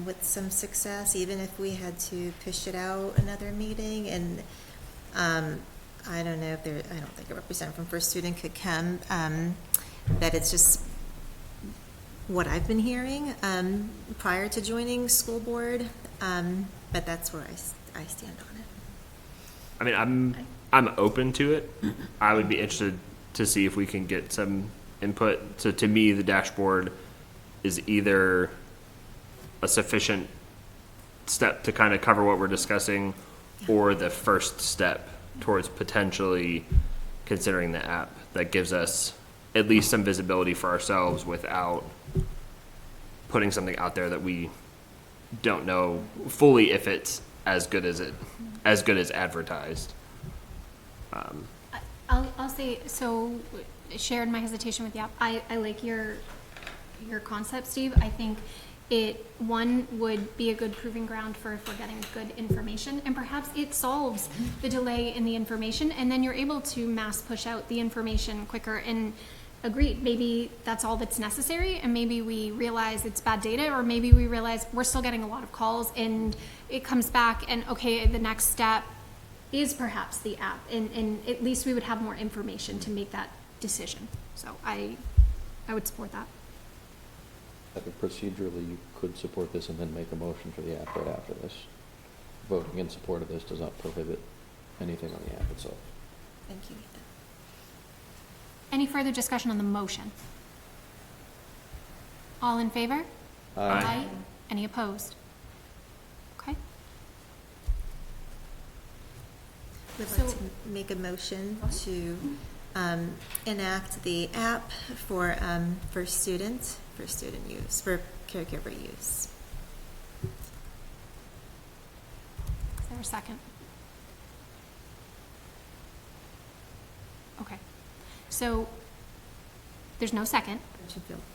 with some success, even if we had to push it out another meeting. And I don't know if I don't think a representative from First Student could come, that it's just what I've been hearing prior to joining school board, but that's where I stand on it. I mean, I'm open to it. I would be interested to see if we can get some input. So to me, the dashboard is either a sufficient step to kind of cover what we're discussing, or the first step towards potentially considering the app that gives us at least some visibility for ourselves without putting something out there that we don't know fully if it's as good as advertised. I'll say, so shared my hesitation with the app. I like your concept, Steve. I think it, one, would be a good proving ground for if we're getting good information, and perhaps it solves the delay in the information, and then you're able to mass push out the information quicker. And agreed, maybe that's all that's necessary, and maybe we realize it's bad data, or maybe we realize we're still getting a lot of calls and it comes back and okay, the next step is perhaps the app, and at least we would have more information to make that decision. So I would support that. I think procedurally you could support this and then make a motion for the app right after this. Voting in support of this does not prohibit anything on the app itself. Thank you. Any further discussion on the motion? All in favor? Aye. Any opposed? Okay. Would So- like to make a motion to enact the app for student use, for caregiver use. Is there a second? Okay. So there's no second.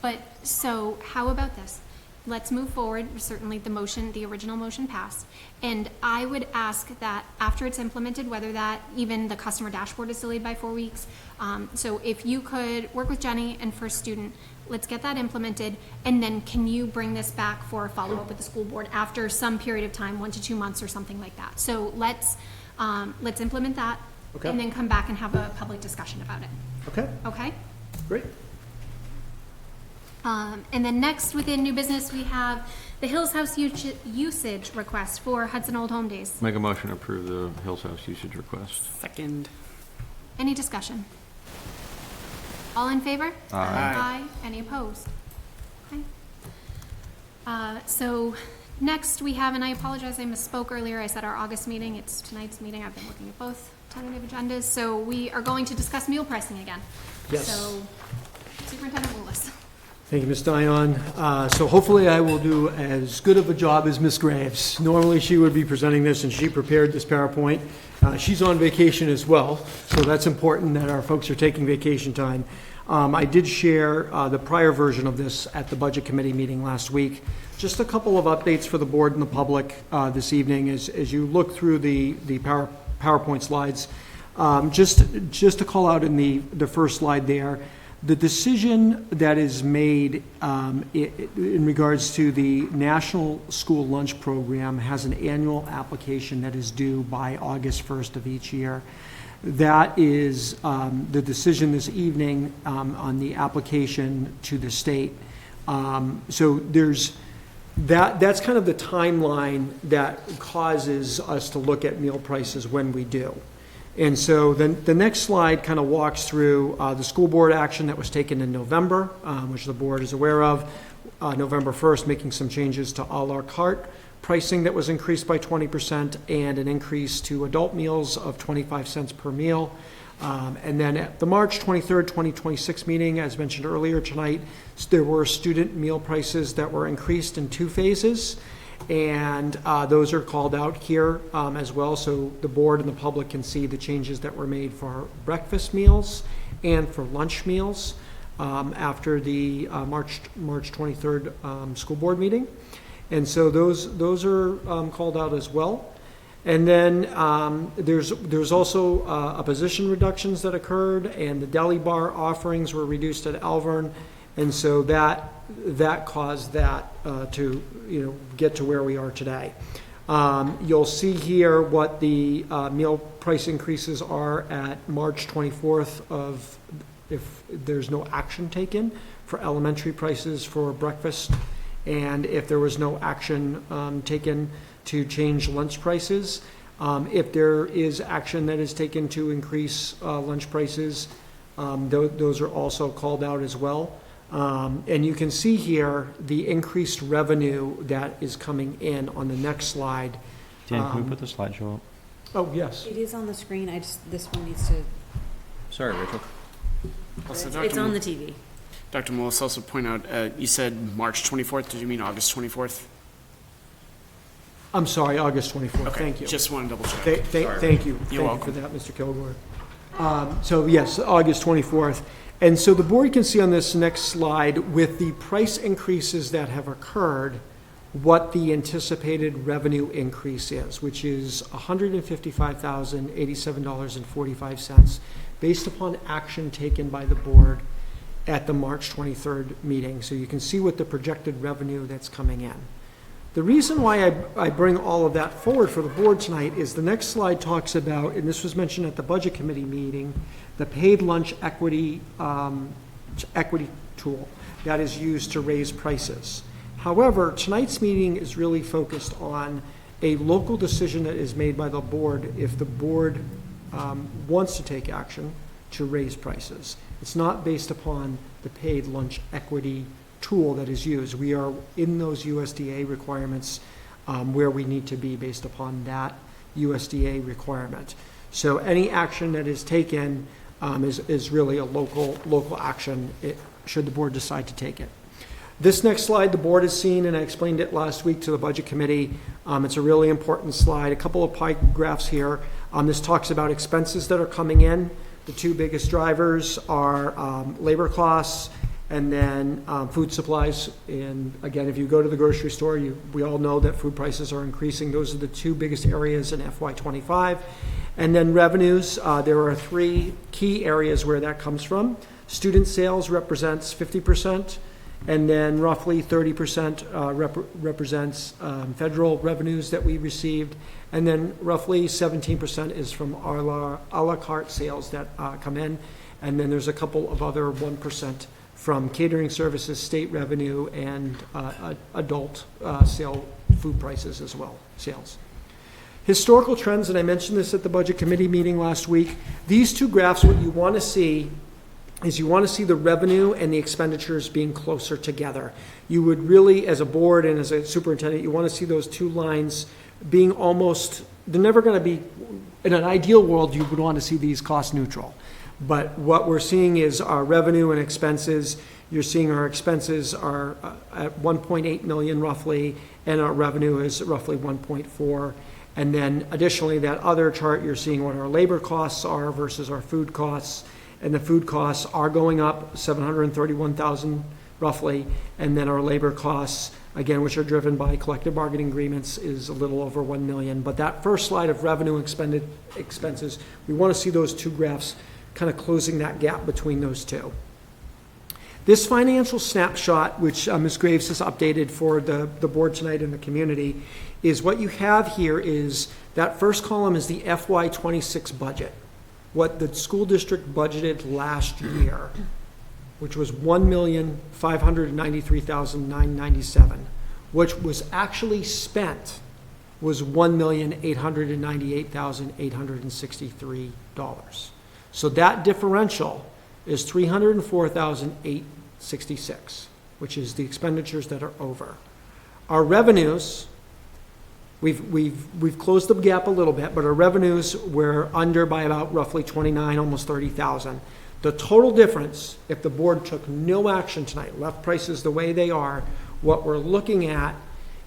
But, so how about this? Let's move forward. Certainly the original motion passed. And I would ask that after it's implemented, whether that even the customer dashboard is delayed by 4 weeks. So if you could work with Jenny and First Student, let's get that implemented. And then can you bring this back for a follow-up with the school board after some period of time, 1 to 2 months or something like that? So let's implement that. Okay. And then come back and have a public discussion about it. Okay, Okay? great. And then next within new business, we have the Hills House usage request for Hudson Old Home Days. Make a motion to approve the Hills House usage request. Second. Any discussion? All in favor? Aye. Any opposed? Okay. So next we have, and I apologize, I misspoke earlier. I said our August meeting. It's tonight's meeting. I've been looking at both tentative agendas. So we are going to discuss meal pricing again. Yes. So Superintendent Lewis. Thank you, Ms. Dion. So hopefully I will do as good of a job as Ms. Graves. Normally she would be presenting this, and she prepared this PowerPoint. She's on vacation as well, so that's important that our folks are taking vacation time. I did share the prior version of this at the Budget Committee meeting last week. Just a couple of updates for the board and the public this evening as you look through the PowerPoint slides. Just to call out in the first slide there, the decision that is made in regards to the National School Lunch Program has an annual application that is due by August 1st of each year. That is the decision this evening on the application to the state. So that's kind of the timeline that causes us to look at meal prices when we do. And so then the next slide kind of walks through the school board action that was taken in November, which the board is aware of. November 1st, making some changes to a la carte pricing that was increased by 20% and an increase to adult meals of 25 cents per meal. And then at the March 23rd, 2026 meeting, as mentioned earlier tonight, there were student meal prices that were increased in 2 phases. And those are called out here as well, so the board and the public can see the changes that were made for breakfast meals and for lunch meals after the March 23rd school board meeting. And so those are called out as well. And then there's also a position reductions that occurred, and the deli bar offerings were reduced at Alvern, and so that caused that to get to where we are today. You'll see here what the meal price increases are at March 24th of if there's no action taken for elementary prices for breakfast, and if there was no action taken to change lunch prices. If there is action that is taken to increase lunch prices, those are also called out as well. And you can see here the increased revenue that is coming in on the next slide. Dan, can we put the slideshow up? Oh, yes. It is on the screen, this one needs to, Sorry, Rachel. Also, it's on the TV. Dr. Mullis, also point out, you said March 24th. Did you mean August 24th? I'm sorry, August 24th. Okay, Thank you. just want to double check. Thank you. You're welcome. Thank you for that, Mr. Kilgore. So yes, August 24th. And so the board can see on this next slide with the price increases that have occurred, what the anticipated revenue increase is, which is $155,087.45 based upon action taken by the board at the March 23rd meeting. So you can see what the projected revenue that's coming in. The reason why I bring all of that forward for the board tonight is the next slide talks about, and this was mentioned at the Budget Committee meeting, the paid lunch equity tool that is used to raise prices. However, tonight's meeting is really focused on a local decision that is made by the board if the board wants to take action to raise prices. It's not based upon the paid lunch equity tool that is used. We are in those USDA requirements where we need to be based upon that USDA requirement. So any action that is taken is really a local action should the board decide to take it. This next slide the board has seen, and I explained it last week to the Budget Committee. It's a really important slide. A couple of pie graphs here. This talks about expenses that are coming in. The 2 biggest drivers are labor costs and then food supplies. And again, if you go to the grocery store, we all know that food prices are increasing. Those are the 2 biggest areas in FY25. And then revenues, there are 3 key areas where that comes from. Student sales represents 50%, and then roughly 30% represents federal revenues that we received, and then roughly 17% is from a la carte sales that come in, and then there's a couple of other 1% from catering services, state revenue, and adult sale food prices as well, sales. Historical trends, and I mentioned this at the Budget Committee meeting last week, these 2 graphs, what you want to see is you want to see the revenue and the expenditures being closer together. You would really, as a board and as a superintendent, you want to see those 2 lines being almost, they're never going to be, in an ideal world, you would want to see these cost neutral. But what we're seeing is our revenue and expenses. You're seeing our expenses are at 1.8 million roughly, and our revenue is roughly 1.4. And then additionally, that other chart, you're seeing what our labor costs are versus our food costs. and the food costs are going up 731,000 roughly, and then our labor costs, again, which are driven by collective bargaining agreements, is a little over 1 million. But that first slide of revenue expended expenses, we want to see those two graphs kind of closing that gap between those two. This financial snapshot, which Ms. Graves has updated for the board tonight and the community, is what you have here is that first column is the FY26 budget, what the school district budgeted last year, which was $1,593,997, which was actually spent was $1,898,863. So that differential is $304,866, which is the expenditures that are over. Our revenues, we've closed the gap a little bit, but our revenues were under by about roughly 29, almost 30,000. The total difference, if the board took no action tonight, left prices the way they are, what we're looking at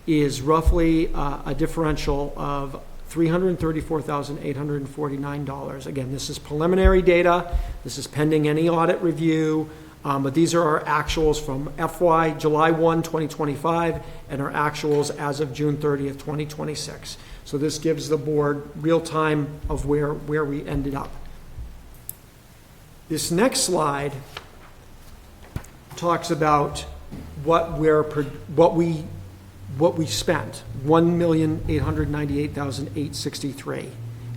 is roughly a differential of $334,849. Again, this is preliminary data. This is pending any audit review, but these are our actuals from FY July 1, 2025, and our actuals as of June 30th, 2026. So this gives the board real time of where we ended up. This next slide talks about what we spent, $1,898,863,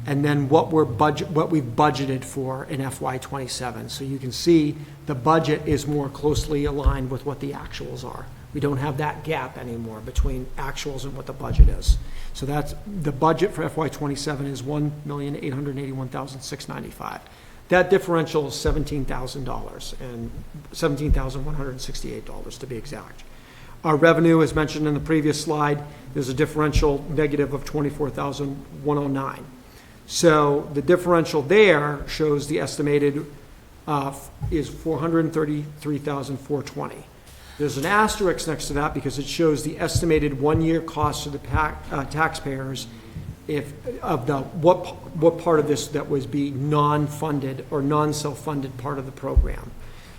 and then what we've budgeted for in FY27. So you can see the budget is more closely aligned with what the actuals are. We don't have that gap anymore between actuals and what the budget is. So that's the budget for FY27 is $1,881,695. That differential is $17,000 and $17,168 to be exact. Our revenue, as mentioned in the previous slide, there's a differential negative of $24,109. So the differential there shows the estimated is $433,420. There's an asterisk next to that because it shows the estimated one-year cost to the taxpayers what part of this that was be non-funded or non-self-funded part of the program.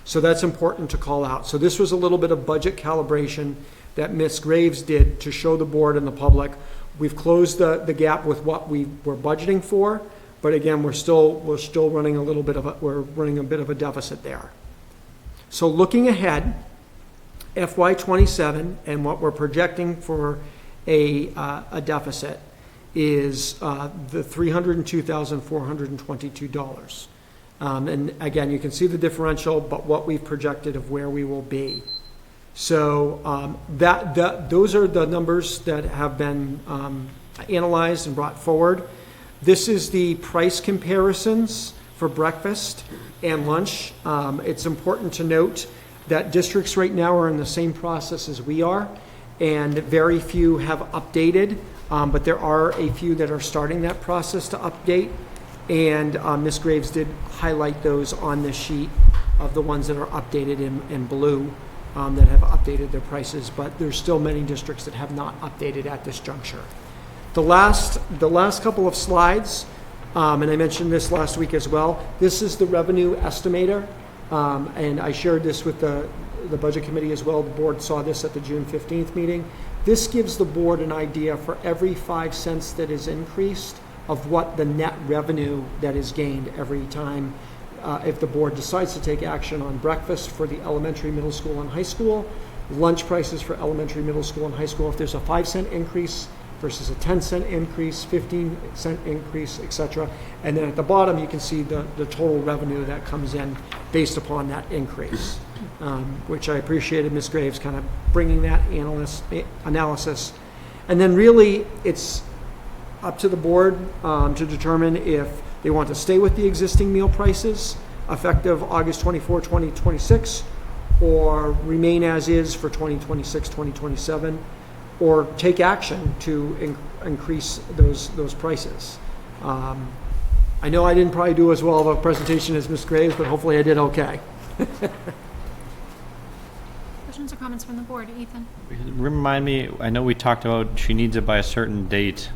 So that's important to call out. So this was a little bit of budget calibration that Ms. Graves did to show the board and the public. We've closed the gap with what we were budgeting for, but again, we're still running a bit of a deficit there. So looking ahead, FY27 and what we're projecting for a deficit is the $302,422. And again, you can see the differential, but what we've projected of where we will be. So those are the numbers that have been analyzed and brought forward. This is the price comparisons for breakfast and lunch. It's important to note that districts right now are in the same process as we are, and very few have updated, but there are a few that are starting that process to update. And Ms. Graves did highlight those on the sheet of the ones that are updated in blue that have updated their prices, but there's still many districts that have not updated at this juncture. The last couple of slides, and I mentioned this last week as well, this is the revenue estimator, and I shared this with the budget committee as well. The board saw this at the June 15th meeting. This gives the board an idea for every 5 cents that is increased of what the net revenue that is gained every time if the board decides to take action on breakfast for the elementary, middle school, and high school, lunch prices for elementary, middle school, and high school. If there's a 5-cent increase versus a 10-cent increase, 15-cent increase, etc. And then at the bottom, you can see the total revenue that comes in based upon that increase, which I appreciated Ms. Graves kind of bringing that analysis. And then really, it's up to the board to determine if they want to stay with the existing meal prices effective August 24, 2026, or remain as is for 2026, 2027, or take action to increase those prices. I know I didn't probably do as well of a presentation as Ms. Graves, but hopefully I did okay. Questions or comments from the board? Ethan? Remind me, I know we talked about she needs it by a certain date,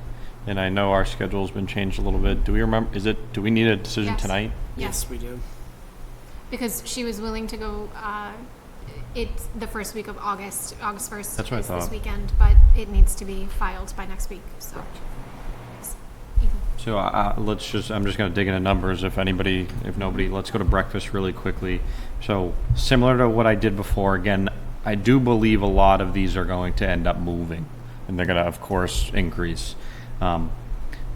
and I know our schedule's been changed a little bit. Do we need a decision Yes. tonight? Yes, we do. Yes. Okay. Yes. We do. because she was willing to go, it's the first week of August 1st. That's what I is thought. This weekend, but it needs to be filed by next week, so. So I'm just going to dig into numbers. If nobody, let's go to breakfast really quickly. So similar to what I did before, again, I do believe a lot of these are going to end up moving, and they're going to, of course, increase.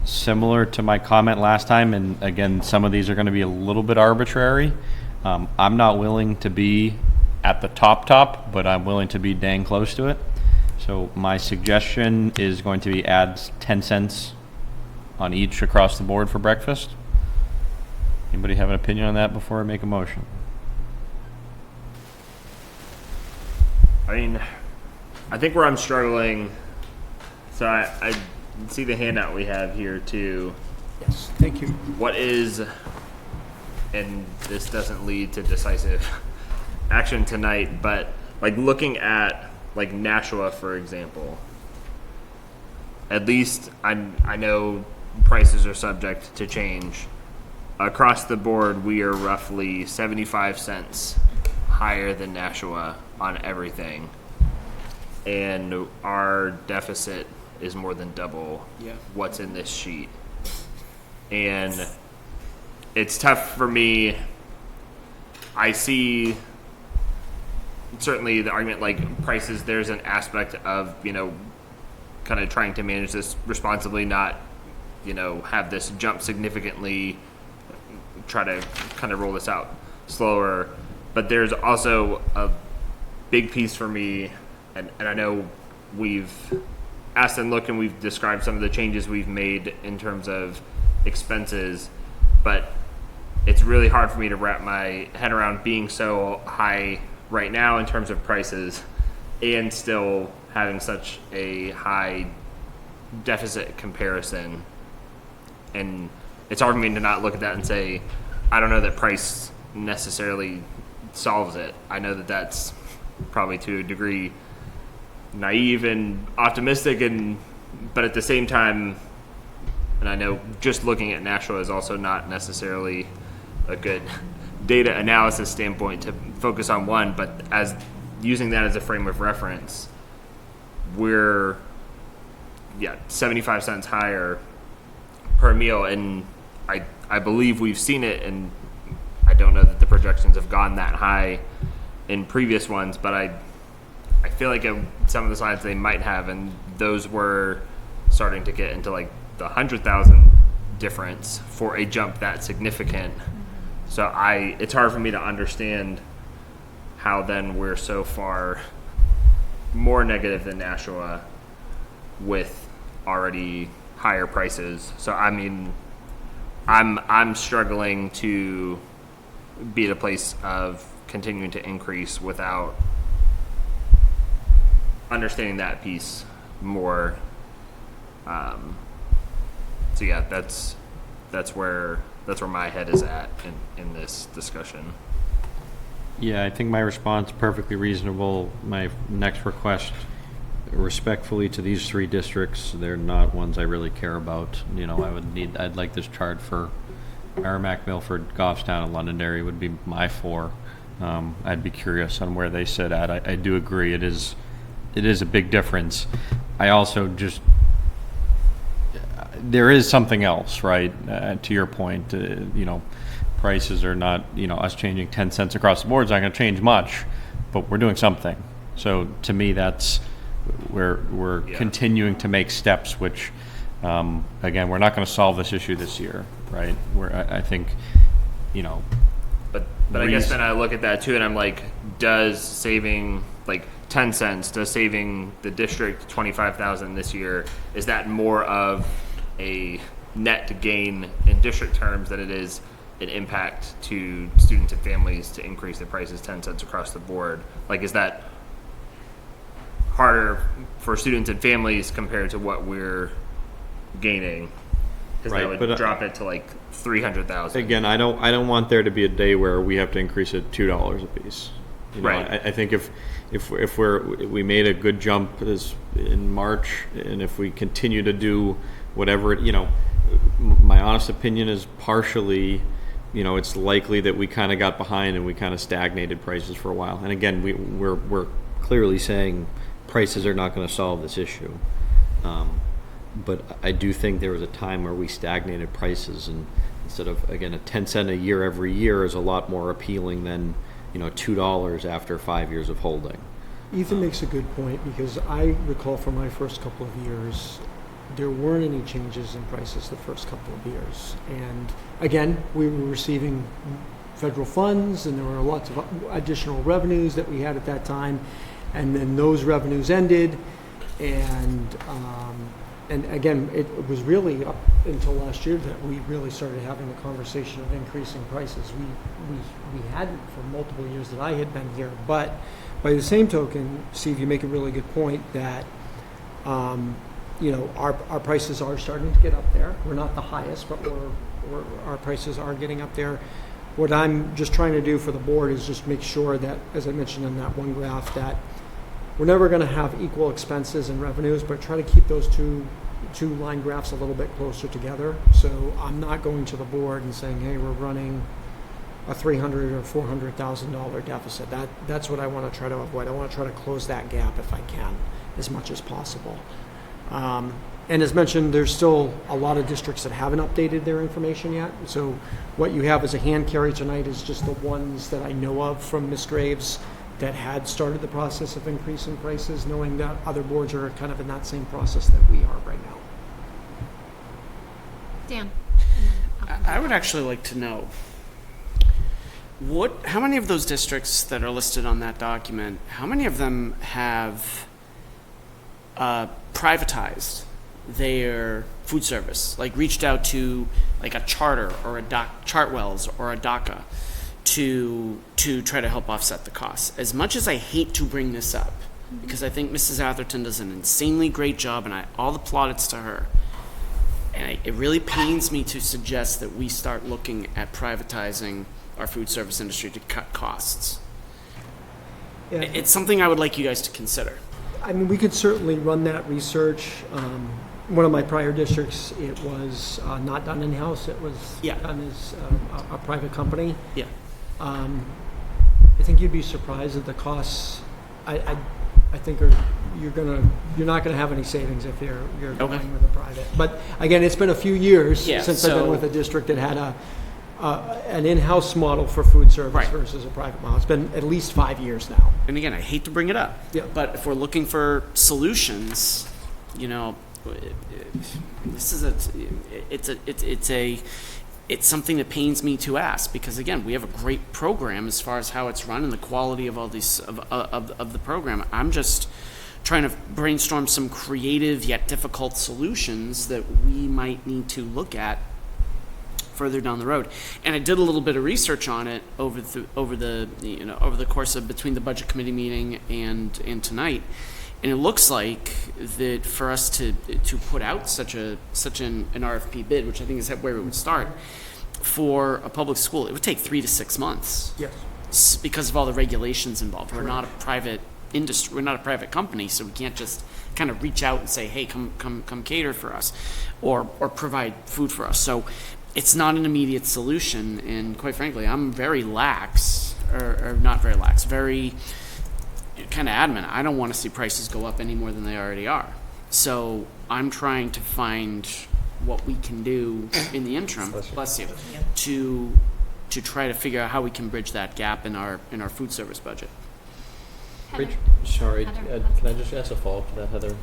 Similar to my comment last time, and again, some of these are going to be a little bit arbitrary. I'm not willing to be at the top, but I'm willing to be dang close to it. So my suggestion is going to be add 10 cents on each across the board for breakfast. Anybody have an opinion on that before I make a motion? I mean, I think where I'm struggling, so I see the handout we have here too. Yes, thank you. What is, and this doesn't lead to decisive action tonight, but like looking at like Nashua, for example, at least I know prices are subject to change. Across the board, we are roughly 75 cents higher than Nashua on everything. And our deficit is more than double what's in this sheet. And it's tough for me. I see certainly the argument like prices, there's an aspect of, kind of trying to manage this responsibly, not, have this jump significantly, try to kind of roll this out slower. But there's also a big piece for me, and I know we've asked and looked and we've described some of the changes we've made in terms of expenses, but it's really hard for me to wrap my head around being so high right now in terms of prices and still having such a high deficit comparison. And it's hard for me to not look at that and say, I don't know that price necessarily solves it. I know that that's probably to a degree naive and optimistic, but at the same time, and I know just looking at Nashua is also not necessarily a good data analysis standpoint to focus on one, but as using that as a frame of reference, we're 75 cents higher per meal, and I believe we've seen it, and I don't know that the projections have gone that high in previous ones, but I feel like some of the slides they might have, and those were starting to get into like the 100,000 difference for a jump that significant. So it's hard for me to understand how then we're so far more negative than Nashua with already higher prices. So I mean, I'm struggling to be at a place of continuing to increase without understanding that piece more. So yeah, that's where my head is at in this discussion. Yeah, I think my response is perfectly reasonable. My next request, respectfully to these three districts, they're not ones I really care about. I'd like this chart for Merrimack, Milford, Goffstown, and Londonderry would be my four. I'd be curious on where they sit at. I do agree it is a big difference. I also there is something else, right? To your point, prices are not, us changing 10 cents across the board is not going to change much, but we're doing something. So to me, that's we're continuing to make steps, which, again, we're not going to solve this issue this year, right? I think, But I guess then I look at that too, and I'm like, does saving like 10 cents, does saving the district 25,000 this year, is that more of a net gain in district terms than it is an impact to students and families to increase the prices 10 cents across the board? Like, is that harder for students and families compared to what we're gaining? Because Right, that would but, drop it to like 300,000. again, I don't want there to be a day where we have to increase it $2 a piece. Right. I think if we made a good jump in March, and if we continue to do whatever, my honest opinion is partially you know, it's likely that we kind of got behind and we kind of stagnated prices for a while. And again, we're clearly saying prices are not going to solve this issue. But I do think there was a time where we stagnated prices, and instead of, again, a 10 cent a year every year is a lot more appealing than, you know, $2 after 5 years of holding. Ethan makes a good point, because I recall from my first couple of years, there weren't any changes in prices the first couple of years. And again, we were receiving federal funds, and there were lots of additional revenues that we had at that time. And then those revenues ended, and again, it was really up until last year that we really started having the conversation of increasing prices. We hadn't for multiple years that I had been here. But by the same token, Steve, you make a really good point that you know, our prices are starting to get up there. We're not the highest, but our prices are getting up there. What I'm just trying to do for the board is just make sure that, as I mentioned in that one graph, that we're never going to have equal expenses and revenues, but try to keep those two line graphs a little bit closer together. So I'm not going to the board and saying, hey, we're running a $300,000 or $400,000 deficit. That's what I want to try to avoid. I want to try to close that gap if I can, as much as possible. And as mentioned, there's still a lot of districts that haven't updated their information yet. So what you have as a hand carry tonight is just the ones that I know of from Ms. Graves that had started the process of increasing prices, knowing that other boards are kind of in that same process that we are right now. Dan? I would actually like to know how many of those districts that are listed on that document, how many of them have privatized their food service, like reached out to like a Charter or a Chartwells or a DACA to try to help offset the costs. As much as I hate to bring this up, because I think Mrs. Atherton does an insanely great job, and all the plaudits to her, and it really pains me to suggest that we start looking at privatizing our food service industry to cut costs. Yeah. It's something I would like you guys to consider. I mean, we could certainly run that research. One of my prior districts, it was not done in-house. It was done as a private company. Yeah. I think you'd be surprised at the costs. I think you're not gonna have any savings if you're going with a private. But again, it's been a few years since I've been with a district that had an in-house model for food service versus a private model. It's been at least 5 years now. And again, I hate to bring it up, but if we're looking for solutions, you know, this is it's something that pains me to ask, because again, we have a great program as far as how it's run and the quality of all these of the program. I'm just trying to brainstorm some creative yet difficult solutions that we might need to look at further down the road. And I did a little bit of research on it over the course of between the budget committee meeting and tonight. And it looks like that for us to put out such an RFP bid, which I think is where it would start, for a public school, it would take 3 to 6 months. Yes. Because of all the regulations involved. Correct. We're not a private industry. We're not a private company, so we can't just kind of reach out and say, "Hey, come cater for us," or provide food for us. So it's not an immediate solution. And quite frankly, I'm very lax, or not very lax, very kind of adamant. I don't want to see prices go up any more than they already are. So I'm trying to find what we can do in the interim, bless you, to try to figure out how we can bridge that gap in our food service budget. Heather. Sorry, Heather, can I just ask a follow-up to that, Heather?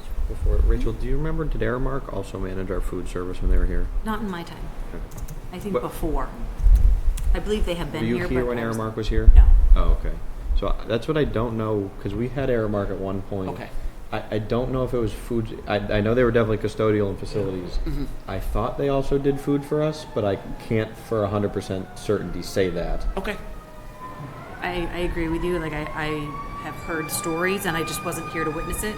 Rachel, do you remember, did Aramark also manage our food service when they were here? Not in my time. I think before. I believe they have been here. Were you here when Aramark was here? No. Oh, okay. So that's what I don't know, because we had Aramark at one point. Okay. I don't know if it was food. I know they were definitely custodial and facilities. Mm-hmm. I thought they also did food for us, but I can't for 100% certainty say that. Okay. I agree with you. Like I have heard stories, and I just wasn't here to witness it,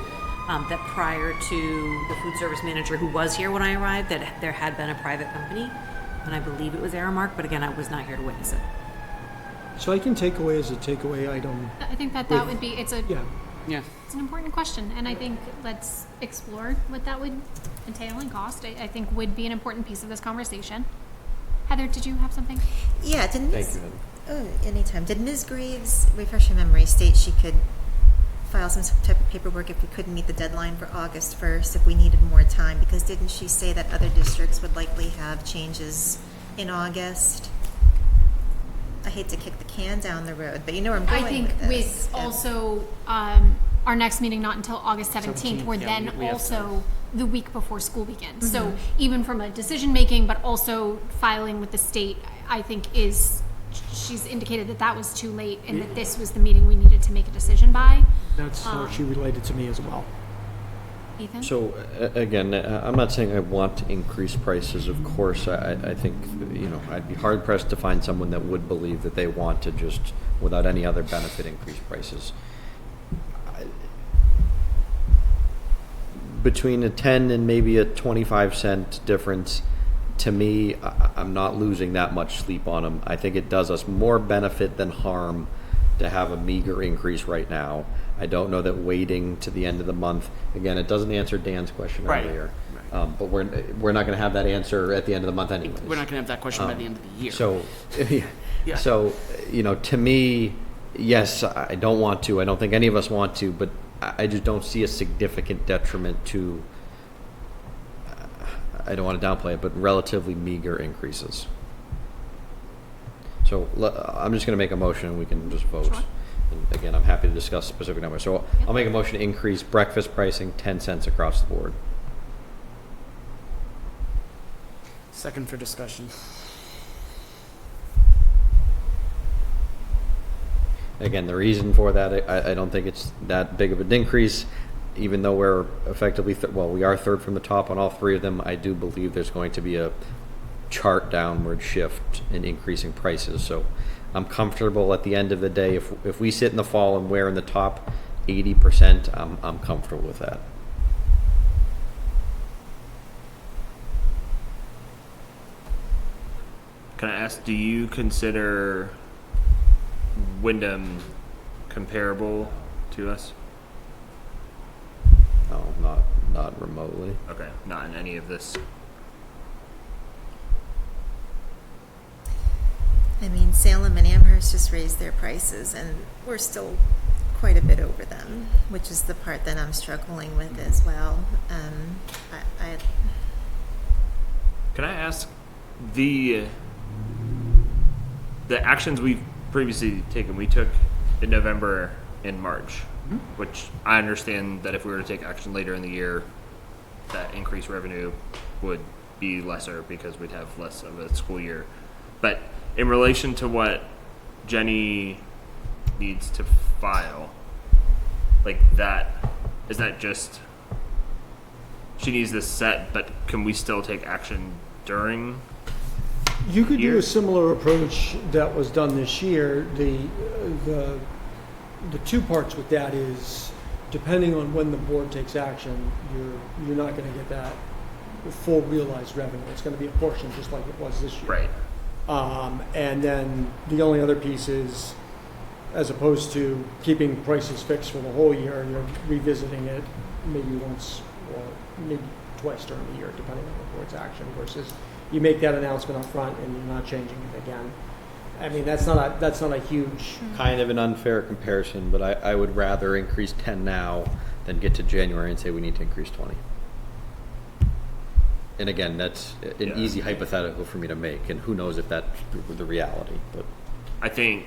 that prior to the food service manager who was here when I arrived, that there had been a private company, and I believe it was Aramark, but again, I was not here to witness it. So I can take away as a takeaway item. I think that would be, it's an important question, and I think let's explore what that would entail and cost. I think would be an important piece of this conversation. Heather, did you have something? Yeah, didn't Thank Ms. you, Heather. Oh, anytime. Did Ms. Graves, refresh your memory, state she could file some type of paperwork if we couldn't meet the deadline for August 1st, if we needed more time? Because didn't she say that other districts would likely have changes in August? I hate to kick the can down the road, but you know where I'm going I think with this. with Yeah. also our next meeting not until August 17th, we're yeah, then we have also the week before school begins. So even from a decision making, but also filing with the state, I think she's indicated that that was too late and that this was the meeting we needed to make a decision by. That's how she related to me as well. Ethan? So, again, I'm not saying I want to increase prices, of course. I think, I'd be hard pressed to find someone that would believe that they want to just, without any other benefit, increase prices. Between a 10 and maybe a 25-cent difference, to me, I'm not losing that much sleep on them. I think it does us more benefit than harm to have a meager increase right now. I don't know that waiting to the end of the month, again, it doesn't answer Dan's question Right. earlier. But we're not going to have that answer at the end of the month anyways. We're not going to have that question by the end of the year. So, Yeah. so, to me, yes, I don't want to. I don't think any of us want to, but I just don't see a significant detriment to, I don't want to downplay it, but relatively meager increases. So I'm just going to make a motion and we can just vote. Sure. And again, I'm happy to discuss specific numbers. So I'll make a motion to increase breakfast pricing 10 cents across the board. Second for discussion. Again, the reason for that, I don't think it's that big of an increase, even though we're effectively, we are third from the top on all three of them. I do believe there's going to be a chart downward shift in increasing prices. So I'm comfortable at the end of the day. If we sit in the fall and we're in the top 80%, I'm comfortable with that. Can I ask, do you consider Wyndham comparable to us? No, not remotely. Okay, not in any of this. I mean, Salem and Amherst just raised their prices, and we're still quite a bit over them, which is the part that I'm struggling with as well. Can I ask the actions we've previously taken? We took in November and March, which I understand that if we were to take action later in the year, that increased revenue would be lesser because we'd have less of a school year. But in relation to what Jenny needs to file, like that, is that just she needs this set, but can we still take action during? You could do Year? a similar approach that was done this year. The two parts with that is, depending on when the board takes action, you're not going to get that full realized revenue. It's going to be a portion just like it was this year. Right. And then the only other piece is, as opposed to keeping prices fixed for the whole year, you're revisiting it maybe once or maybe twice during the year, depending on the board's action, versus you make that announcement up front and you're not changing it again. I mean, that's not a huge. Kind of an unfair comparison, but I would rather increase 10 now than get to January and say we need to increase 20. And again, that's an easy hypothetical for me to make, and who knows if that's the reality. But I think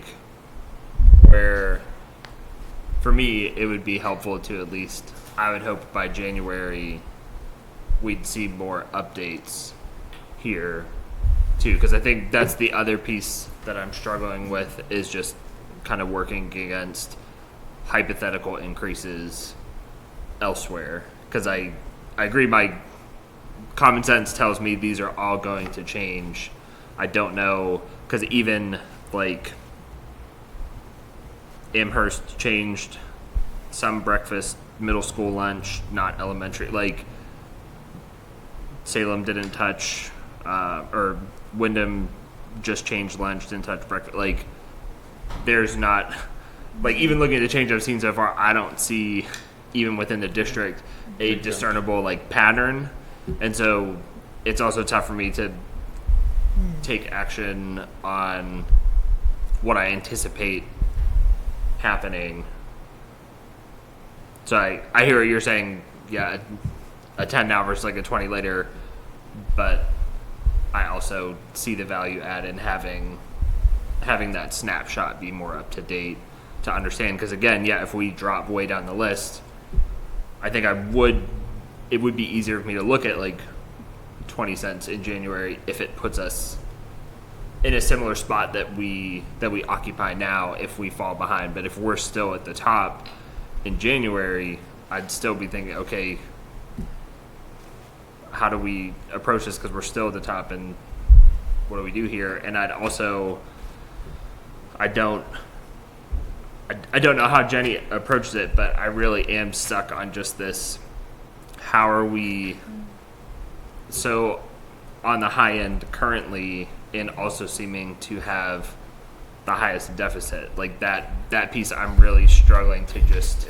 where, for me, it would be helpful to at least, I would hope by January, we'd see more updates here too, because I think that's the other piece that I'm struggling with, is just kind of working against hypothetical increases elsewhere, because I agree, my common sense tells me these are all going to change. I don't know, because even like Amherst changed some breakfast, middle school lunch, not elementary. Like Salem didn't touch, or Wyndham just changed lunch, didn't touch breakfast. Like there's not, like even looking at the change I've seen so far, I don't see even within the district a discernible like pattern. And so it's also tough for me to take action on what I anticipate happening. So I hear what you're saying, yeah, a 10 now versus like a 20 later, but I also see the value add in having that snapshot be more up to date to understand. Because again, yeah, if we drop way down the list, I think it would be easier for me to look at like 20 cents in January if it puts us in a similar spot that we occupy now if we fall behind. But if we're still at the top in January, I'd still be thinking, okay, how do we approach this? Because we're still at the top, and what do we do here? And I don't know how Jenny approaches it, but I really am stuck on just this. How are we so on the high end currently, and also seeming to have the highest deficit? Like that piece, I'm really struggling to just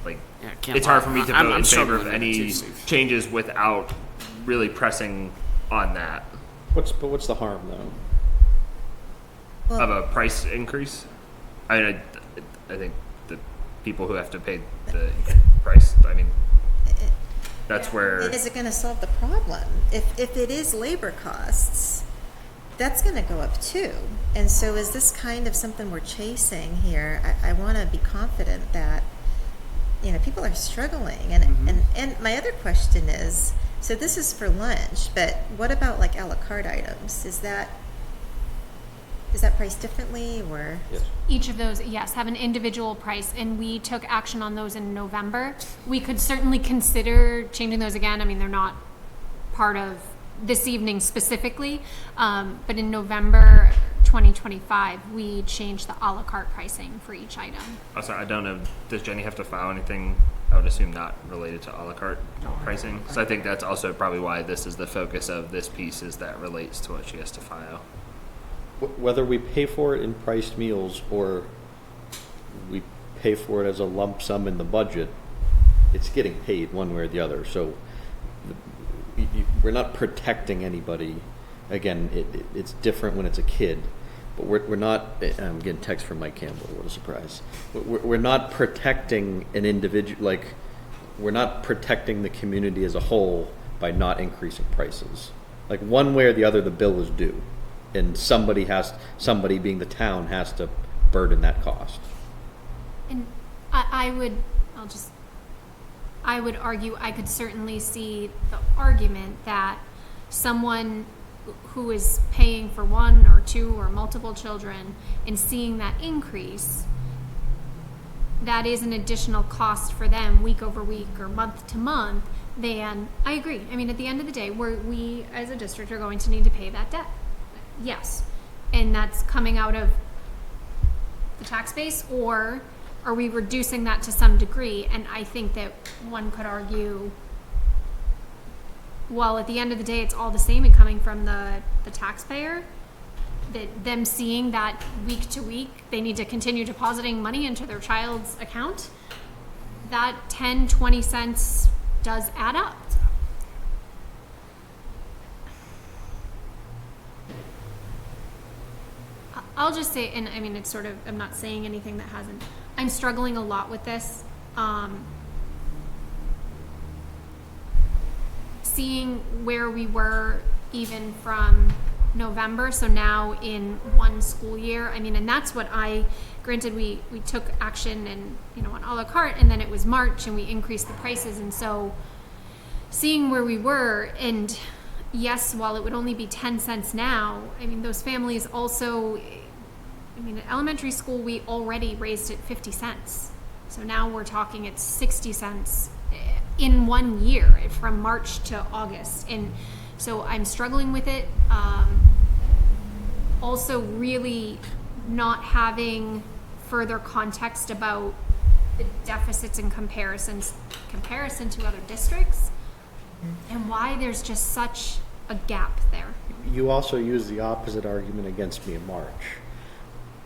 like. Yeah, It's hard for me to vote in favor struggling of with it any too, Steve. changes without really pressing on that What's the harm though? of a price increase. I mean, I think the people who have to pay the price. I mean, that's where. Is it going to solve the problem? If it is labor costs, that's going to go up too. And so is this kind of something we're chasing here? I want to be confident that, people are struggling. And my other question is, so this is for lunch, but what about like a la carte items? Is that priced differently or? Yes. Each of those, yes, have an individual price, and we took action on those in November. We could certainly consider changing those again. I mean, they're not part of this evening specifically, but in November 2025, we changed the a la carte pricing for each item. Also, I don't know. Does Jenny have to file anything? I would assume not related to a la carte pricing. So I think that's also probably why this is the focus of this piece, is that relates to what she has to file. Whether we pay for it in priced meals or we pay for it as a lump sum in the budget, it's getting paid one way or the other. So we're not protecting anybody. Again, it's different when it's a kid, but we're not. I'm getting text from Mike Campbell. What a surprise! We're not protecting an individual. Like, we're not protecting the community as a whole by not increasing prices. Like, one way or the other, the bill is due. And somebody being the town has to burden that cost. And I would argue, I could certainly see the argument that someone who is paying for one or two or multiple children and seeing that increase, that is an additional cost for them week over week or month to month. Then I agree. I mean, at the end of the day, we as a district are going to need to pay that debt. Yes, and that's coming out of the tax base, or are we reducing that to some degree? And I think that one could argue, well, at the end of the day, it's all the same and coming from the taxpayer, that them seeing that week to week, they need to continue depositing money into their child's account, that 10, 20 cents does add up. I'll just say, and I mean, it's sort of, I'm not saying anything that hasn't, I'm struggling a lot with this. Seeing where we were even from November, so now in one school year, I mean, and that's what granted we took action and, on a la carte, and then it was March and we increased the prices. And so seeing where we were, and yes, while it would only be 10 cents now, I mean, those families also, at elementary school, we already raised it 50 cents. So now we're talking it's 60 cents in 1 year from March to August. And so I'm struggling with it. Also really not having further context about the deficits in comparison to other districts and why there's just such a gap there. You also used the opposite argument against me in March,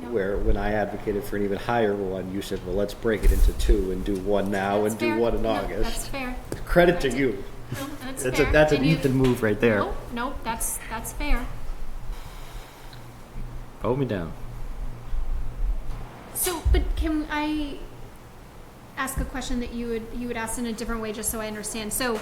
where when I advocated for an even higher one, you said, well, let's break it into two and do one now and do one in August. That's fair. Credit to you. No, that's That's fair. that's an And you- Ethan move right there. Nope, that's fair. Hold me down. So, but can I ask a question that you would ask in a different way, just so I understand? So,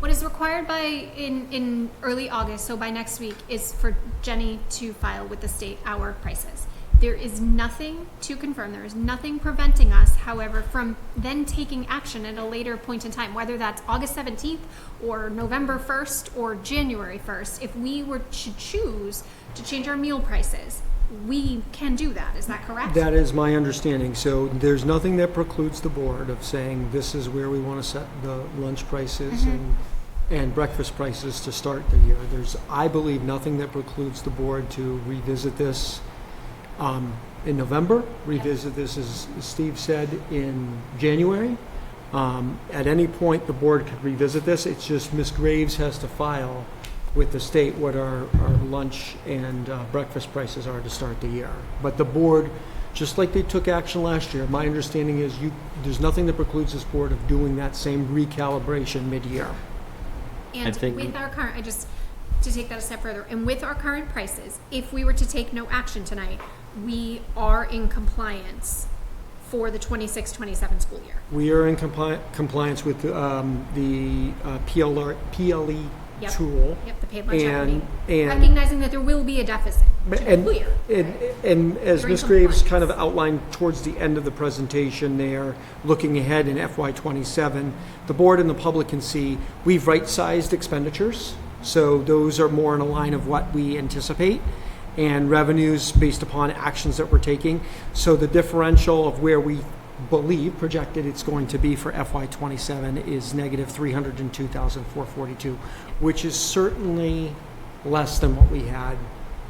what is required in early August, so by next week, is for Jenny to file with the state our prices. There is nothing to confirm. There is nothing preventing us, however, from then taking action at a later point in time, whether that's August 17th or November 1st or January 1st. If we were to choose to change our meal prices, we can do that. Is that correct? That is my understanding. So there's nothing that precludes the board of saying this is where we want to set the lunch prices and breakfast prices to start the year. There's, I believe, nothing that precludes the board to revisit this in November, revisit this, as Steve said, in January. At any point, the board could revisit this. It's just Ms. Graves has to file with the state what our lunch and breakfast prices are to start the year. But the board, just like they took action last year, my understanding is there's nothing that precludes this board of doing that same recalibration mid-year. And with our current, to take that a step further, and with our current prices, if we were to take no action tonight, we are in compliance for the 26-27 school year. We are in compliance with the PLE tool. Yep, the paid lunch And- equity. and- Recognizing that there will be a deficit to be clear. And as During Ms. Graves compliance. kind of outlined towards the end of the presentation there, looking ahead in FY '27, the board and the public can see we've right-sized expenditures, so those are more in a line of what we anticipate, and revenues based upon actions that we're taking. So the differential of where we believe projected it's going to be for FY '27 is negative 302,442, which is certainly less than what we had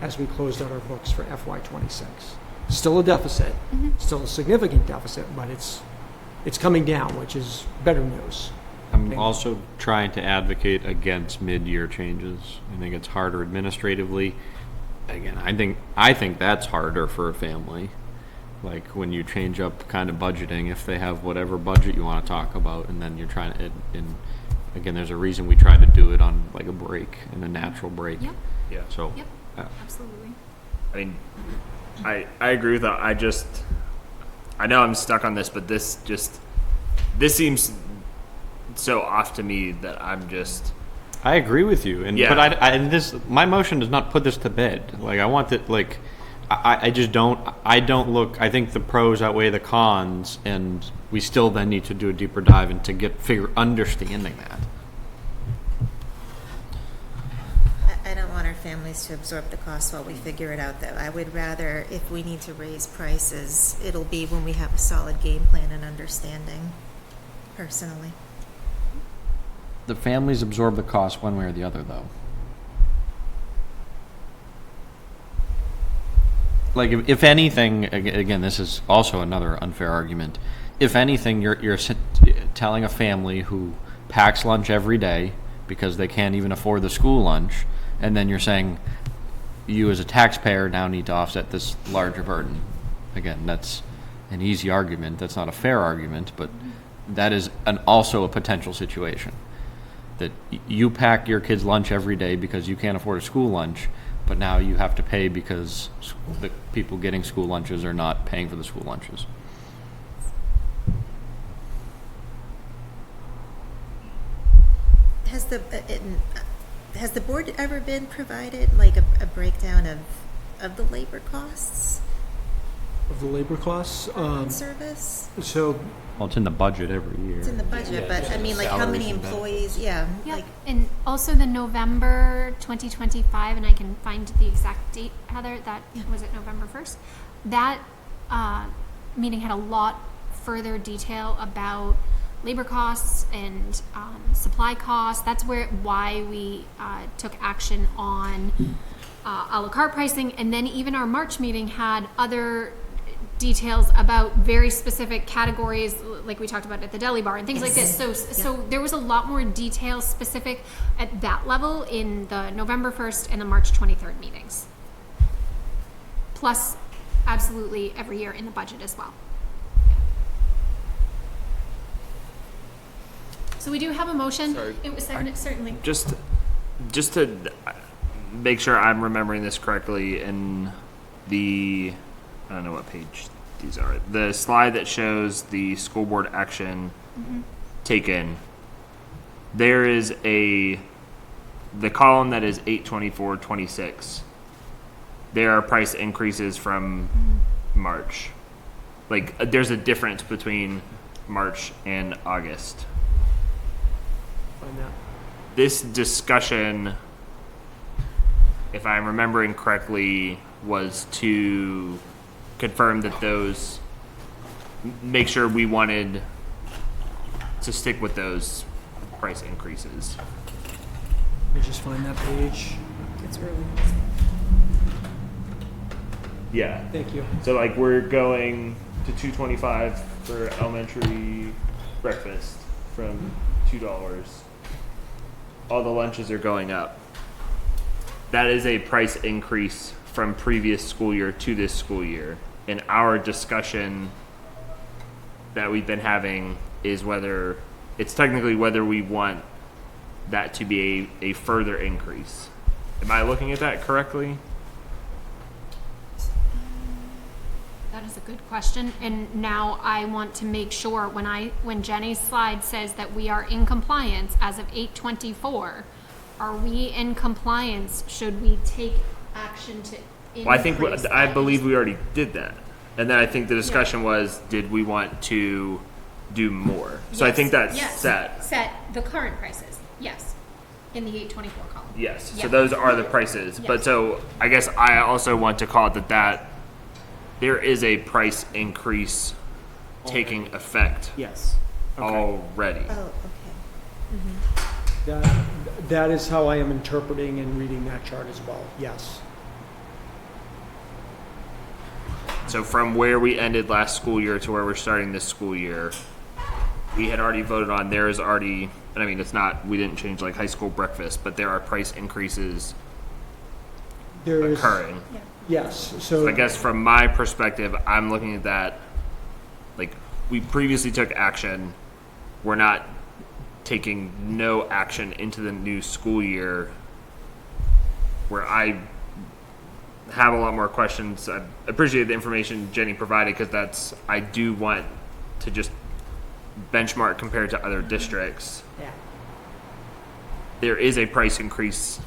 as we closed out our books for FY '26. Still a deficit, still a significant deficit, but it's coming down, which is better news. I'm also trying to advocate against mid-year changes. I think it's harder administratively. Again, I think that's harder for a family. Like when you change up kind of budgeting, if they have whatever budget you want to talk about, and then you're trying to, and again, there's a reason we try to do it on like a break, in a natural break. Yep. Yeah. So, Yep, absolutely. I mean, I agree with that. I know I'm stuck on this, but this seems so off to me that I agree with you, and Yeah. but my motion does not put this to bed. Like I want that, like I just don't. I don't look. I think the pros outweigh the cons, and we still then need to do a deeper dive into understanding that. I don't want our families to absorb the cost while we figure it out, though. I would rather, if we need to raise prices, it'll be when we have a solid game plan and understanding, personally. The families absorb the cost one way or the other, though. Like, if anything, again, this is also another unfair argument. If anything, you're telling a family who packs lunch every day because they can't even afford the school lunch, and then you're saying you as a taxpayer now need to offset this larger burden. Again, that's an easy argument. That's not a fair argument, but that is also a potential situation. That you pack your kids' lunch every day because you can't afford a school lunch, but now you have to pay because the people getting school lunches are not paying for the school lunches. Has the board ever been provided like a breakdown of the labor costs Of the labor costs, in service? so Well, it's in the budget every year. It's in the budget, but I mean, like how many employees? Yeah, Yep, like and also the November 2025, and I can find the exact date, Heather, that, was it November 1st? That meeting had a lot further detail about labor costs and supply costs. That's why we took action on a la carte pricing, and then even our March meeting had other details about very specific categories, like we talked about at the deli bar and things like this. So there was a lot more detail specific at that level in the November 1st and the March 23rd meetings. Plus, absolutely every year in the budget as well. So we do have a motion. Sorry. It was seconded, certainly. Just to make sure I'm remembering this correctly, in the, I don't know what page these are, the slide that shows the school board action taken, there is the column that is 8/24/26. There are price increases from March. Like, there's a difference between March and August. Find that. This discussion, if I'm remembering correctly, was to confirm that those, make sure we wanted to stick with those price increases. Let me just find that page. It's really. Yeah. Thank you. So like we're going to $2.25 for elementary breakfast from $2. All the lunches are going up. That is a price increase from previous school year to this school year. And our discussion that we've been having is whether it's technically whether we want that to be a further increase. Am I looking at that correctly? That is a good question, and now I want to make sure when Jenny's slide says that we are in compliance as of 8/24, are we in compliance? Should we take action to increase? Well, I believe we already did that, and then I think the discussion was, did we want to do more? So I think that's set. Set the current prices, yes, in the 8/24 column. Yes. Yeah. So those are the prices. Yes. But so I guess I also want to call it that there is a price increase taking effect Yes. already. Oh, okay. That is how I am interpreting and reading that chart as well, yes. So from where we ended last school year to where we're starting this school year, we had already voted on, there is already, and I mean, it's not, we didn't change like high school breakfast, but there are price increases There is, occurring. yes, So I guess from my perspective, I'm looking at that, like, we previously took action. We're not taking no action into the new school year, where I have a lot more questions. I appreciate the information Jenny provided, because I do want to just benchmark compared to other districts. Yeah. There is a price increase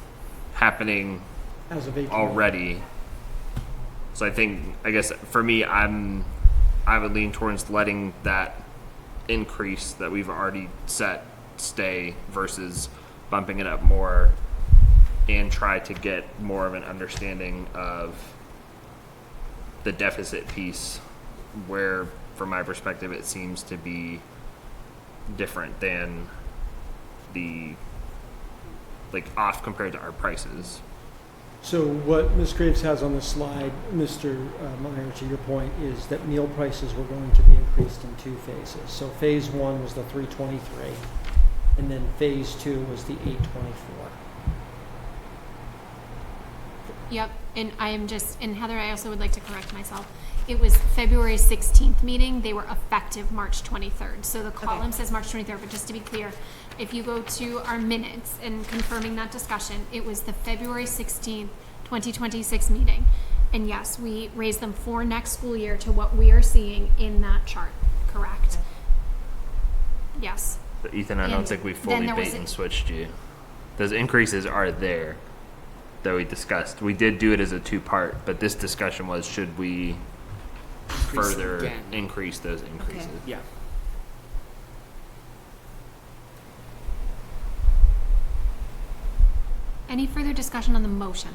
happening As of 8. already. So I guess for me, I would lean towards letting that increase that we've already set stay versus bumping it up more, and try to get more of an understanding of the deficit piece, where from my perspective it seems to be different than the off compared to our prices. So what Ms. Graves has on the slide, Mr. Meyer, to your point, is that meal prices were going to be increased in 2 phases. So phase 1 was the $3.23, and then phase 2 was the $8.24. Yep, and and Heather, I also would like to correct myself. It was February 16th meeting. They were effective March 23rd. So the column says March 23rd, but just to be clear, if you go to our minutes and confirming that discussion, it was the February 16th, 2026 meeting. And yes, we raised them for next school year to what we are seeing in that chart, correct? Yes. But Ethan, I don't And think we then fully there was bait and switched you. Those increases are there that we discussed. We did do it as a 2-part, but this discussion was, should we further again. increase those increases? Okay. Yeah. Any further discussion on the motion?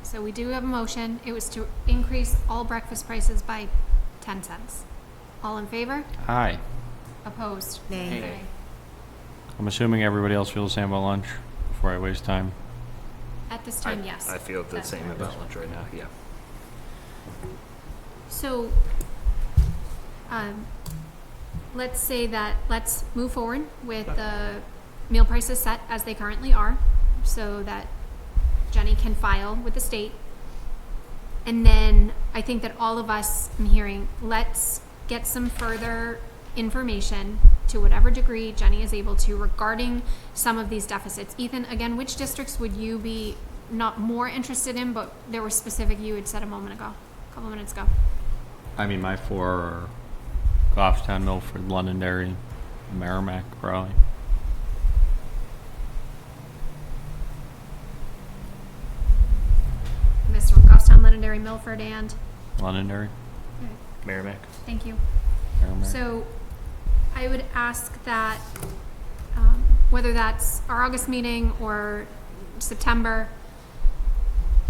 So we do have a motion. It was to increase all breakfast prices by 10 cents. All in favor? Aye. Opposed? Nay. Nay. I'm assuming everybody else feels the same about lunch before I waste time. At this time, yes. I feel the That's same correct. about lunch right now, yeah. So, let's say that, let's move forward with the meal prices set as they currently are, so that Jenny can file with the state. And then I think that all of us, I'm hearing, let's get some further information to whatever degree Jenny is able to regarding some of these deficits. Ethan, again, which districts would you be not more interested in, but there were specific you had said a couple minutes ago? I mean, my four are Goffstown, Milford, Londonderry, Merrimack, probably. Mr. Goffstown, Londonderry, Milford, and Londonderry, Merrimack. thank you. Merrimack. So I would ask that whether that's our August meeting or September,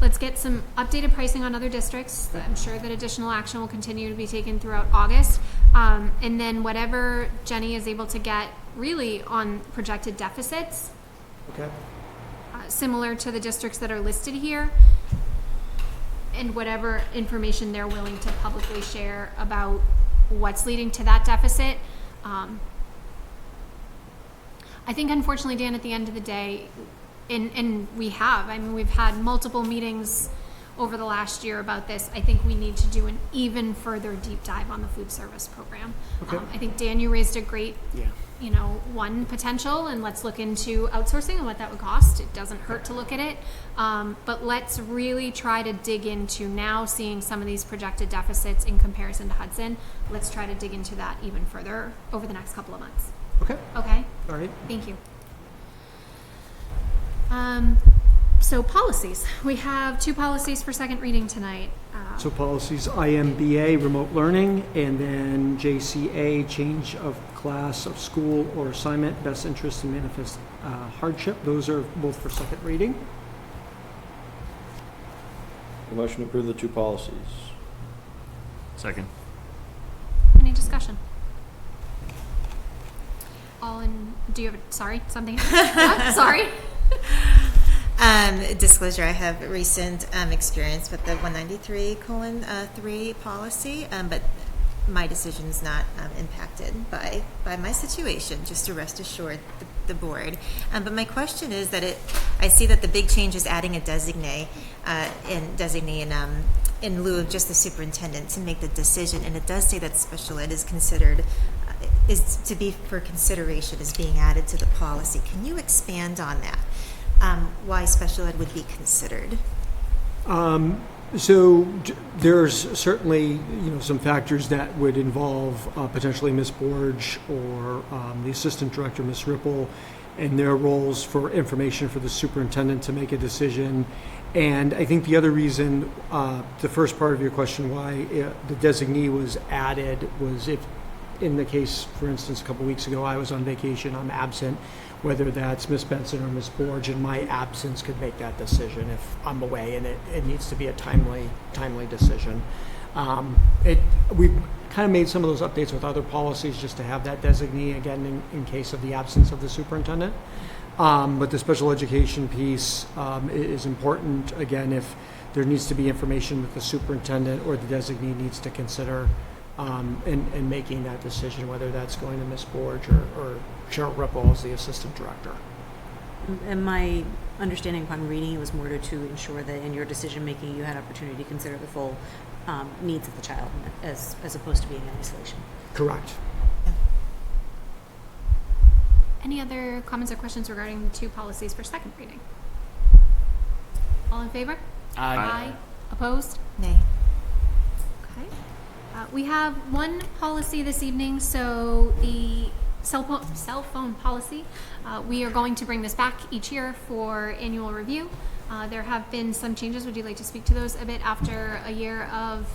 let's get some updated pricing on other districts. I'm sure that additional action will continue to be taken throughout August. And then whatever Jenny is able to get really on projected deficits, Okay. similar to the districts that are listed here, and whatever information they're willing to publicly share about what's leading to that deficit. I think unfortunately, Dan, at the end of the day, and we've had multiple meetings over the last year about this. I think we need to do an even further deep dive on the food service program. Okay. I think, Dan, you raised a great, Yeah. one potential, and let's look into outsourcing and what that would cost. It doesn't hurt to look at it. But let's really try to dig into now seeing some of these projected deficits in comparison to Hudson. Let's try to dig into that even further over the next couple of months. Okay. Okay? All right. Thank you. So policies. We have 2 policies for second reading tonight. So policies IMBA, remote learning, and then JCA, change of class of school or assignment, best interest and manifest hardship. Those are both for second reading. A motion to approve the 2 policies. Second. Any discussion? Do you have, something? Sorry. Disclosure, I have recent experience with the 193:3 policy, but my decision is not impacted by my situation, just to rest assured the board. But my question is that I see that the big change is adding a designee in lieu of just the superintendent to make the decision, and it does say that special ed is considered is to be for consideration is being added to the policy. Can you expand on that? Why special ed would be considered? So there's certainly, some factors that would involve potentially Ms. Borge or the assistant director, Ms. Ripple, and their roles for information for the superintendent to make a decision. And I think the other reason, the first part of your question, why the designee was added was if, in the case, for instance, a couple weeks ago, I was on vacation, I'm absent, whether that's Ms. Benson or Ms. Borge, in my absence could make that decision if I'm away, and it needs to be a timely decision. We've kind of made some of those updates with other policies just to have that designee, again, in case of the absence of the superintendent. But the special education piece is important, again, if there needs to be information that the superintendent or the designee needs to consider in making that decision, whether that's going to Ms. Borge or Cheryl Ripple as the assistant director. And my understanding upon reading it was more to ensure that in your decision making you had opportunity to consider the full needs of the child as opposed to being in isolation. Correct. Any other comments or questions regarding the 2 policies for second reading? All in favor? Aye. Opposed? Nay. Okay. We have 1 policy this evening, so the cell phone policy. We are going to bring this back each year for annual review. There have been some changes. Would you like to speak to those a bit after a year of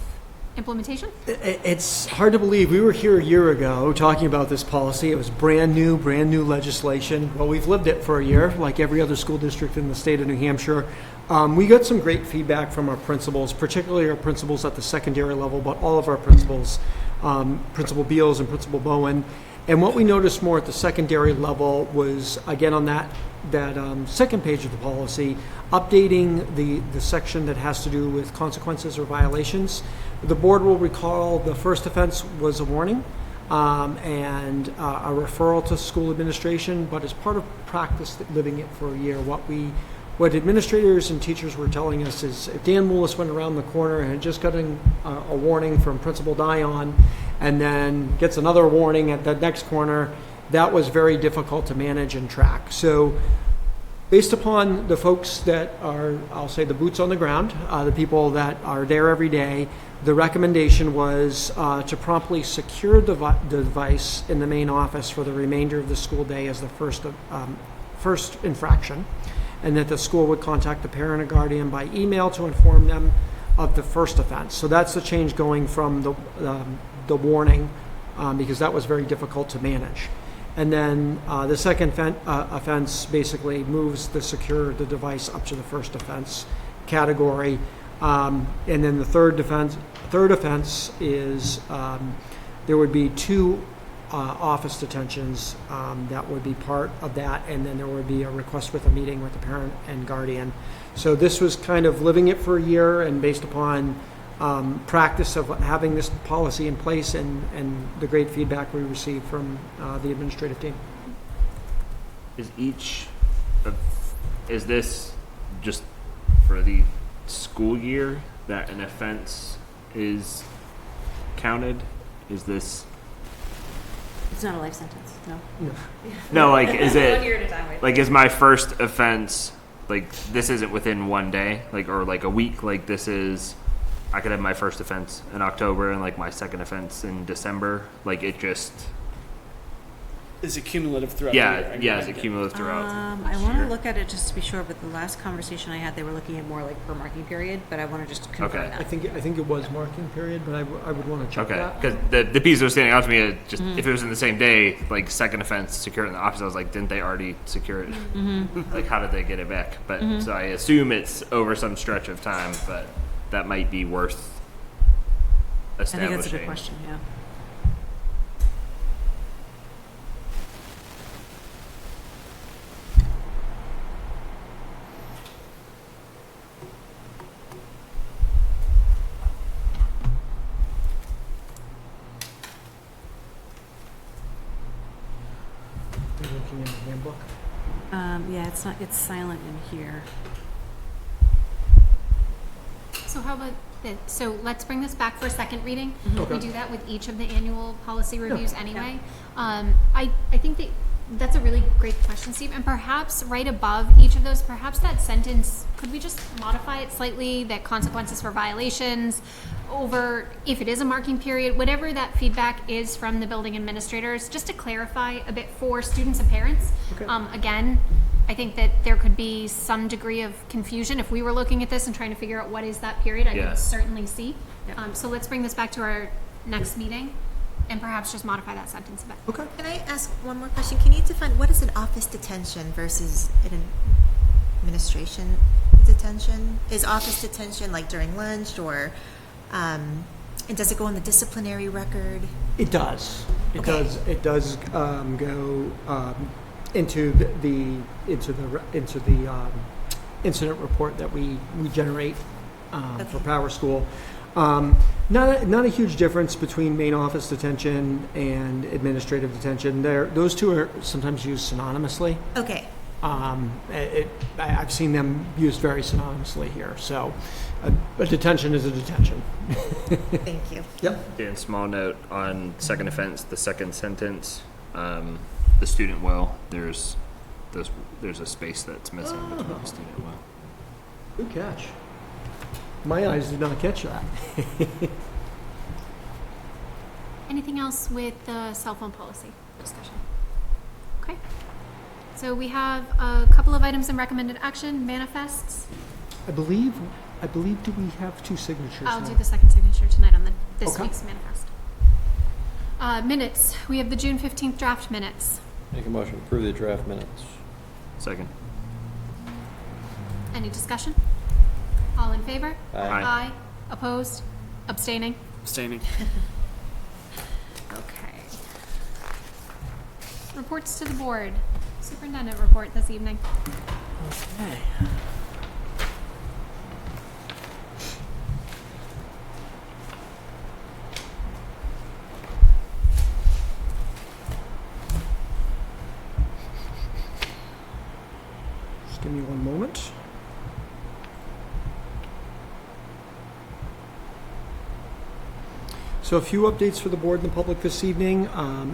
implementation? It's hard to believe. We were here a year ago talking about this policy. It was brand new legislation. Well, we've lived it for a year, like every other school district in the state of New Hampshire. We got some great feedback from our principals, particularly our principals at the secondary level, but all of our principals, Principal Beals and Principal Bowen. And what we noticed more at the secondary level was, again, on that second page of the policy, updating the section that has to do with consequences or violations. The board will recall the first offense was a warning and a referral to school administration, but as part of practice living it for a year, what we what administrators and teachers were telling us is if Dan Mullis went around the corner and had just gotten a warning from Principal Dion and then gets another warning at the next corner, that was very difficult to manage and track. So based upon the folks that are, I'll say, the boots on the ground, the people that are there every day, the recommendation was to promptly secure the device in the main office for the remainder of the school day as the first infraction, and that the school would contact the parent or guardian by email to inform them of the first offense. So that's the change going from the warning, because that was very difficult to manage. And then the second offense basically moves the device up to the first offense category. And then the third offense is there would be 2 office detentions that would be part of that, and then there would be a request with a meeting with the parent and guardian. So this was kind of living it for a year, and based upon practice of having this policy in place and the great feedback we received from the administrative team. Is this just for the school year that an offense is counted? Is this? It's not a life sentence, no. No, like, is it? 1 year at a time. Right? Like, is my first offense, like, this isn't within 1 day, like, or like a week, like, this is, I could have my first offense in October and like my second offense in December, like, it just, Is it cumulative throughout the year? yeah, is it cumulative throughout? I want to look at it just to be sure, but the last conversation I had, they were looking at more like per marking period, but I want to just confirm Okay. that. I think it was marking period, but I would want to check Okay, that. because the piece that was standing out to me, just if it was in the same day, like second offense, secure it in the office, I was like, didn't they already secure it? Like, how did they get it back? But so I assume it's over some stretch of time, but that might be worth I think establishing. that's a good question, yeah. Are you looking in the handbook? Yeah, it's silent in here. So how about this? So let's bring this back for a second reading. Okay. We do that with each of the annual policy reviews anyway. I think that's a really great question, Steve. And perhaps right above each of those, perhaps that sentence, could we just modify it slightly, that consequences for violations over, if it is a marking period, whatever that feedback is from the building administrators, just to clarify a bit for students and parents. Okay. Again, I think that there could be some degree of confusion if we were looking at this and trying to figure out what is that period. I Yeah. could certainly see. So let's bring this back to our next meeting and perhaps just modify that sentence a bit. Okay. Can I ask one more question? Can you define what is an office detention versus an administration detention? Is office detention like during lunch, or and does it go on the disciplinary record? It does. It Okay. does. It does go into the incident report that we generate for Okay. Power School. Not a huge difference between main office detention and administrative detention. Those two are sometimes used synonymously. Okay. I've seen them used very synonymously here. So, a detention is a detention. Thank you. Yep. And small note on second offense, the second sentence, the student will, there's a space that's missing between the student will. Good catch. My eyes did not catch that. Anything else with the cell phone policy discussion? Okay. So we have a couple of items in recommended action, manifests. I believe, do we have 2 signatures? I'll now? do the second signature tonight on this Okay. week's manifest. Minutes, we have the June 15th draft minutes. Make a motion to approve the draft minutes. Second. Any discussion? All in favor? Aye. Aye. Opposed? Abstaining? Abstaining. Okay. Reports to the board. Superintendent report this evening. Okay. Just give me one moment. So a few updates for the board and the public this evening.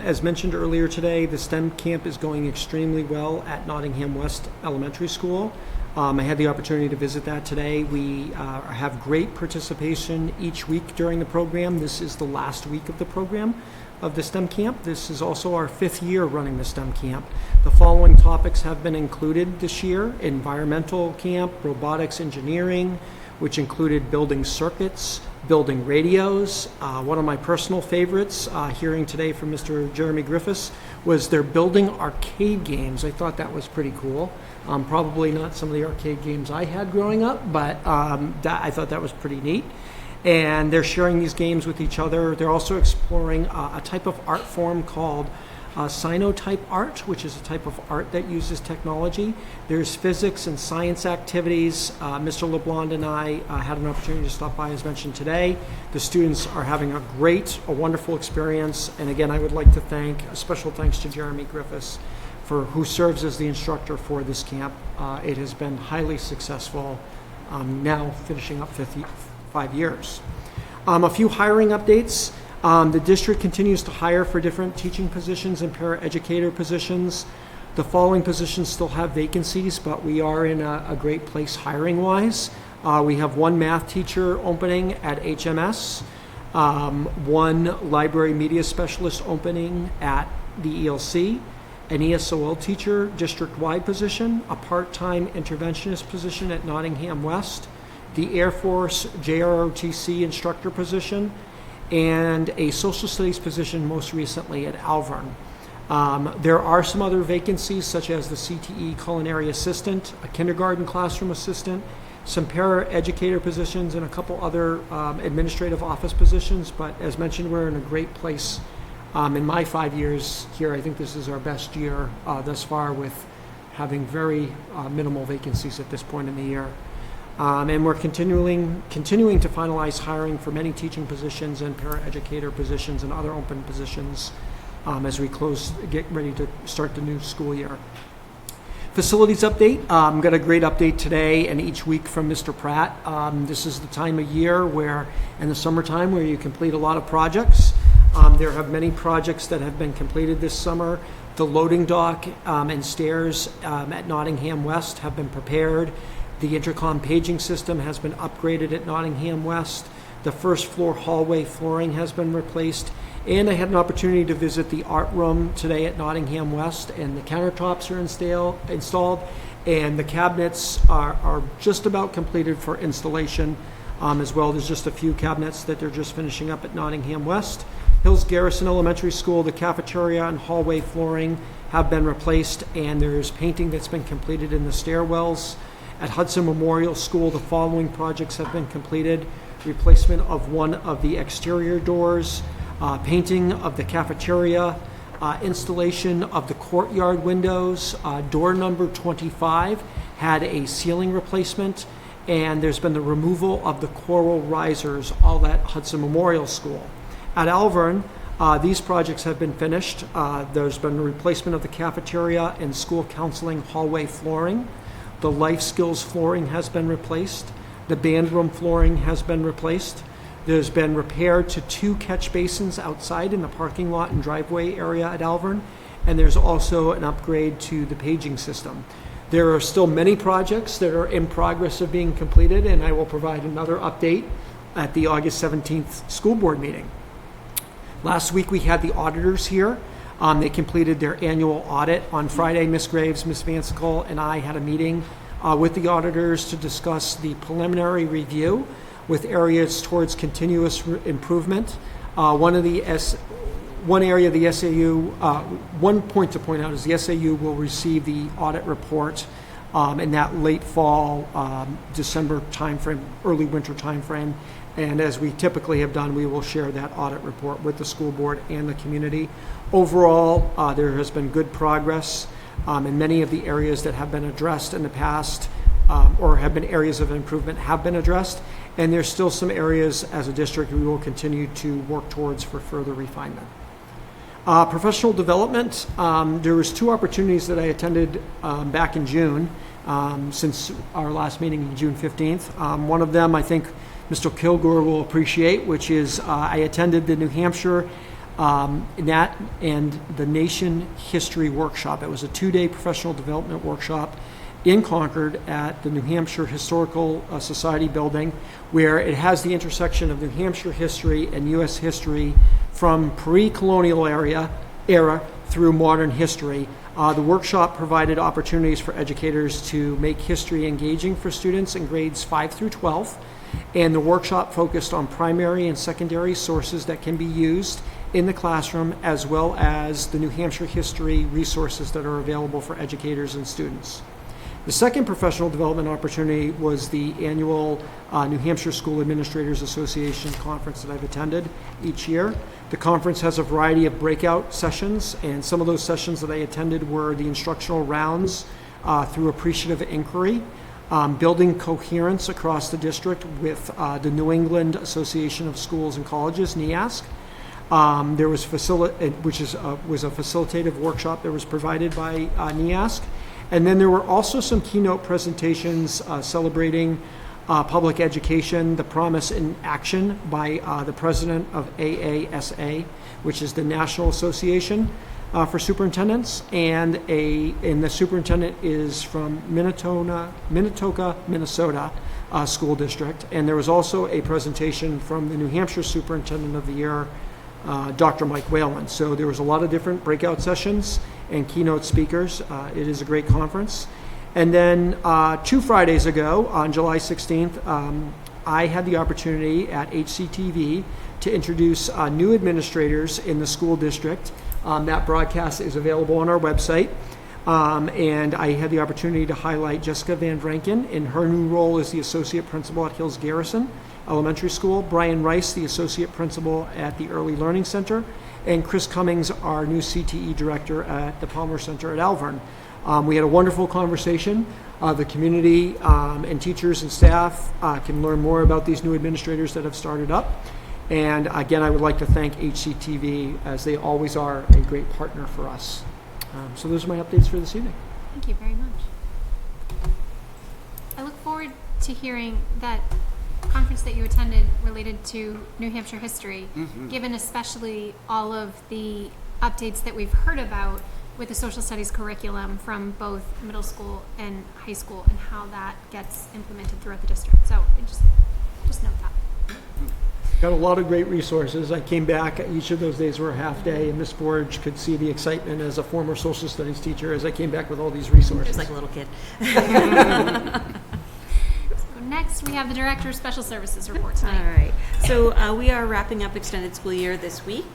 As mentioned earlier today, the STEM camp is going extremely well at Nottingham West Elementary School. I had the opportunity to visit that today. We have great participation each week during the program. This is the last week of the program of the STEM camp. This is also our 5th year running the STEM camp. The following topics have been included this year: environmental camp, robotics engineering, which included building circuits, building radios. One of my personal favorites, hearing today from Mr. Jeremy Griffiths, was they're building arcade games. I thought that was pretty cool. Probably not some of the arcade games I had growing up, but I thought that was pretty neat. And they're sharing these games with each other. They're also exploring a type of art form called cyanotype art, which is a type of art that uses technology. There's physics and science activities. Mr. LeBlanc and I had an opportunity to stop by, as mentioned today. The students are having a wonderful experience. And again, I would like to thank, a special thanks to Jeremy Griffiths, who serves as the instructor for this camp. It has been highly successful, now finishing up 5 years. A few hiring updates. The district continues to hire for different teaching positions and paraeducator positions. The following positions still have vacancies, but we are in a great place hiring-wise. We have one math teacher opening at HMS, one library media specialist opening at the ELC, an ESOL teacher district-wide position, a part-time interventionist position at Nottingham West, the Air Force JROTC instructor position, and a social studies position most recently at Alvern. There are some other vacancies, such as the CTE culinary assistant, a kindergarten classroom assistant, some paraeducator positions, and a couple other administrative office positions. But as mentioned, we're in a great place. In my 5 years here, I think this is our best year thus far, with having very minimal vacancies at this point in the year. And we're continuing to finalize hiring for many teaching positions and paraeducator positions and other open positions as we get ready to start the new school year. Facilities update. Got a great update today and each week from Mr. Pratt. This is the time of year in the summertime, where you complete a lot of projects. There have many projects that have been completed this summer. The loading dock and stairs at Nottingham West have been prepared. The intercom paging system has been upgraded at Nottingham West. The first floor hallway flooring has been replaced. And I had an opportunity to visit the art room today at Nottingham West, and the countertops are installed, and the cabinets are just about completed for installation as well. There's just a few cabinets that they're just finishing up at Nottingham West. Hills Garrison Elementary School, the cafeteria and hallway flooring have been replaced, and there's painting that's been completed in the stairwells. At Hudson Memorial School, the following projects have been completed: replacement of one of the exterior doors, painting of the cafeteria, installation of the courtyard windows. Door number 25 had a ceiling replacement, and there's been the removal of the coral risers, all at Hudson Memorial School. At Alvern, these projects have been finished. There's been a replacement of the cafeteria and school counseling hallway flooring. The life skills flooring has been replaced. The band room flooring has been replaced. There's been repair to 2 catch basins outside in the parking lot and driveway area at Alvern, and there's also an upgrade to the paging system. There are still many projects that are in progress of being completed, and I will provide another update at the August 17th school board meeting. Last week we had the auditors here. They completed their annual audit on Friday. Ms. Graves, Ms. Vansickle, and I had a meeting with the auditors to discuss the preliminary review with areas towards continuous improvement. One area the SAU, one point to point out is the SAU will receive the audit report in that late fall, December timeframe, early winter timeframe. And as we typically have done, we will share that audit report with the school board and the community. Overall, there has been good progress in many of the areas that have been addressed in the past, or have been areas of improvement have been addressed. And there's still some areas as a district we will continue to work towards for further refinement. Professional development, there was 2 opportunities that I attended back in June, since our last meeting on June 15th. One of them, I think Mr. Kilgore will appreciate, which is I attended the New Hampshire Nat and the Nation History Workshop. It was a 2-day professional development workshop in Concord at the New Hampshire Historical Society building, where it has the intersection of New Hampshire history and U.S. history from pre-colonial era through modern history. The workshop provided opportunities for educators to make history engaging for students in grades 5 through 12, and the workshop focused on primary and secondary sources that can be used in the classroom, as well as the New Hampshire history resources that are available for educators and students. The second professional development opportunity was the annual New Hampshire School Administrators Association conference that I've attended each year. The conference has a variety of breakout sessions, and some of those sessions that I attended were the instructional rounds through appreciative inquiry, building coherence across the district with the New England Association of Schools and Colleges, NEASC. There was was a facilitative workshop that was provided by NEASC. And then there were also some keynote presentations celebrating public education, the promise in action by the president of AASA, which is the National Association for Superintendents, and the superintendent is from Minnetonka, Minnesota School District. And there was also a presentation from the New Hampshire Superintendent of the Year, Dr. Mike Whalen. So there was a lot of different breakout sessions and keynote speakers. It is a great conference. And then 2 Fridays ago, on July 16th, I had the opportunity at HCTV to introduce new administrators in the school district. That broadcast is available on our website. And I had the opportunity to highlight Jessica Van Vranken in her new role as the Associate Principal at Hills Garrison Elementary School, Brian Rice, the Associate Principal at the Early Learning Center, and Chris Cummings, our new CTE Director at the Palmer Center at Alvern. We had a wonderful conversation. The community and teachers and staff can learn more about these new administrators that have started up. And again, I would like to thank HCTV, as they always are a great partner for us. So those are my updates for this evening. Thank you very much. I look forward to hearing that conference that you attended related to New Hampshire history, given especially all of the updates that we've heard about with the social studies curriculum from both middle school and high school and how that gets implemented throughout the district. So just note that. Got a lot of great resources. I came back, each of those days were a half day, and Miss Borge could see the excitement as a former social studies teacher as I came back with all these resources. Just like a little kid. Next, we have the Director of Special Services report tonight. All right. So we are wrapping up extended school year this week.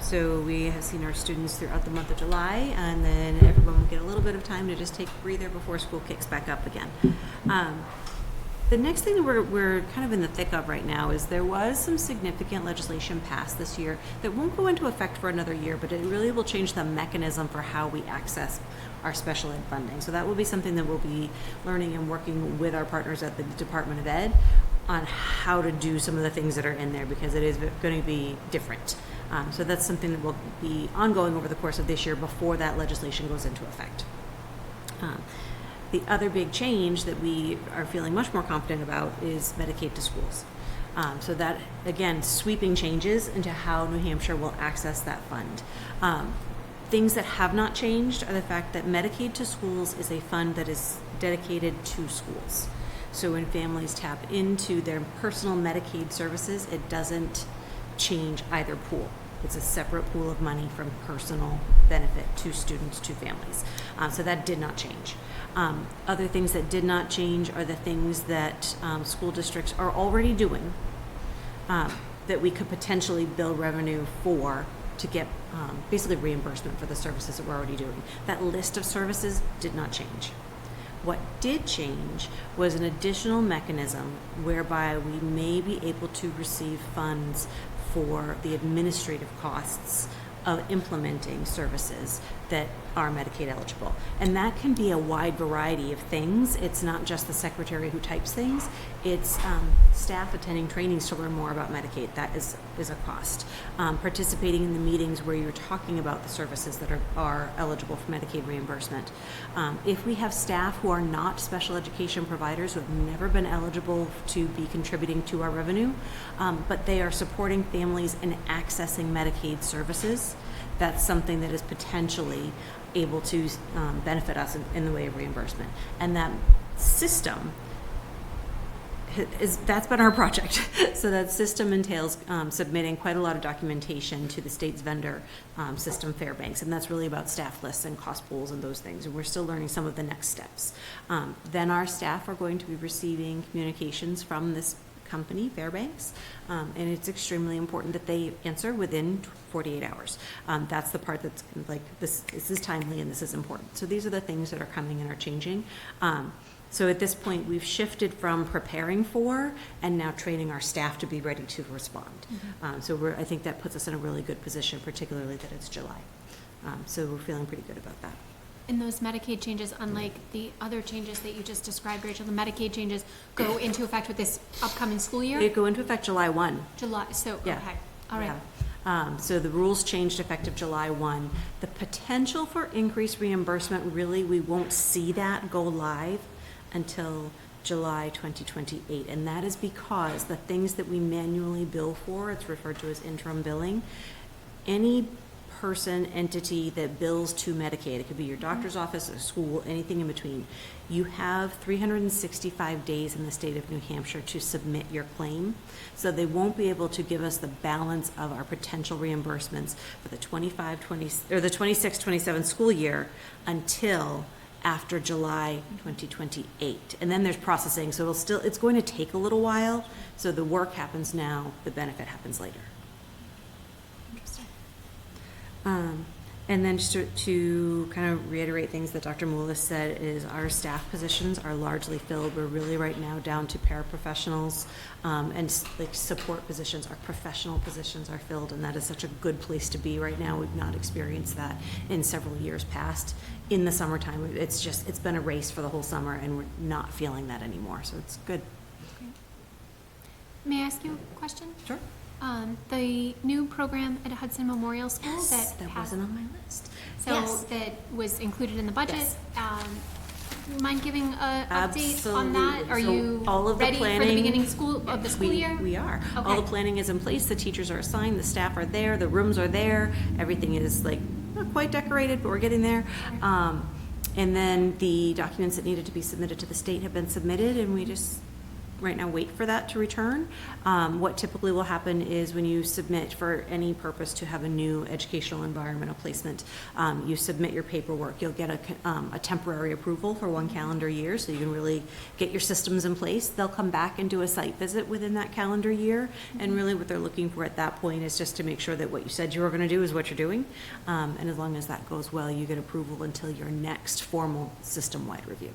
So we have seen our students throughout the month of July, and then everyone will get a little bit of time to just take a breather before school kicks back up again. The next thing that we're kind of in the thick of right now is there was some significant legislation passed this year that won't go into effect for another year, but it really will change the mechanism for how we access our special ed funding. So that will be something that we'll be learning and working with our partners at the Department of Ed on how to do some of the things that are in there, because it is going to be different. So that's something that will be ongoing over the course of this year before that legislation goes into effect. The other big change that we are feeling much more confident about is Medicaid to schools. So that, again, sweeping changes into how New Hampshire will access that fund. Things that have not changed are the fact that Medicaid to schools is a fund that is dedicated to schools. So when families tap into their personal Medicaid services, it doesn't change either pool. It's a separate pool of money from personal benefit to students to families. So that did not change. Other things that did not change are the things that school districts are already doing that we could potentially bill revenue for to get basically reimbursement for the services that we're already doing. That list of services did not change. What did change was an additional mechanism whereby we may be able to receive funds for the administrative costs of implementing services that are Medicaid eligible. And that can be a wide variety of things. It's not just the secretary who types things. It's staff attending trainings to learn more about Medicaid. That is a cost. Participating in the meetings where you're talking about the services that are eligible for Medicaid reimbursement. If we have staff who are not special education providers, who have never been eligible to be contributing to our revenue, but they are supporting families in accessing Medicaid services, that's something that is potentially able to benefit us in the way of reimbursement. And that system that's been our project. So that system entails submitting quite a lot of documentation to the state's vendor system, Fairbanks, and that's really about staff lists and cost pools and those things. And we're still learning some of the next steps. Then our staff are going to be receiving communications from this company, Fairbanks, and it's extremely important that they answer within 48 hours. That's the part that's like, this is timely and this is important. So these are the things that are coming and are changing. So at this point, we've shifted from preparing for and now training our staff to be ready to respond. So I think that puts us in a really good position, particularly that it's July. So we're feeling pretty good about that. And those Medicaid changes, unlike the other changes that you just described, Rachel, the Medicaid changes go into effect with this upcoming school year? They go into effect July 1. July, so, Yeah. okay, all right. Yeah. So the rules changed effective July 1. The potential for increased reimbursement, really, we won't see that go live until July 2028. And that is because the things that we manually bill for, it's referred to as interim billing, any person, entity that bills to Medicaid, it could be your doctor's office, a school, anything in between, you have 365 days in the state of New Hampshire to submit your claim. So they won't be able to give us the balance of our potential reimbursements for the 26-27 school year until after July 2028. And then there's processing, so it's going to take a little while. So the work happens now, the benefit happens later. Interesting. And then just to kind of reiterate things that Dr. Moulis said is our staff positions are largely filled. We're really right now down to paraprofessionals and like support positions. Our professional positions are filled, and that is such a good place to be right now. We've not experienced that in several years past. In the summertime, it's been a race for the whole summer, and we're not feeling that anymore, so it's good. May I ask you a question? Sure. The new program at Hudson Memorial School That wasn't on my list. So Yes. that was included in the budget. Yes. Mind giving an update on that? Absolutely. Are So you all of the ready for the planning- beginning of the school year? We are. All Okay. the planning is in place, the teachers are assigned, the staff are there, the rooms are there, everything is like, not quite decorated, but we're getting there. And then the documents that needed to be submitted to the state have been submitted, and we just right now wait for that to return. What typically will happen is when you submit for any purpose to have a new educational environmental placement, you submit your paperwork. You'll get a temporary approval for 1 calendar year, so you can really get your systems in place. They'll come back and do a site visit within that calendar year, and really what they're looking for at that point is just to make sure that what you said you were going to do is what you're doing. And as long as that goes well, you get approval until your next formal system-wide review.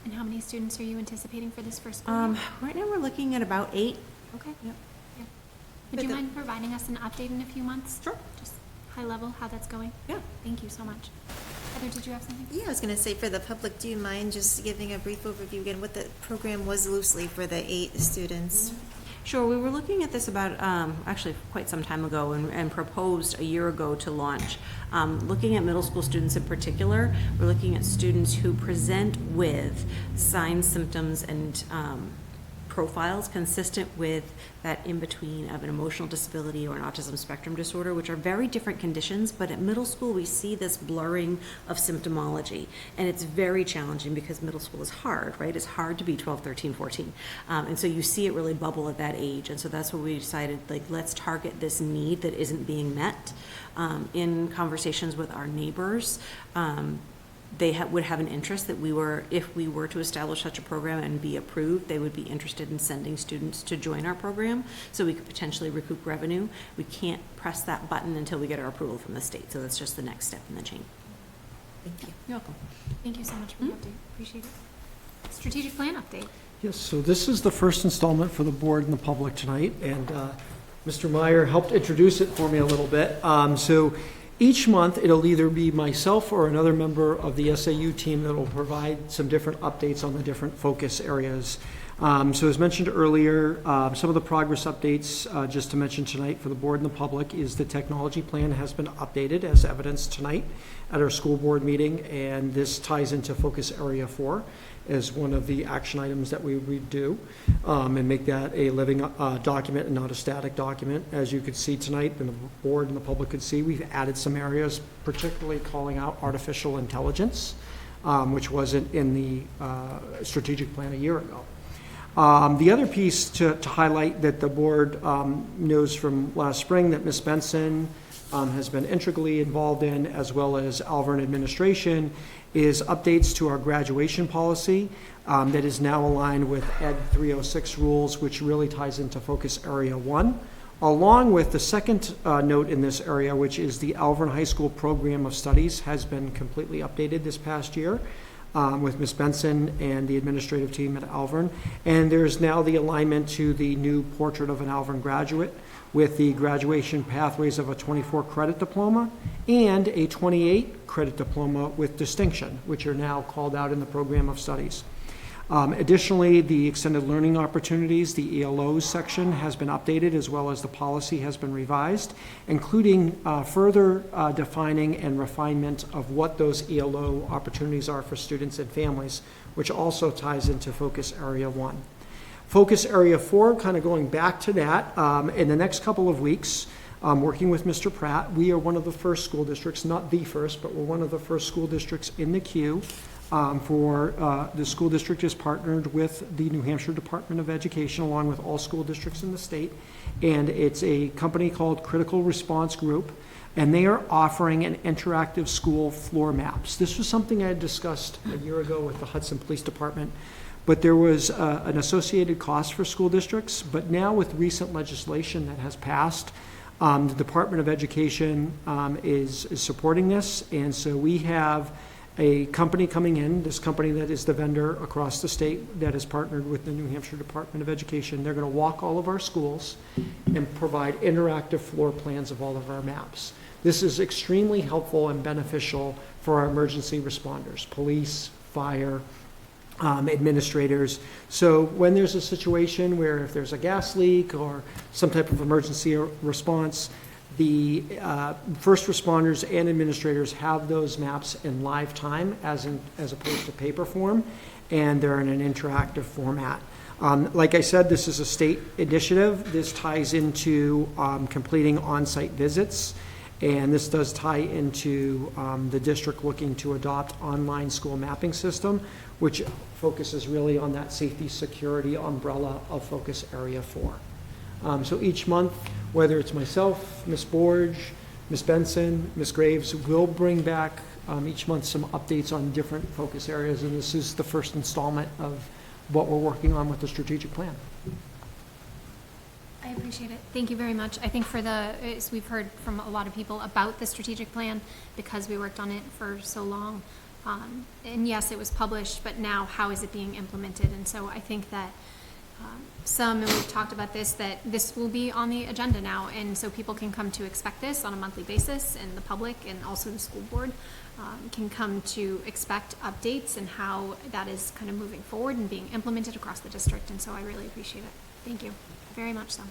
And how many students are you anticipating for this first school year? Right now, we're looking at about 8. Okay. Yep. Yeah. Would you mind providing us an update in a few months? Sure. Just high level, how that's going? Yeah. Thank you so much. Heather, did you have something? Yeah, I was going to say for the public, do you mind just giving a brief overview again what the program was loosely for the 8 students? Sure, we were looking at this about, actually quite some time ago and proposed a year ago to launch. Looking at middle school students in particular, we're looking at students who present with signs, symptoms, and profiles consistent with that in-between of an emotional disability or an autism spectrum disorder, which are very different conditions, but at middle school we see this blurring of symptomology, and it's very challenging because middle school is hard, right? It's hard to be 12, 13, 14, and so you see it really bubble at that age, and so that's what we decided, like, let's target this need that isn't being met. In conversations with our neighbors, they would have an interest that if we were to establish such a program and be approved, they would be interested in sending students to join our program so we could potentially recoup revenue. We can't press that button until we get our approval from the state, so that's just the next step in the chain. Thank you. You're welcome. Thank you so much for the update. Appreciate it. Strategic plan update. Yes, so this is the first installment for the board and the public tonight, and Mr. Meyer helped introduce it for me a little bit. So Each month, it'll either be myself or another member of the SAU team that will provide some different updates on the different focus areas. So as mentioned earlier, some of the progress updates, just to mention tonight for the board and the public, is the technology plan has been updated as evidenced tonight at our school board meeting, and this ties into focus area 4 as one of the action items that we would do, and make that a living document and not a static document. As you could see tonight, and the board and the public could see, we've added some areas, particularly calling out artificial intelligence, which wasn't in the strategic plan a year ago. The other piece to highlight that the board knows from last spring that Ms. Benson has been integrally involved in, as well as Alvern administration, is updates to our graduation policy that is now aligned with Ed 306 rules, which really ties into focus area 1, along with the second note in this area, which is the Alvern High School program of studies has been completely updated this past year. With Ms. Benson and the administrative team at Alvern. And there's now the alignment to the new portrait of an Alvern graduate with the graduation pathways of a 24 credit diploma and a 28 credit diploma with distinction, which are now called out in the program of studies. Additionally, the extended learning opportunities, the ELOs section has been updated, as well as the policy has been revised, including further defining and refinement of what those ELO opportunities are for students and families, which also ties into focus area 1. Focus area 4, kind of going back to that, in the next couple of weeks, working with Mr. Pratt, we are one of the first school districts, not the first, but we're one of the first school districts in the queue the school district is partnered with the New Hampshire Department of Education, along with all school districts in the state, and it's a company called Critical Response Group, and they are offering an interactive school floor maps. This was something I had discussed a year ago with the Hudson Police Department, but there was an associated cost for school districts, but now with recent legislation that has passed, the Department of Education is supporting this, and so we have a company coming in, this company that is the vendor across the state that is partnered with the New Hampshire Department of Education. They're going to walk all of our schools and provide interactive floor plans of all of our maps. This is extremely helpful and beneficial for our emergency responders, police, fire, administrators. So when there's a situation where if there's a gas leak or some type of emergency response, the first responders and administrators have those maps in live time as opposed to paper form, and they're in an interactive format. Like I said, this is a state initiative. This ties into completing on-site visits, and this does tie into the district looking to adopt online school mapping system, which focuses really on that safety security umbrella of focus area 4. So each month, whether it's myself, Ms. Borge, Ms. Benson, Ms. Graves, will bring back each month some updates on different focus areas, and this is the first installment of what we're working on with the strategic plan. I appreciate it. Thank you very much. I think as we've heard from a lot of people about the strategic plan because we worked on it for so long. And yes, it was published, but now how is it being implemented? And so I think that and we've talked about this, that this will be on the agenda now, and so people can come to expect this on a monthly basis, and the public and also the school board can come to expect updates and how that is kind of moving forward and being implemented across the district, and so I really appreciate it. Thank you very much so.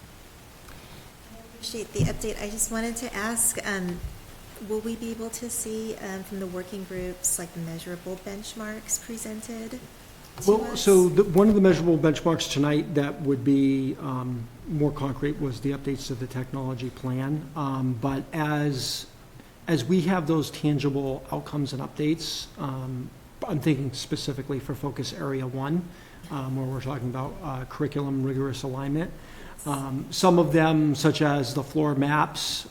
I appreciate the update. I just wanted to ask, will we be able to see from the working groups like the measurable benchmarks presented? Well, so one of the measurable benchmarks tonight that would be more concrete was the updates to the technology plan. But as we have those tangible outcomes and updates, I'm thinking specifically for focus area 1, where we're talking about curriculum rigorous alignment. Some of them, such as the floor maps,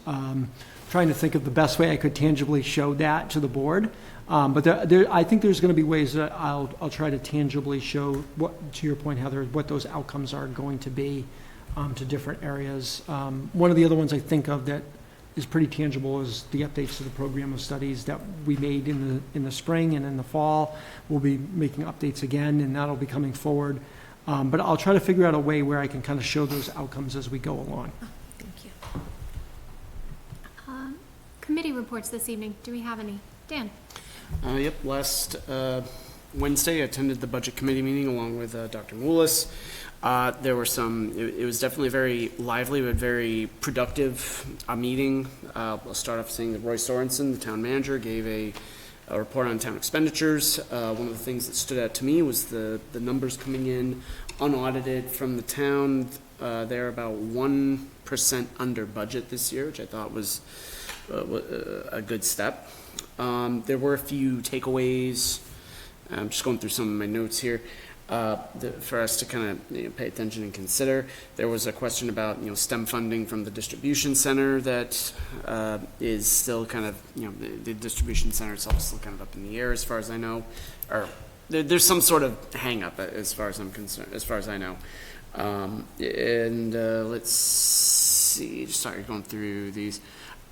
trying to think of the best way I could tangibly show that to the board. But I think there's going to be ways that I'll try to tangibly show, what, to your point, Heather, what those outcomes are going to be to different areas. One of the other ones I think of that is pretty tangible is the updates to the program of studies that we made in the spring and in the fall. We'll be making updates again, and that'll be coming forward. But I'll try to figure out a way where I can kind of show those outcomes as we go along. Thank you. Committee reports this evening. Do we have any? Dan? Yep, last Wednesday, I attended the Budget Committee meeting along with Dr. Moulis. There were it was definitely a very lively but very productive meeting. I'll start off saying that Roy Sorensen, the town manager, gave a report on town expenditures. One of the things that stood out to me was the numbers coming in unaudited from the town. They're about 1% under budget this year, which I thought was a good step. There were a few takeaways. I'm just going through some of my notes here for us to kind of pay attention and consider. There was a question about STEM funding from the distribution center that is still kind of the distribution center itself is still kind of up in the air as far as I know, or there's some sort of hang up as far as I'm concerned, as far as I know. Let's see. Just started going through these.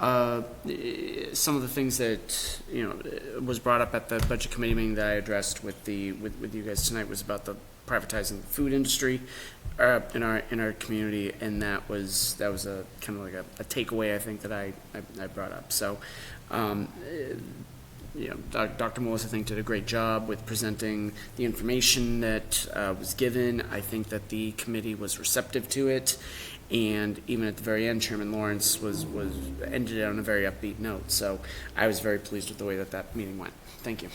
Some of the things that was brought up at the budget committee meeting that I addressed with you guys tonight was about the privatizing the food industry in our community, and that was a kind of like a takeaway I think that I brought up. So, Dr. Moulis I think did a great job with presenting the information that was given. I think that the committee was receptive to it. And even at the very end, Chairman Lawrence was ended it on a very upbeat note. So I was very pleased with the way that meeting went. Thank you.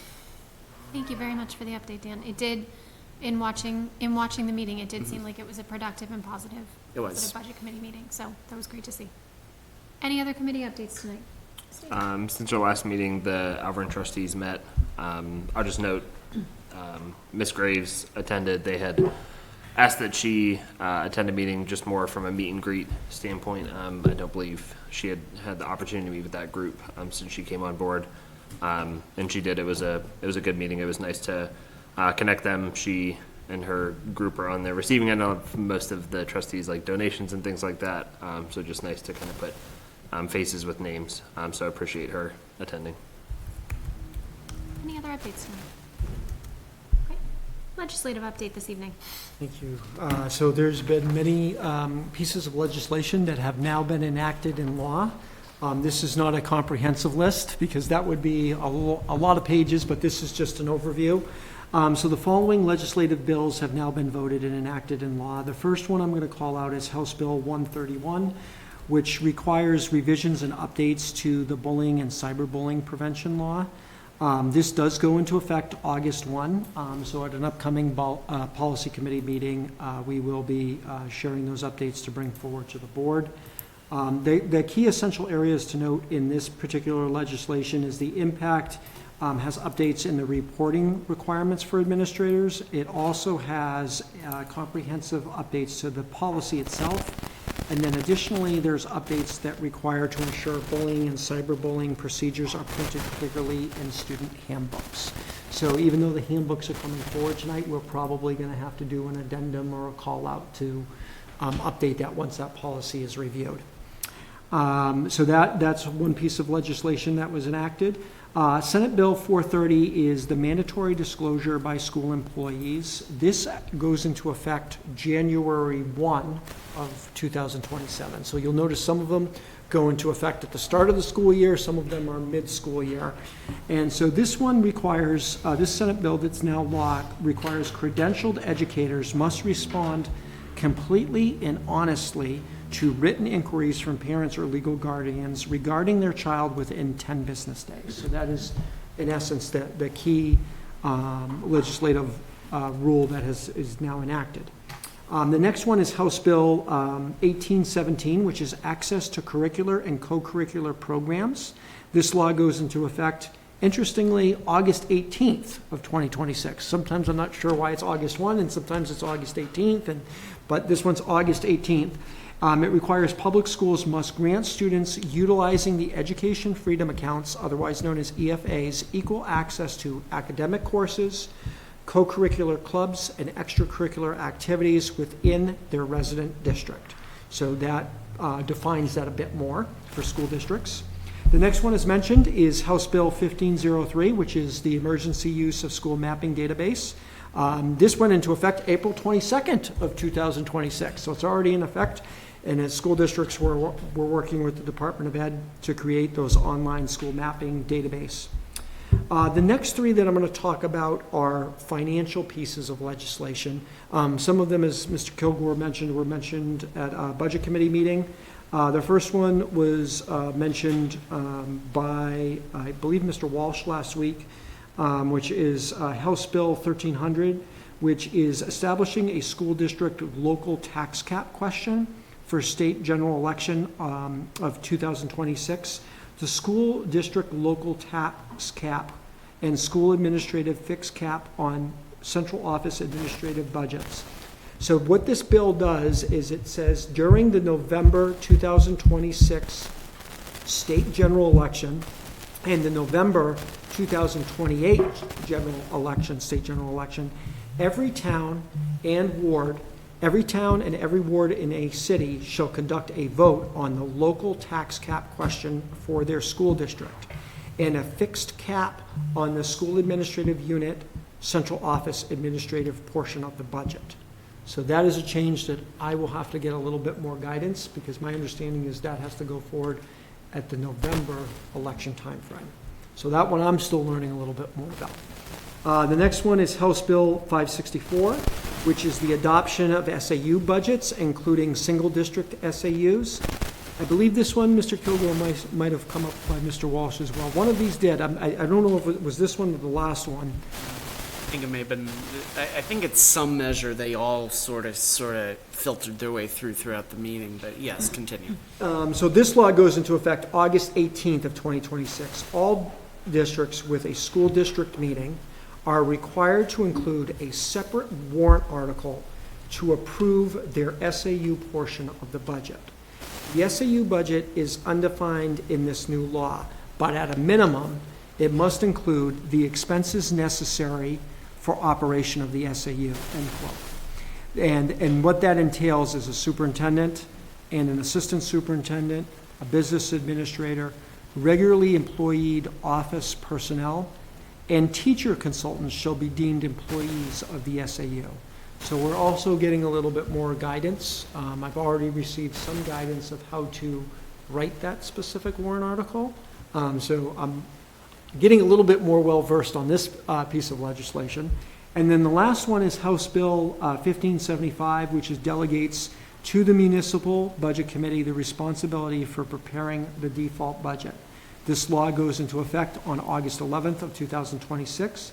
Thank you very much for the update, Dan. It did, in watching the meeting, it did seem like it was a productive and positive budget committee meeting. So that was great to see. Any other committee updates tonight? Since our last meeting, the Alvirne trustees met. I'll just note, Ms. Graves attended. They had asked that she attend a meeting just more from a meet and greet standpoint. I don't believe she had the opportunity to meet with that group since she came on board, and she did. It was a good meeting. It was nice to connect them. She and her group are on the receiving end of most of the trustees, like donations and things like that. So just nice to kind of put faces with names. So I appreciate her attending. Any other updates tonight? Legislative update this evening. Thank you. So there's been many pieces of legislation that have now been enacted in law. This is not a comprehensive list because that would be a lot of pages, but this is just an overview. So the following legislative bills have now been voted and enacted in law. The first one I'm going to call out is House Bill 131, which requires revisions and updates to the bullying and cyberbullying prevention law. This does go into effect August 1, so at an upcoming policy committee meeting, we will be sharing those updates to bring forward to the board. The key essential areas to note in this particular legislation is the impact has updates in the reporting requirements for administrators. It also has comprehensive updates to the policy itself. And then additionally, there's updates that require to ensure bullying and cyberbullying procedures are printed clearly in student handbooks. So even though the handbooks are coming forward tonight, we're probably going to have to do an addendum or a call out to update that once that policy is reviewed. So that's one piece of legislation that was enacted. Senate Bill 430 is the mandatory disclosure by school employees. This goes into effect January 1 of 2027. So you'll notice some of them go into effect at the start of the school year, some of them are mid-school year. And so this one requires, this Senate bill that's now law requires credentialed educators must respond completely and honestly to written inquiries from parents or legal guardians regarding their child within 10 business days. So that is, in essence, the key legislative rule that is now enacted. The next one is House Bill 1817, which is access to curricular and co-curricular programs. This law goes into effect, interestingly, August 18th of 2026. Sometimes I'm not sure why it's August 1 and sometimes it's August 18th, but this one's August 18th. It requires public schools must grant students utilizing the Education Freedom Accounts, otherwise known as EFAs, equal access to academic courses, co-curricular clubs, and extracurricular activities within their resident district. So that defines that a bit more for school districts. The next one as mentioned is House Bill 1503, which is the emergency use of school mapping database. This went into effect April 22nd of 2026, so it's already in effect. And as school districts, we're working with the Department of Ed to create those online school mapping database. The next three that I'm going to talk about are financial pieces of legislation. Some of them, as Mr. Kilgore mentioned, were mentioned at a budget committee meeting. The first one was mentioned by, I believe, Mr. Walsh last week, which is House Bill 1300, which is establishing a school district local tax cap question for state general election of 2026. The school district local tax cap and school administrative fixed cap on central office administrative budgets. So what this bill does is it says during the November 2026 state general election and the November 2028 general election, state general election, every town and every ward in a city shall conduct a vote on the local tax cap question for their school district and a fixed cap on the school administrative unit central office administrative portion of the budget. So that is a change that I will have to get a little bit more guidance, because my understanding is that has to go forward at the November election timeframe. So that one I'm still learning a little bit more about. The next one is House Bill 564, which is the adoption of SAU budgets, including single district SAUs. I believe this one, Mr. Kilgore, might have come up by Mr. Walsh as well. One of these did. I don't know if it was this one or the last one. I think it may have been, I think it's some measure they all sort of filtered their way throughout the meeting, but yes, continue. So this law goes into effect August 18th of 2026. All districts with a school district meeting are required to include a separate warrant article to approve their SAU portion of the budget. The SAU budget is undefined in this new law, but at a minimum, it must include the expenses necessary for operation of the SAU, end quote. And what that entails is a superintendent and an assistant superintendent, a business administrator, regularly employed office personnel, and teacher consultants shall be deemed employees of the SAU. So we're also getting a little bit more guidance. I've already received some guidance of how to write that specific warrant article. So I'm getting a little bit more well-versed on this piece of legislation. And then the last one is House Bill 1575, which is delegates to the Municipal Budget Committee the responsibility for preparing the default budget. This law goes into effect on August 11th of 2026.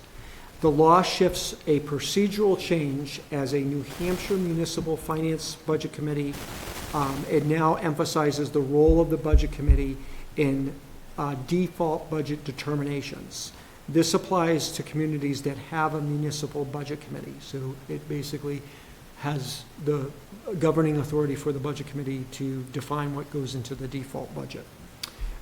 The law shifts a procedural change as a New Hampshire Municipal Finance Budget Committee. It now emphasizes the role of the Budget Committee in default budget determinations. This applies to communities that have a municipal budget committee. So it basically has the governing authority for the budget committee to define what goes into the default budget.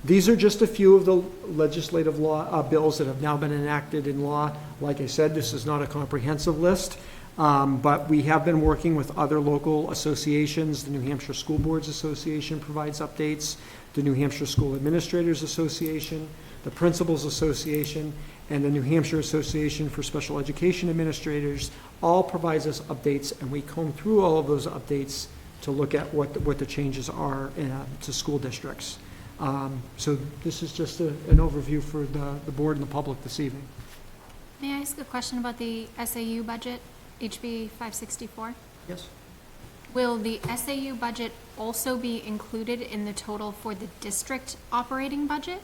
These are just a few of the legislative law bills that have now been enacted in law. Like I said, this is not a comprehensive list, but we have been working with other local associations. The New Hampshire School Boards Association provides updates. The New Hampshire School Administrators Association, the Principals Association, and the New Hampshire Association for Special Education Administrators all provides us updates, and we comb through all of those updates to look at what the changes are to school districts. So this is just an overview for the board and the public this evening. May I ask a question about the SAU budget, HB 564? Yes. Will the SAU budget also be included in the total for the district operating budget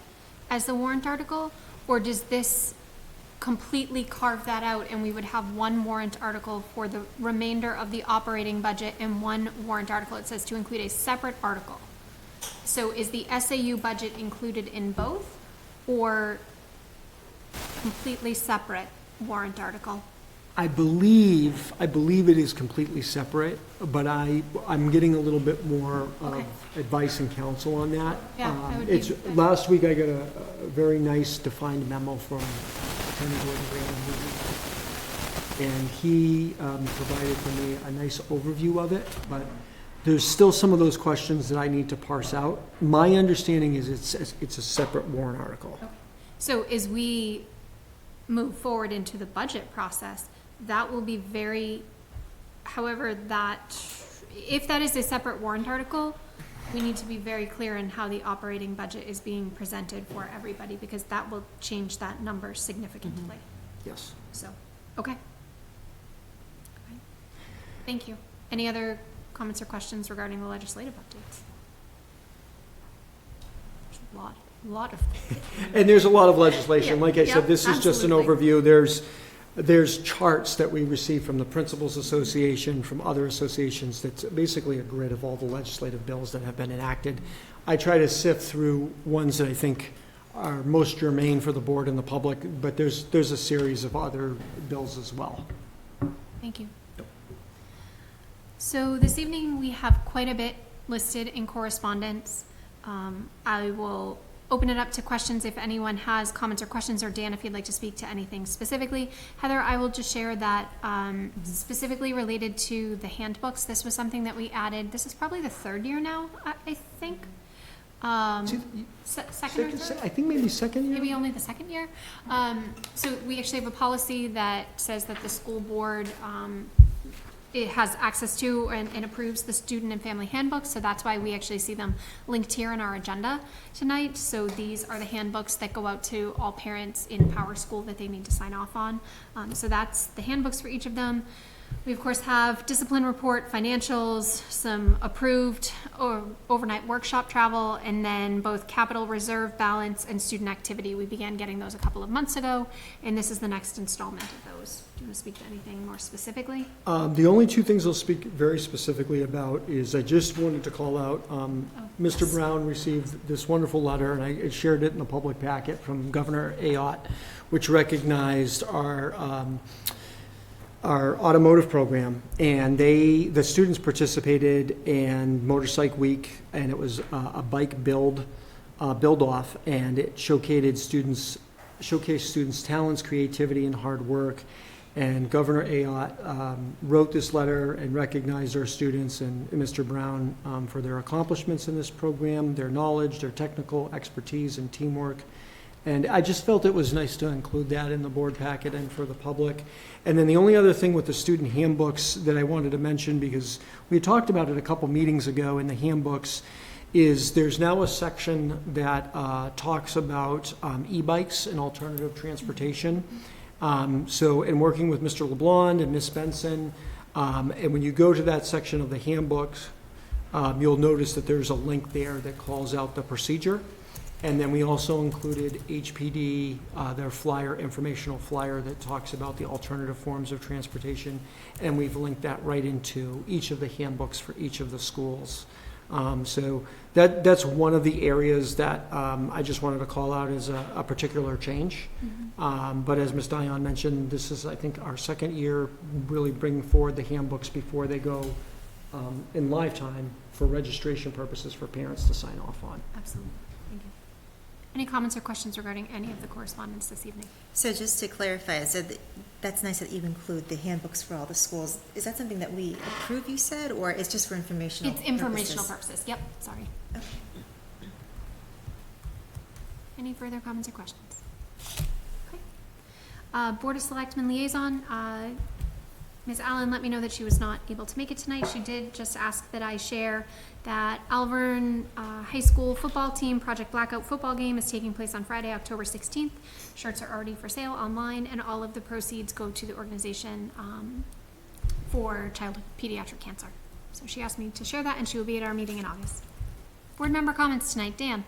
as the warrant article? Or does this completely carve that out and we would have one warrant article for the remainder of the operating budget and one warrant article? It says to include a separate article. So is the SAU budget included in both or completely separate warrant article? I believe it is completely separate, but I'm getting a little bit more advice and counsel on that. Yeah, that would be good. Last week I got a very nice defined memo from Attorney Gordon Graham, and he provided for me a nice overview of it, but there's still some of those questions that I need to parse out. My understanding is it's a separate warrant article. Okay. So as we move forward into the budget process, that will be however that if that is a separate warrant article, we need to be very clear in how the operating budget is being presented for everybody, because that will change that number significantly. Yes. So, okay. Okay. Thank you. Any other comments or questions regarding the legislative updates? There's a lot of. And there's a lot of legislation. Yeah, Like I yep, said, this is just an absolutely. overview. There's charts that we receive from the Principals Association, from other associations, that's basically a grid of all the legislative bills that have been enacted. I try to sift through ones that I think are most germane for the board and the public, but there's a series of other bills as well. Thank you. So this evening, we have quite a bit listed in correspondence. I will open it up to questions if anyone has comments or questions, or Dan, if you'd like to speak to anything specifically. Heather, I will just share that specifically related to the handbooks, this was something that we added. This is probably the third year now, I think. Second or third? I think maybe second year? Maybe only the second year. So we actually have a policy that says that the school board it has access to and approves the student and family handbooks, so that's why we actually see them linked here in our agenda tonight. So these are the handbooks that go out to all parents in Power School that they need to sign off on. So that's the handbooks for each of them. We of course have discipline report, financials, some approved or overnight workshop travel, and then both capital reserve balance and student activity. We began getting those a couple of months ago, and this is the next installment of those. Do you want to speak to anything more specifically? The only two things I'll speak very specifically about is I just wanted to call out, Mr. Brown received this wonderful letter, and I shared it in the public packet from Governor Ayotte, which recognized our automotive program, and the students participated in Motorcycle Week, and it was a bike build off, and it showcased students' talents, creativity, and hard work. And Governor Ayotte wrote this letter and recognized our students and Mr. Brown for their accomplishments in this program, their knowledge, their technical expertise, and teamwork. And I just felt it was nice to include that in the board packet and for the public. And then the only other thing with the student handbooks that I wanted to mention, because we talked about it a couple meetings ago in the handbooks, is there's now a section that talks about e-bikes and alternative transportation. So in working with Mr. LeBlanc and Ms. Benson, and when you go to that section of the handbooks, you'll notice that there's a link there that calls out the procedure. And then we also included HPD, their flyer, informational flyer that talks about the alternative forms of transportation. And we've linked that right into each of the handbooks for each of the schools. So that's one of the areas that I just wanted to call out as a particular change. But as Ms. Dion mentioned, this is, I think, our second year really bringing forward the handbooks before they go in lifetime for registration purposes for parents to sign off on. Absolutely. Thank you. Any comments or questions regarding any of the correspondence this evening? So just to clarify, so that's nice that you include the handbooks for all the schools. Is that something that we approve, you said, or it's just for informational It's informational purposes. Yep, sorry. Okay. Any further comments or questions? Okay. Board of Selectmen liaison, Ms. Allen let me know that she was not able to make it tonight. She did just ask that I share that Alvern High School football team Project Blackout football game is taking place on Friday, October 16th. Shirts are already for sale online, and all of the proceeds go to the organization for childhood pediatric cancer. So she asked me to share that, and she will be at our meeting in August. Board member comments tonight. Dan?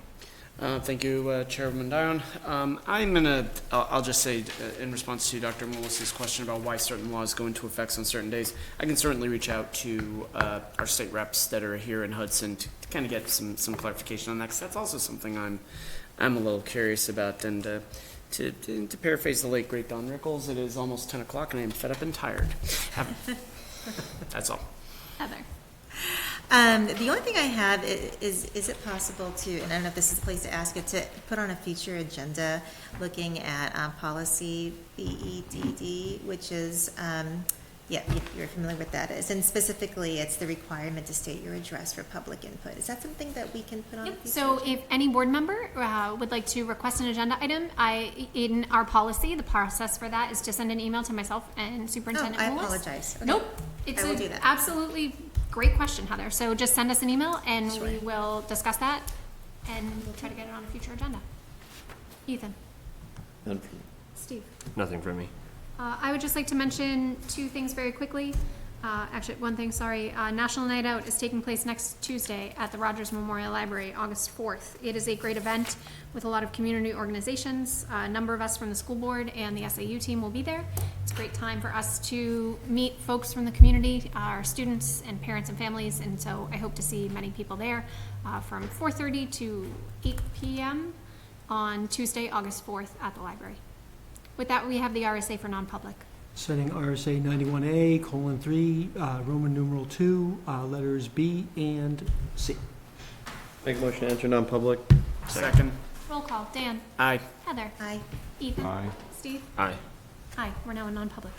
Thank you, Chairwoman Dion. I'll just say, in response to Dr. Melissa's question about why certain laws go into effect on certain days, I can certainly reach out to our state reps that are here in Hudson to kind of get some clarification on that, because that's also something I'm a little curious about. And to paraphrase the late, great Don Rickles, it is almost 10 o'clock and I am fed up and tired. That's all. Heather? The only thing I have is it possible to, and I don't know if this is the place to ask it, to put on a future agenda looking at policy BEDD, which is, you're familiar with that is, and specifically it's the requirement to state your address for public input. Is that something that we can put on a future So agenda? if any board member would like to request an agenda item, in our policy, the process for that is to send an email to myself and Superintendent I Willis. apologize. Okay. Nope. It's I will do that. absolutely great question, Heather. So just send us an email and we will discuss that and we'll try to get it on a future agenda. Ethan? None for me. Steve? Nothing from me. I would just like to mention two things very quickly. Actually, one thing, sorry. National Night Out is taking place next Tuesday at the Rogers Memorial Library, August 4th. It is a great event with a lot of community organizations. A number of us from the school board and the SAU team will be there. It's a great time for us to meet folks from the community, our students and parents and families, and so I hope to see many people there from 4:30 to 8 p.m. on Tuesday, August 4th at the library. With that, we have the RSA for non-public. Setting RSA 91A:3, Roman numeral 2, letters B and C. Make a motion to enter non-public. Second. Roll call. Dan? Aye. Heather? Aye. Ethan? Aye. Steve? Aye. Aye, we're now in non-public.